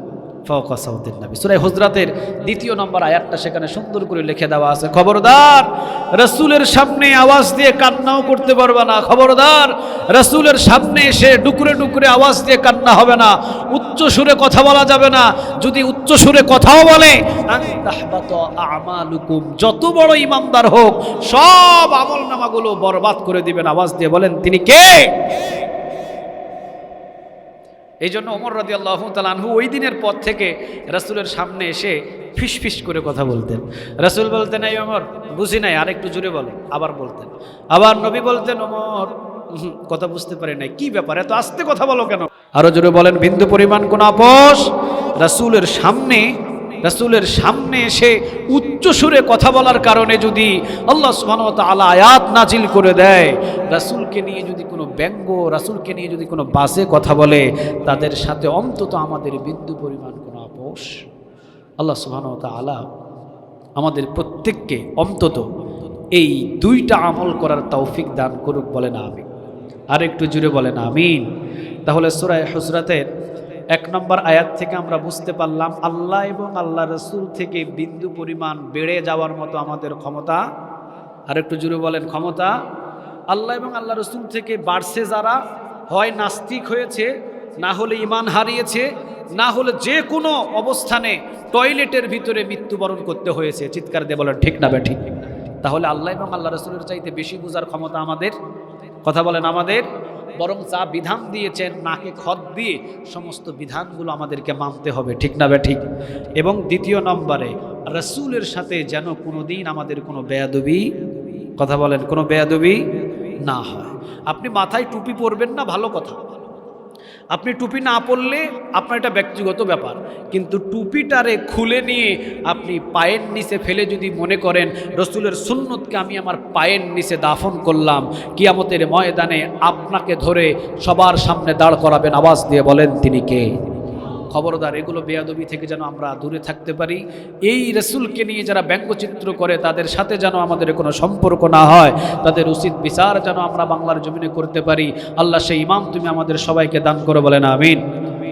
ফাওকা সাওতিন নবী। সূরা হুজরাতের 2 নম্বর আয়াতটা সেখানে সুন্দর করে লিখে দেওয়া আছে, খবরদার রাসূলের সামনে আওয়াজ দিয়ে কান্নাও করতে পারবে না। খবরদার রাসূলের সামনে এসে ডুকরে ডুকরে আওয়াজ দিয়ে কান্না হবে না। উচ্চ সুরে কথা বলা যাবে না। যদি উচ্চ সুরে কথাও বলে, তাহবাত আমালুকুম, যত বড় ইমানদার হোক সব আমলনামাগুলো বরবাদ করে দিবেন। আওয়াজ দিয়ে বলেন তিনি কে? এই জন্য ওমর রাদিয়াল্লাহু তাআলা আনহু ওই দিনের পর থেকে রাসূলের সামনে এসে ফিস ফিস করে কথা বলতেন। রাসূল বলতেন, এই ওমর বুঝি নাই, আরেকটু জোরে বলো। আবার বলতেন। আবার নবী বলতেন, ওমর কথা বুঝতে পারি নাই, কি ব্যাপার এত আস্তে কথা বলো কেন? আরো জোরে বলেন। বিন্দু পরিমাণ কোন আপোষ রাসূলের সামনে এসে উচ্চ সুরে কথা বলার কারণে যদি আল্লাহ সুবহানাহু ওয়া তাআলা আয়াত নাজিল করে দেয়, রাসূলকে নিয়ে যদি কোনো ব্যঙ্গ, রাসূলকে নিয়ে যদি কোনো বাজে কথা বলে, তাদের সাথে অন্তত আমাদের বিন্দু পরিমাণ কোনো আপোষ। আল্লাহ সুবহানাহু ওয়া তাআলা আমাদের প্রত্যেককে অন্তত এই 2টা আমল করার তৌফিক দান করুক। বলেন আমিন। আর একটু জুড়ে বলেন আমিন। তাহলে সূরা হুজরাতের 1 নম্বর আয়াত থেকে আমরা বুঝতে পারলাম, আল্লাহ এবং আল্লাহ রাসূল থেকে বিন্দু পরিমাণ বেড়ে যাওয়ার মতো আমাদের ক্ষমতা। আর একটু জুড়ে বলেন ক্ষমতা। আল্লাহ এবং আল্লাহ রাসূল থেকে বাড়ছে যারা, হয় নাস্তিক হয়েছে, না হলে ঈমান হারিয়েছে, না হলে যে কোনো অবস্থানে টয়লেটের ভিতরে মৃত্যুবরণ করতে হয়েছে। চিৎকার দিয়ে বলেন ঠিক না ঠিক? তাহলে আল্লাহ এবং আল্লাহ রাসূলের চাইতে বেশি বোঝার ক্ষমতা আমাদের। কথা বলেন আমাদের। বরং যা বিধান দিয়েছেন নাকে খত দিয়ে সমস্ত বিধানগুলো আমাদেরকে মানতে হবে। ঠিক না ঠিক? এবং 2 নম্বরে রাসূলের সাথে যেন কোনোদিন আমাদের কোনো বেয়াদবি, কথা বলেন, কোনো বেয়াদবি না হয়। আপনি মাথায় টুপি পরবেন না, ভালো কথা। আপনি টুপি না পরলে আপনার এটা ব্যক্তিগত ব্যাপার, কিন্তু টুপিটারে খুলে নিয়ে আপনি পায়ের নিচে ফেলে যদি মনে করেন রাসূলের সুন্নতকে আমি আমার পায়ের নিচে দাফন করলাম, কিয়ামতের ময়দানে আপনাকে ধরে সবার সামনে দাঁড় করাবেন। আওয়াজ দিয়ে বলেন তিনি কে? খবরদার, এগুলো বেয়াদবি থেকে যেন আমরা দূরে থাকতে পারি। এই রাসূলকে নিয়ে যারা ব্যঙ্গচিত্র করে তাদের সাথে যেন আমাদের কোনো সম্পর্ক না হয়, তাদের উচিত বিচার যেন আমরা বাংলার জমিনে করতে পারি। আল্লাহ সেই ইমাম তুমি আমাদের সবাইকে দান করে। বলেন আমিন।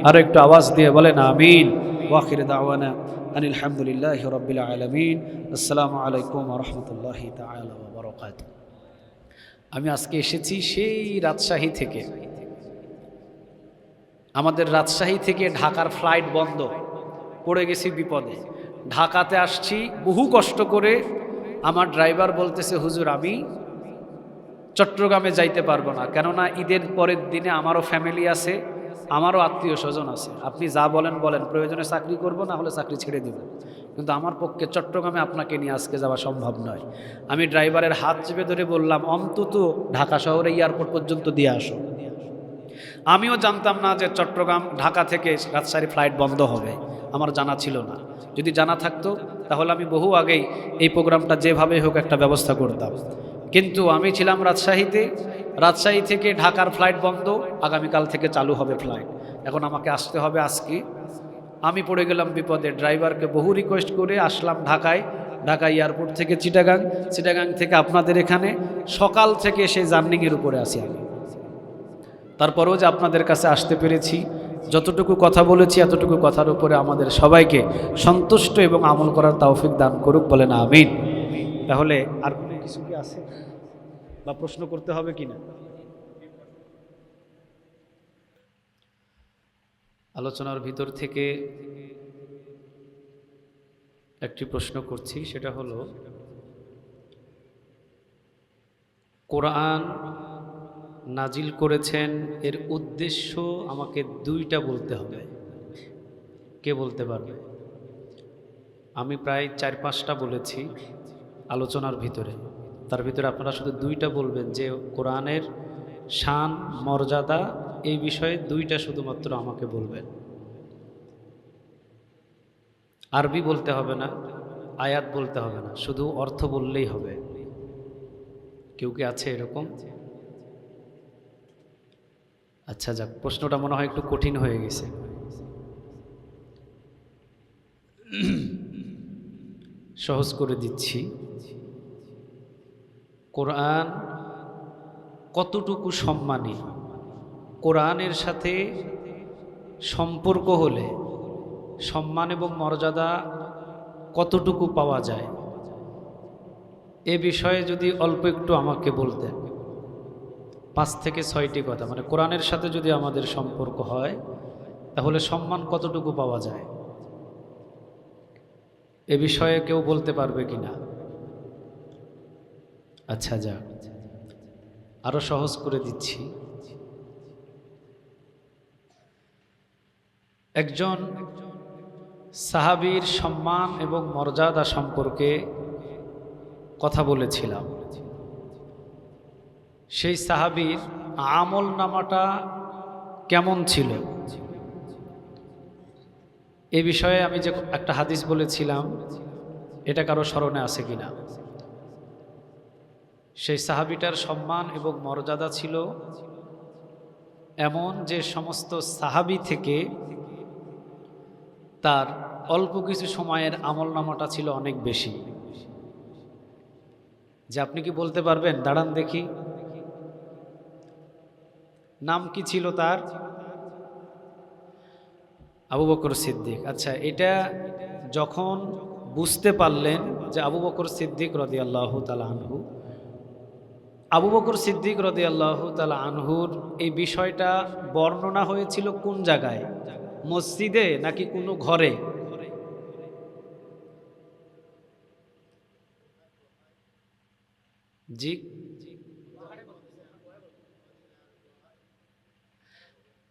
আরও একটু আওয়াজ দিয়ে বলেন আমিন। ওয়া আখিরু দাওয়ানা আনিল হামদুলিল্লাহি রাব্বিল আলামিন। আসসালামু আলাইকুম ওয়া রাহমাতুল্লাহি তাআলা ওয়া বারাকাতুহু। আমি আজকে এসেছি সেই রাজশাহী থেকে। আমাদের রাজশাহী থেকে ঢাকার ফ্লাইট বন্ধ, পড়ে গেছি বিপদে। ঢাকাতে আসছি বহু কষ্ট করে। আমার ড্রাইভার বলতেছে, হুজুর আমি চট্টগ্রামে যাইতে পারবো না, কেননা ঈদের পরের দিনে আমারও ফ্যামিলি আছে, আমারও আত্মীয় স্বজন আছে। আপনি যা বলেন বলেন, প্রয়োজনে চাকরি করব, না হলে চাকরি ছেড়ে দেব, কিন্তু আমার পক্ষে চট্টগ্রামে আপনাকে নিয়ে আজকে যাওয়া সম্ভব নয়। আমি ড্রাইভারের হাত চেপে ধরে বললাম, অন্তত ঢাকা শহরে এয়ারপোর্ট পর্যন্ত দিয়ে আসো। আমিও জানতাম না যে চট্টগ্রাম ঢাকা থেকে রাজশাহী ফ্লাইট বন্ধ হবে, আমার জানা ছিল না। যদি জানা থাকতো তাহলে আমি বহু আগেই এই প্রোগ্রামটা যেভাবে হোক একটা ব্যবস্থা করতাম, কিন্তু আমি ছিলাম রাজশাহীতে, রাজশাহী থেকে ঢাকার ফ্লাইট বন্ধ, আগামীকাল থেকে চালু হবে ফ্লাইট। এখন আমাকে আসতে হবে আজকে। আমি পড়ে গেলাম বিপদে, ড্রাইভারকে বহু রিকোয়েস্ট করে আসলাম ঢাকায়, ঢাকা এয়ারপোর্ট থেকে চিটাগাং, চিটাগাং থেকে আপনাদের এখানে, সকাল থেকে সেই জার্নিংয়ের উপরে আছি আমি। তারপরেও যে আপনাদের কাছে আসতে পেরেছি, যতটুকু কথা বলেছি এতটুকু কথার উপরে আমাদের সবাইকে সন্তুষ্ট এবং আমল করার তৌফিক দান করুক, বলেন আমিন। তাহলে আর কোনো কিছু কি আছে বা প্রশ্ন করতে হবে কিনা? আলোচনার ভিতর থেকে একটি প্রশ্ন করছি, সেটা হলো কোরআন নাজিল করেছেন এর উদ্দেশ্য আমাকে দুইটা বলতে হবে। কে বলতে পারবে? আমি প্রায় 4-5টা বলেছি আলোচনার ভিতরে, তার ভিতরে আপনারা শুধু দুইটা বলবেন যে কোরআনের শান মর্যাদা এই বিষয়ে দুইটা শুধুমাত্র আমাকে বলবেন। আরবি বলতে হবে না, আয়াত বলতে হবে না, শুধু অর্থ বললেই হবে। কেউ কি আছে এরকম? আচ্ছা যাক, প্রশ্নটা মনে হয় একটু কঠিন হয়ে গেছে। সহজ করে দিচ্ছি। কোরআন কতটুকু সম্মানী, কোরআনের সাথে সম্পর্ক হলে সম্মান এবং মর্যাদা কতটুকু পাওয়া যায়, এ বিষয়ে যদি অল্প একটু আমাকে বলতেন। 5 থেকে 6টি কথা, মানে কোরআনের সাথে যদি আমাদের সম্পর্ক হয় তাহলে সম্মান কতটুকু পাওয়া যায়, এ বিষয়ে কেউ বলতে পারবে কিনা? আচ্ছা যাক, আরো সহজ করে দিচ্ছি। একজন সাহাবীর সম্মান এবং মর্যাদা সম্পর্কে কথা বলেছিলাম। সেই সাহাবীর আমল নামাটা কেমন ছিল এ বিষয়ে আমি যে একটা হাদিস বলেছিলাম, এটা কারো স্মরণে আছে কিনা? সেই সাহাবীটার সম্মান এবং মর্যাদা ছিল এমন যে সমস্ত সাহাবী থেকে তার অল্প কিছু সময়ের আমলনামাটা ছিল অনেক বেশি। যে আপনি কি বলতে পারবেন? দাঁড়ান দেখি, নাম কি ছিল তার? আবু বকর সিদ্দিক। আচ্ছা, এটা যখন বুঝতে পারলেন যে আবু বকর সিদ্দিক রাদিয়াল্লাহু তাআলা আনহু, আবু বকর সিদ্দিক রাদিয়াল্লাহু তাআলা আনহুর এই বিষয়টা বর্ণনা হয়েছিল কোন জায়গায়? মসজিদে নাকি কোনো ঘরে? জি,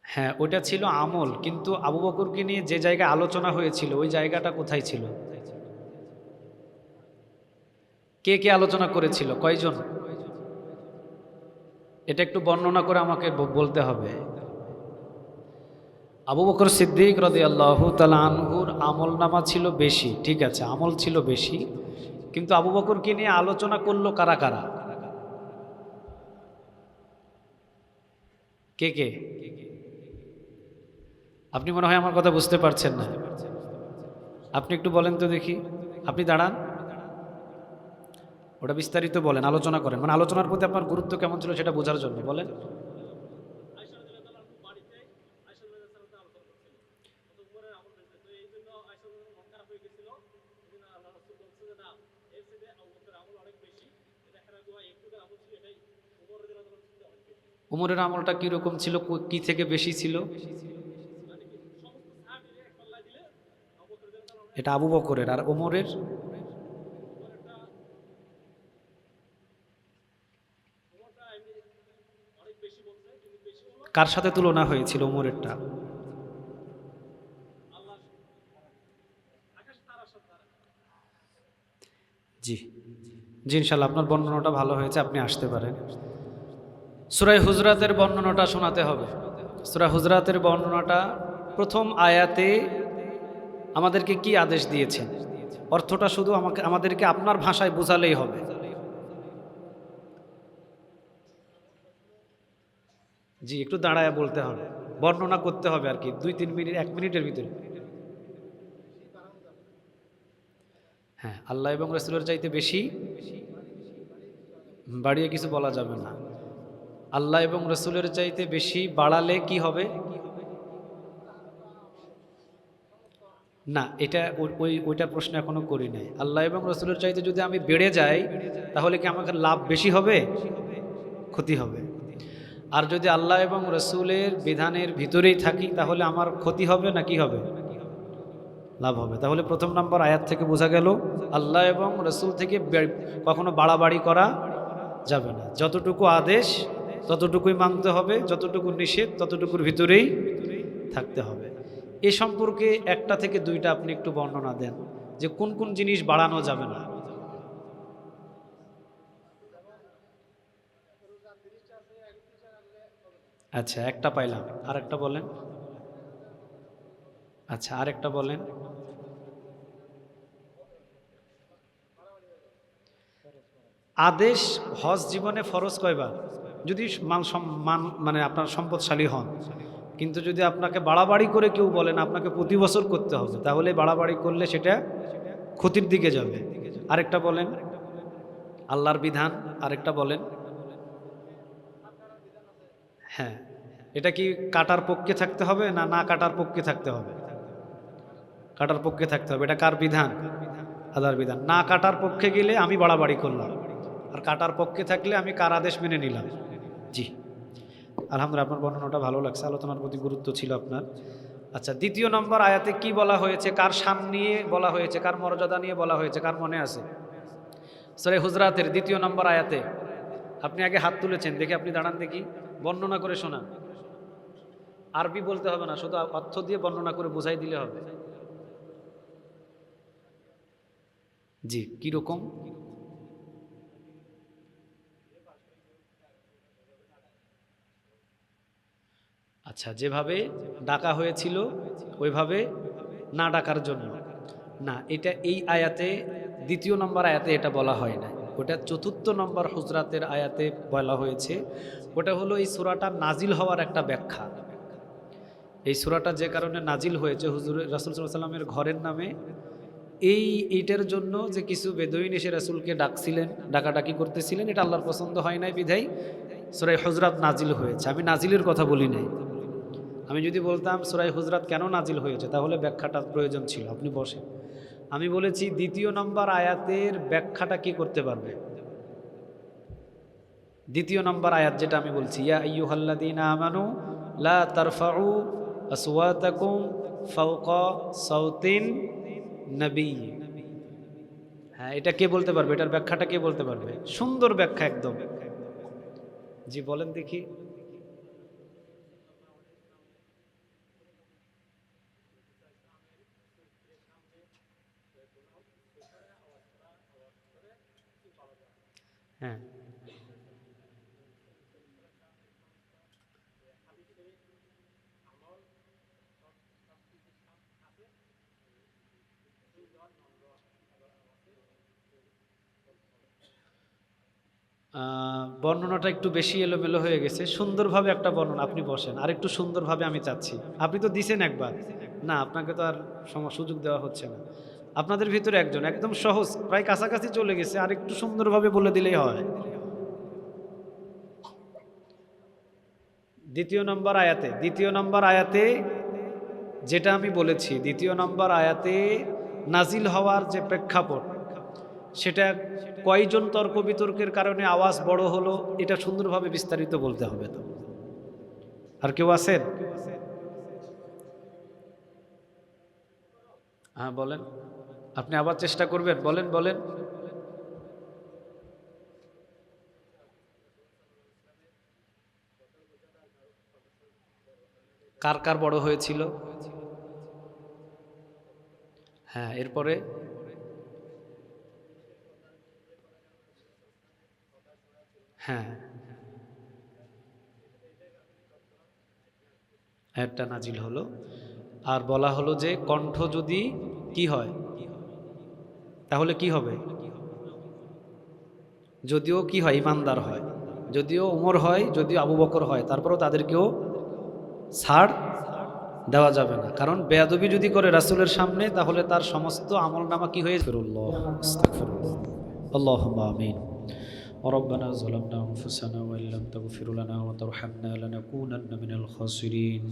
হ্যাঁ, ওটা ছিল আমল, কিন্তু আবু বকরকে নিয়ে যে জায়গায় আলোচনা হয়েছিল ওই জায়গাটা কোথায় ছিল? কে কে আলোচনা করেছিল? কয়জন? এটা একটু বর্ণনা করে আমাকে বলতে হবে। আবু বকর সিদ্দিক রাদিয়াল্লাহু তাআলা আনহুর আমল নামা ছিল বেশি, ঠিক আছে, আমল ছিল বেশি, কিন্তু আবু বকরকে নিয়ে আলোচনা করলো কারা কারা? কে কে? আপনি মনে হয় আমার কথা বুঝতে পারছেন না। আপনি একটু বলেন তো দেখি। আপনি দাঁড়ান, ওটা বিস্তারিত বলেন, আলোচনা করেন, মানে আলোচনার প্রতি আপনার গুরুত্ব কেমন ছিল সেটা বোঝার জন্য বলেন। উমরের আমলটা কিরকম ছিল, কি থেকে বেশি ছিল? এটা আবু বকরের, আর ওমরের? কার সাথে তুলনা হয়েছিল ওমরেরটা? জি জি, ইনশাল্লাহ আপনার বর্ণনাটা ভালো হয়েছে, আপনি আসতে পারেন। সূরা হুজরাতের বর্ণনাটা শোনাতে হবে। সূরা হুজরাতের বর্ণনাটা প্রথম আয়াতে আমাদেরকে কি আদেশ দিয়েছেন, অর্থটা শুধু আমাদেরকে আপনার ভাষায় বোঝালেই হবে। জি, একটু দাঁড়ায় বলতে হবে, বর্ণনা করতে হবে আর কি, 2-3 মিনিট, 1 মিনিটের ভিতরে। হ্যাঁ, আল্লাহ এবং রাসূলের চাইতে বেশি বাড়িয়ে কিছু বলা যাবে না। আল্লাহ এবং রাসূলের চাইতে বেশি বাড়ালে কি হবে? না, এটা ওইটার প্রশ্ন এখনো করি নাই। আল্লাহ এবং রাসূলের চাইতে যদি আমি বেড়ে যাই, তাহলে কি আমাকে লাভ বেশি হবে? ক্ষতি হবে। আর যদি আল্লাহ এবং রাসূলের বিধানের ভিতরেই থাকি, তাহলে আমার ক্ষতি হবে না কি হবে? লাভ হবে। তাহলে প্রথম নম্বর আয়াত থেকে বোঝা গেল আল্লাহ এবং রাসূল থেকে কখনো বাড়াবাড়ি করা যাবে না। যতটুকু আদেশ ততটুকুই মানতে হবে, যতটুকু নিষেধ ততটুকুর ভিতরেই থাকতে হবে। এ সম্পর্কে একটা থেকে দুইটা আপনি একটু বর্ণনা দেন যে কোন কোন জিনিস বাড়ানো যাবে না। আচ্ছা, একটা পাইলাম, আরেকটা বলেন। আচ্ছা, আরেকটা বলেন। আদেশ হজ জীবনে ফরজ কয়বার? যদি মানে আপনার সম্পদশালী হন, কিন্তু যদি আপনাকে বাড়াবাড়ি করে কেউ বলেন আপনাকে প্রতি বছর করতে হবে, তাহলে বাড়াবাড়ি করলে সেটা ক্ষতির দিকে যাবে। আরেকটা বলেন। আল্লাহর বিধান আরেকটা বলেন। হ্যাঁ, এটা কি কাটার পক্ষে থাকতে হবে না না কাটার পক্ষে থাকতে হবে? কাটার পক্ষে থাকতে হবে। এটা কার বিধান? আল্লাহর বিধান। না কাটার পক্ষে গেলে আমি বাড়াবাড়ি করলাম, আর কাটার পক্ষে থাকলে আমি কার আদেশ মেনে নিলাম। জি, আলহামদুলিল্লাহ, আপনার বর্ণনাটা ভালো লাগছে, আলোচনার প্রতি গুরুত্ব ছিল আপনার। আচ্ছা, দ্বিতীয় নম্বর আয়াতে কি বলা হয়েছে, কার শান নিয়ে বলা হয়েছে, কার মর্যাদা নিয়ে বলা হয়েছে, কার মনে আছে? সূরা হুজরাতের দ্বিতীয় নম্বর আয়াতে। আপনি আগে হাত তুলেছেন, দেখি আপনি দাঁড়ান, দেখি বর্ণনা করে শোনান। আরবি বলতে হবে না, শুধু অর্থ দিয়ে বর্ণনা করে বুঝাই দিলে হবে। জি, কিরকম? আচ্ছা, যেভাবে ডাকা হয়েছিল ওইভাবে না ডাকার জন্য না, এটা এই আয়াতে দ্বিতীয় নম্বর আয়াতে এটা বলা হয় না, ওটা চতুর্থ নম্বর হুজরাতের আয়াতে বলা হয়েছে। ওটা হলো এই সূরাটা নাজিল হওয়ার একটা ব্যাখ্যা। এই সূরাটা যে কারণে নাজিল হয়েছে, হুজুর রাসূল সাল্লাল্লাহু আলাইহি ওয়াসাল্লামের ঘরের নামে, এইটার জন্য যে কিছু বেদুইন এসে রাসূলকে ডাকছিলেন, ডাকাডাকি করতেছিলেন, এটা আল্লাহর পছন্দ হয় নাই বিধায় সূরা হুজরাত নাজিল হয়েছে। আমি নাজিলের কথা বলি নাই। আমি যদি বলতাম সূরা হুজরাত কেন নাজিল হয়েছে, তাহলে ব্যাখ্যাটা প্রয়োজন ছিল। আপনি বসেন। আমি বলেছি দ্বিতীয় নম্বর আয়াতের ব্যাখ্যাটা কি করতে পারবে? দ্বিতীয় নম্বর আয়াত যেটা আমি বলছি, ইয়া আইয়ুহাল্লাযীনা আমানু লা তারফাউ আসওয়াতাকুম ফাওকা সাওতিন নবী। হ্যাঁ, এটা কে বলতে পারবে? এটার ব্যাখ্যাটা কে বলতে পারবে? সুন্দর ব্যাখ্যা একদম। জি, বলেন দেখি। হ্যাঁ, বর্ণনাটা একটু বেশি এলোমেলো হয়ে গেছে। সুন্দরভাবে একটা বর্ণনা, আপনি বসেন, আর একটু সুন্দরভাবে আমি চাচ্ছি। আপনি তো দিছেন একবার, না আপনাকে তো আর সুযোগ দেওয়া হচ্ছে না। আপনাদের ভিতরে একজন একদম সহজ, প্রায় কাছাকাছি চলে গেছে, আর একটু সুন্দরভাবে বলে দিলেই হয়। দ্বিতীয় নম্বর আয়াতে যেটা আমি বলেছি, দ্বিতীয় নম্বর আয়াতে নাজিল হওয়ার যে প্রেক্ষাপট, সেটা কয়জন তর্ক বিতর্কের কারণে আওয়াজ বড় হলো, এটা সুন্দরভাবে বিস্তারিত বলতে হবে। তো আর কেউ আছেন? হ্যাঁ, বলেন। আপনি আবার চেষ্টা করবেন, বলেন বলেন। কার কার বড় হয়েছিল? হ্যাঁ, এরপরে? হ্যাঁ, একটা নাজিল হলো। আর বলা হলো যে কণ্ঠ যদি কি হয়, তাহলে কি হবে? যদিও কি হয়, ইমানদার হয়। যদিও উমর হয়, যদিও আবু বকর হয়, তারপরেও তাদেরকেও ছাড় দেওয়া যাবে না। কারণ বেয়াদবি যদি করে রাসূলের সামনে, তাহলে তার সমস্ত আমলনামা কি হয়ে ফিরুল্লাহ আস্তাগফিরুল্লাহ। আল্লাহুম্মা আমিন। ربنا ظلمنا أنفسنا وإن لم تغفر لنا وترحمنا لنكونن من الخاسرين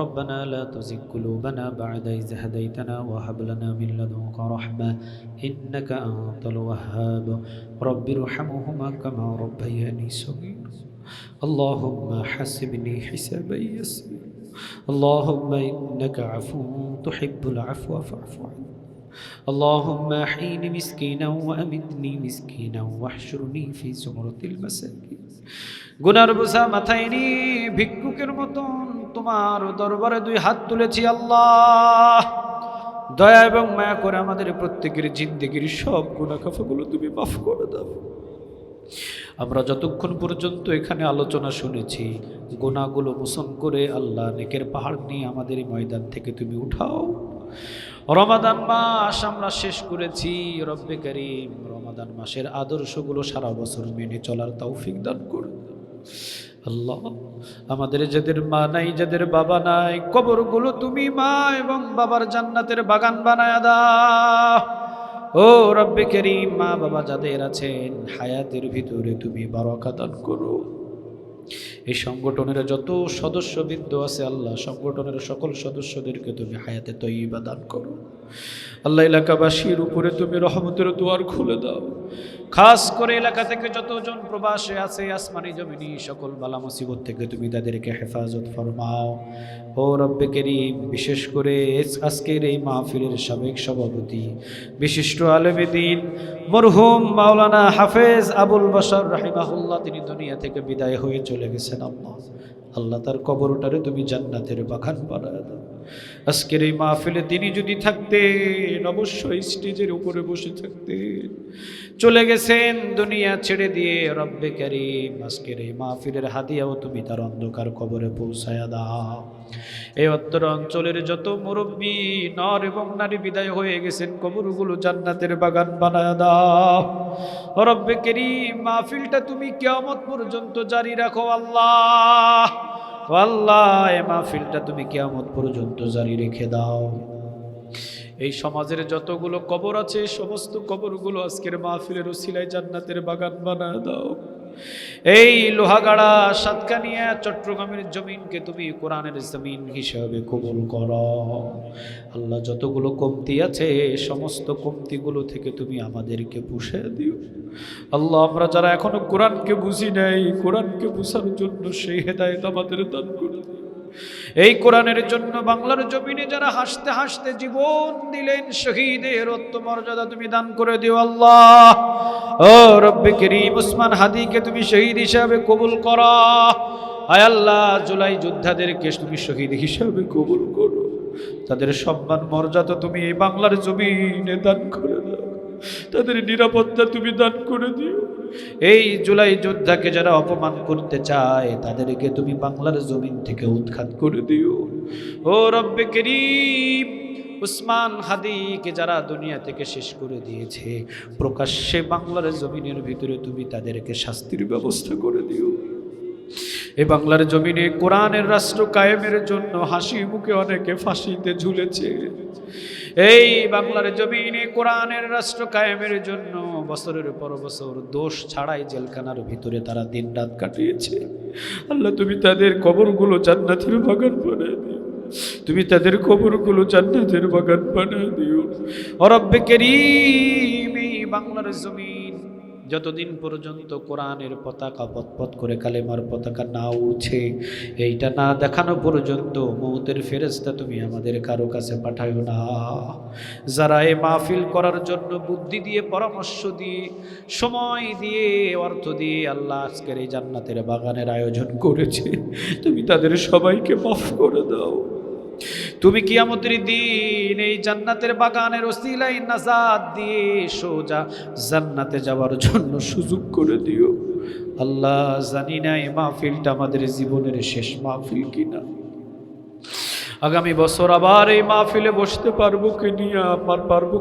ربنا لا تزغ قلوبنا بعد إذ هديتنا وهب لنا من لدنك رحمة إنك أنت الوهاب رب ارحمهما كما ربياني صغيرا اللهم حسبني حسابا يسيرا اللهم إنك عفو تحب العفو فاعف عني اللهم أحيني مسكينا وأمتني مسكينا واحشرني في زمرة المساكين গুনার বোঝা মাথায় নিয়ে ভিক্ষুকের মতন তোমার দরবারে দুই হাত তুলেছি আল্লাহ। দয়া এবং মায়া করে আমাদের প্রত্যেকের জিন্দেগির সব গুনাহ খাফাগুলো তুমি মাফ করে দাও। আমরা যতক্ষণ পর্যন্ত এখানে আলোচনা শুনেছি, গুনাহগুলো মোচন করে আল্লাহ নেকের পাহাড় নিয়ে আমাদের এই ময়দান থেকে তুমি উঠাও। রমাদান মাস আমরা শেষ করেছি, রব্বে কারীম রমাদান মাসের আদর্শগুলো সারা বছর মেনে চলার তৌফিক দান করুন আল্লাহ। আমাদের যাদের মা নাই, যাদের বাবা নাই, কবরগুলো তুমি মা এবং বাবার জান্নাতের বাগান বানায়া দাও। ও রব্বে কারীম, মা বাবা যাদের আছেন হায়াতের ভিতরে তুমি বারাকা দান করো। এই সংগঠনের যত সদস্যবৃন্দ আছে আল্লাহ, সংগঠনের সকল সদস্যদেরকে তুমি হায়াতে তয়্যিবা দান করো আল্লাহ। এলাকাবাসীর উপরে তুমি রহমতের দুয়ার খুলে দাও। খাস করে এলাকা থেকে যতজন প্রবাসে আছে, আসমানি জমিনি সকল বালা মুসিবত থেকে তুমি তাদেরকে হেফাজত ফরমাও। ও রব্বে কারীম, বিশেষ করে আজকের এই মাহফিলের সাবেক সভাপতি বিশিষ্ট আলেমে দ্বীন মরহুম মাওলানা হাফেজ আবুল বাশার রাহিমাহুল্লাহ, তিনি দুনিয়া থেকে বিদায় হয়ে চলে গেছেন আল্লাহ। আল্লাহ তার কবরটারে তুমি জান্নাতের বাগান বানায় দাও। আজকের এই মাহফিলে তিনি যদি থাকতেন, অবশ্যই স্টেজের উপরে বসে থাকতেন। চলে গেছেন দুনিয়া ছেড়ে দিয়ে। রব্বে কারীম, আজকের এই মাহফিলের হাদিয়াও তুমি তার অন্ধকার কবরে পৌঁছায়া দাও। এই উত্তর অঞ্চলের যত মুরব্বী নর এবং নারী বিদায় হয়ে গেছেন, কবরগুলো জান্নাতের বাগান বানায়া দাও। রব্বে কারীম, মাহফিলটা তুমি কিয়ামত পর্যন্ত জারি রাখো আল্লাহ। আল্লাহ, এই মাহফিলটা তুমি কিয়ামত পর্যন্ত জারি রেখে দাও। এই সমাজের যতগুলো কবর আছে, সমস্ত কবরগুলো আজকের মাহফিলের উসিলায় জান্নাতের বাগান বানায় দাও। এই লোহাগাড়া, সাতকানিয়া, চট্টগ্রামের জমিনকে তুমি কোরআনের জমিন হিসাবে কবুল করো আল্লাহ। যতগুলো কমতি আছে, সমস্ত কমতিগুলো থেকে তুমি আমাদেরকে পুষে দিও আল্লাহ। আমরা যারা এখনো কোরআনকে বুঝি নাই, কোরআনকে বুঝার জন্য সেই হেদায়েত আমাদের দান করে দিও। এই কোরআনের জন্য বাংলার জমিনে যারা হাসতে হাসতে জীবন দিলেন, শহীদের আত্মমর্যাদা তুমি দান করে দিও আল্লাহ। ও রব্বে কারীম, উসমান হাদিকে তুমি শহীদ হিসাবে কবুল করো। আয় আল্লাহ, জুলাই যোদ্ধাদেরকে তুমি শহীদ হিসাবে কবুল করো। তাদের সম্মান মর্যাদা তুমি এই বাংলার জমিনে দান করে দাও। তাদের নিরাপত্তা তুমি দান করে দিও। এই জুলাই যোদ্ধাকে যারা অপমান করতে চায়, তাদেরকে তুমি বাংলার জমিন থেকে উৎখাত করে দিও। ও রব্বে কারীম, উসমান হাদিকে যারা দুনিয়া থেকে শেষ করে দিয়েছে, প্রকাশ্যে বাংলার জমিনের ভিতরে তুমি তাদেরকে শাস্তির ব্যবস্থা করে দিও। এই বাংলার জমিনে কোরআনের রাষ্ট্র কায়েমের জন্য হাসি মুখে অনেকে ফাঁসিতে ঝুলেছে। এই বাংলার জমিনে কোরআনের রাষ্ট্র কায়েমের জন্য বছরের পর বছর দোষ ছাড়াই জেলখানার ভিতরে তারা দিন রাত কাটিয়েছে। আল্লাহ, তুমি তাদের কবরগুলো জান্নাতের বাগান বানায় দিও। তুমি তাদের কবরগুলো জান্নাতের বাগান বানায় দিও। ও রব্বে কারীম, এই বাংলার জমিন যতদিন পর্যন্ত কোরআনের পতাকা পথ করে কালেমার পতাকা না উঠছে, এইটা না দেখানো পর্যন্ত মৌতের ফেরেশতা তুমি আমাদের কারো কাছে পাঠাইও না। যারা এই মাহফিল করার জন্য বুদ্ধি দিয়ে, পরামর্শ দিয়ে, সময় দিয়ে, অর্থ দিয়ে আল্লাহ আজকের এই জান্নাতের বাগানের আয়োজন করেছে, তুমি তাদের সবাইকে মাফ করে দাও। তুমি কিয়ামতের দিন এই জান্নাতের বাগানের ওসিলায় নাজাত দিয়ে সোজা জান্নাতে যাওয়ার জন্য সুযোগ করে দিও আল্লাহ। জানি না এই মাহফিলটা আমাদের জীবনের শেষ মাহফিল কিনা, আগামী বছর আবার এই মাহফিলে বসতে পারবো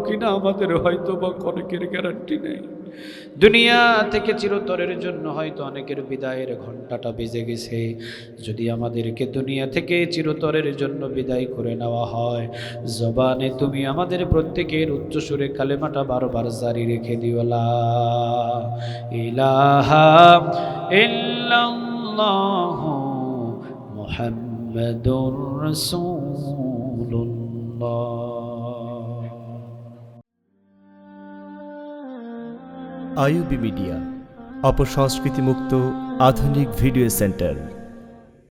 কিনা আমাদের হয়তো বা অনেকের গ্যারান্টি নেই। দুনিয়া থেকে চিরতরের জন্য হয়তো অনেকের বিদায়ের ঘন্টাটা বেজে গেছে। যদি আমাদেরকে দুনিয়া থেকে চিরতরের জন্য বিদায় করে নেওয়া হয়, জবানে তুমি আমাদের প্রত্যেকের উচ্চস্বরে কালেমাটা বারবার জারি রেখে দিও, লা ইলাহা ইল্লাল্লাহু মুহাম্মাদুর রাসূলুল্লাহ। আইইউবি মিডিয়া, অপসংস্কৃতি মুক্ত আধুনিক ভিডিও সেন্টার।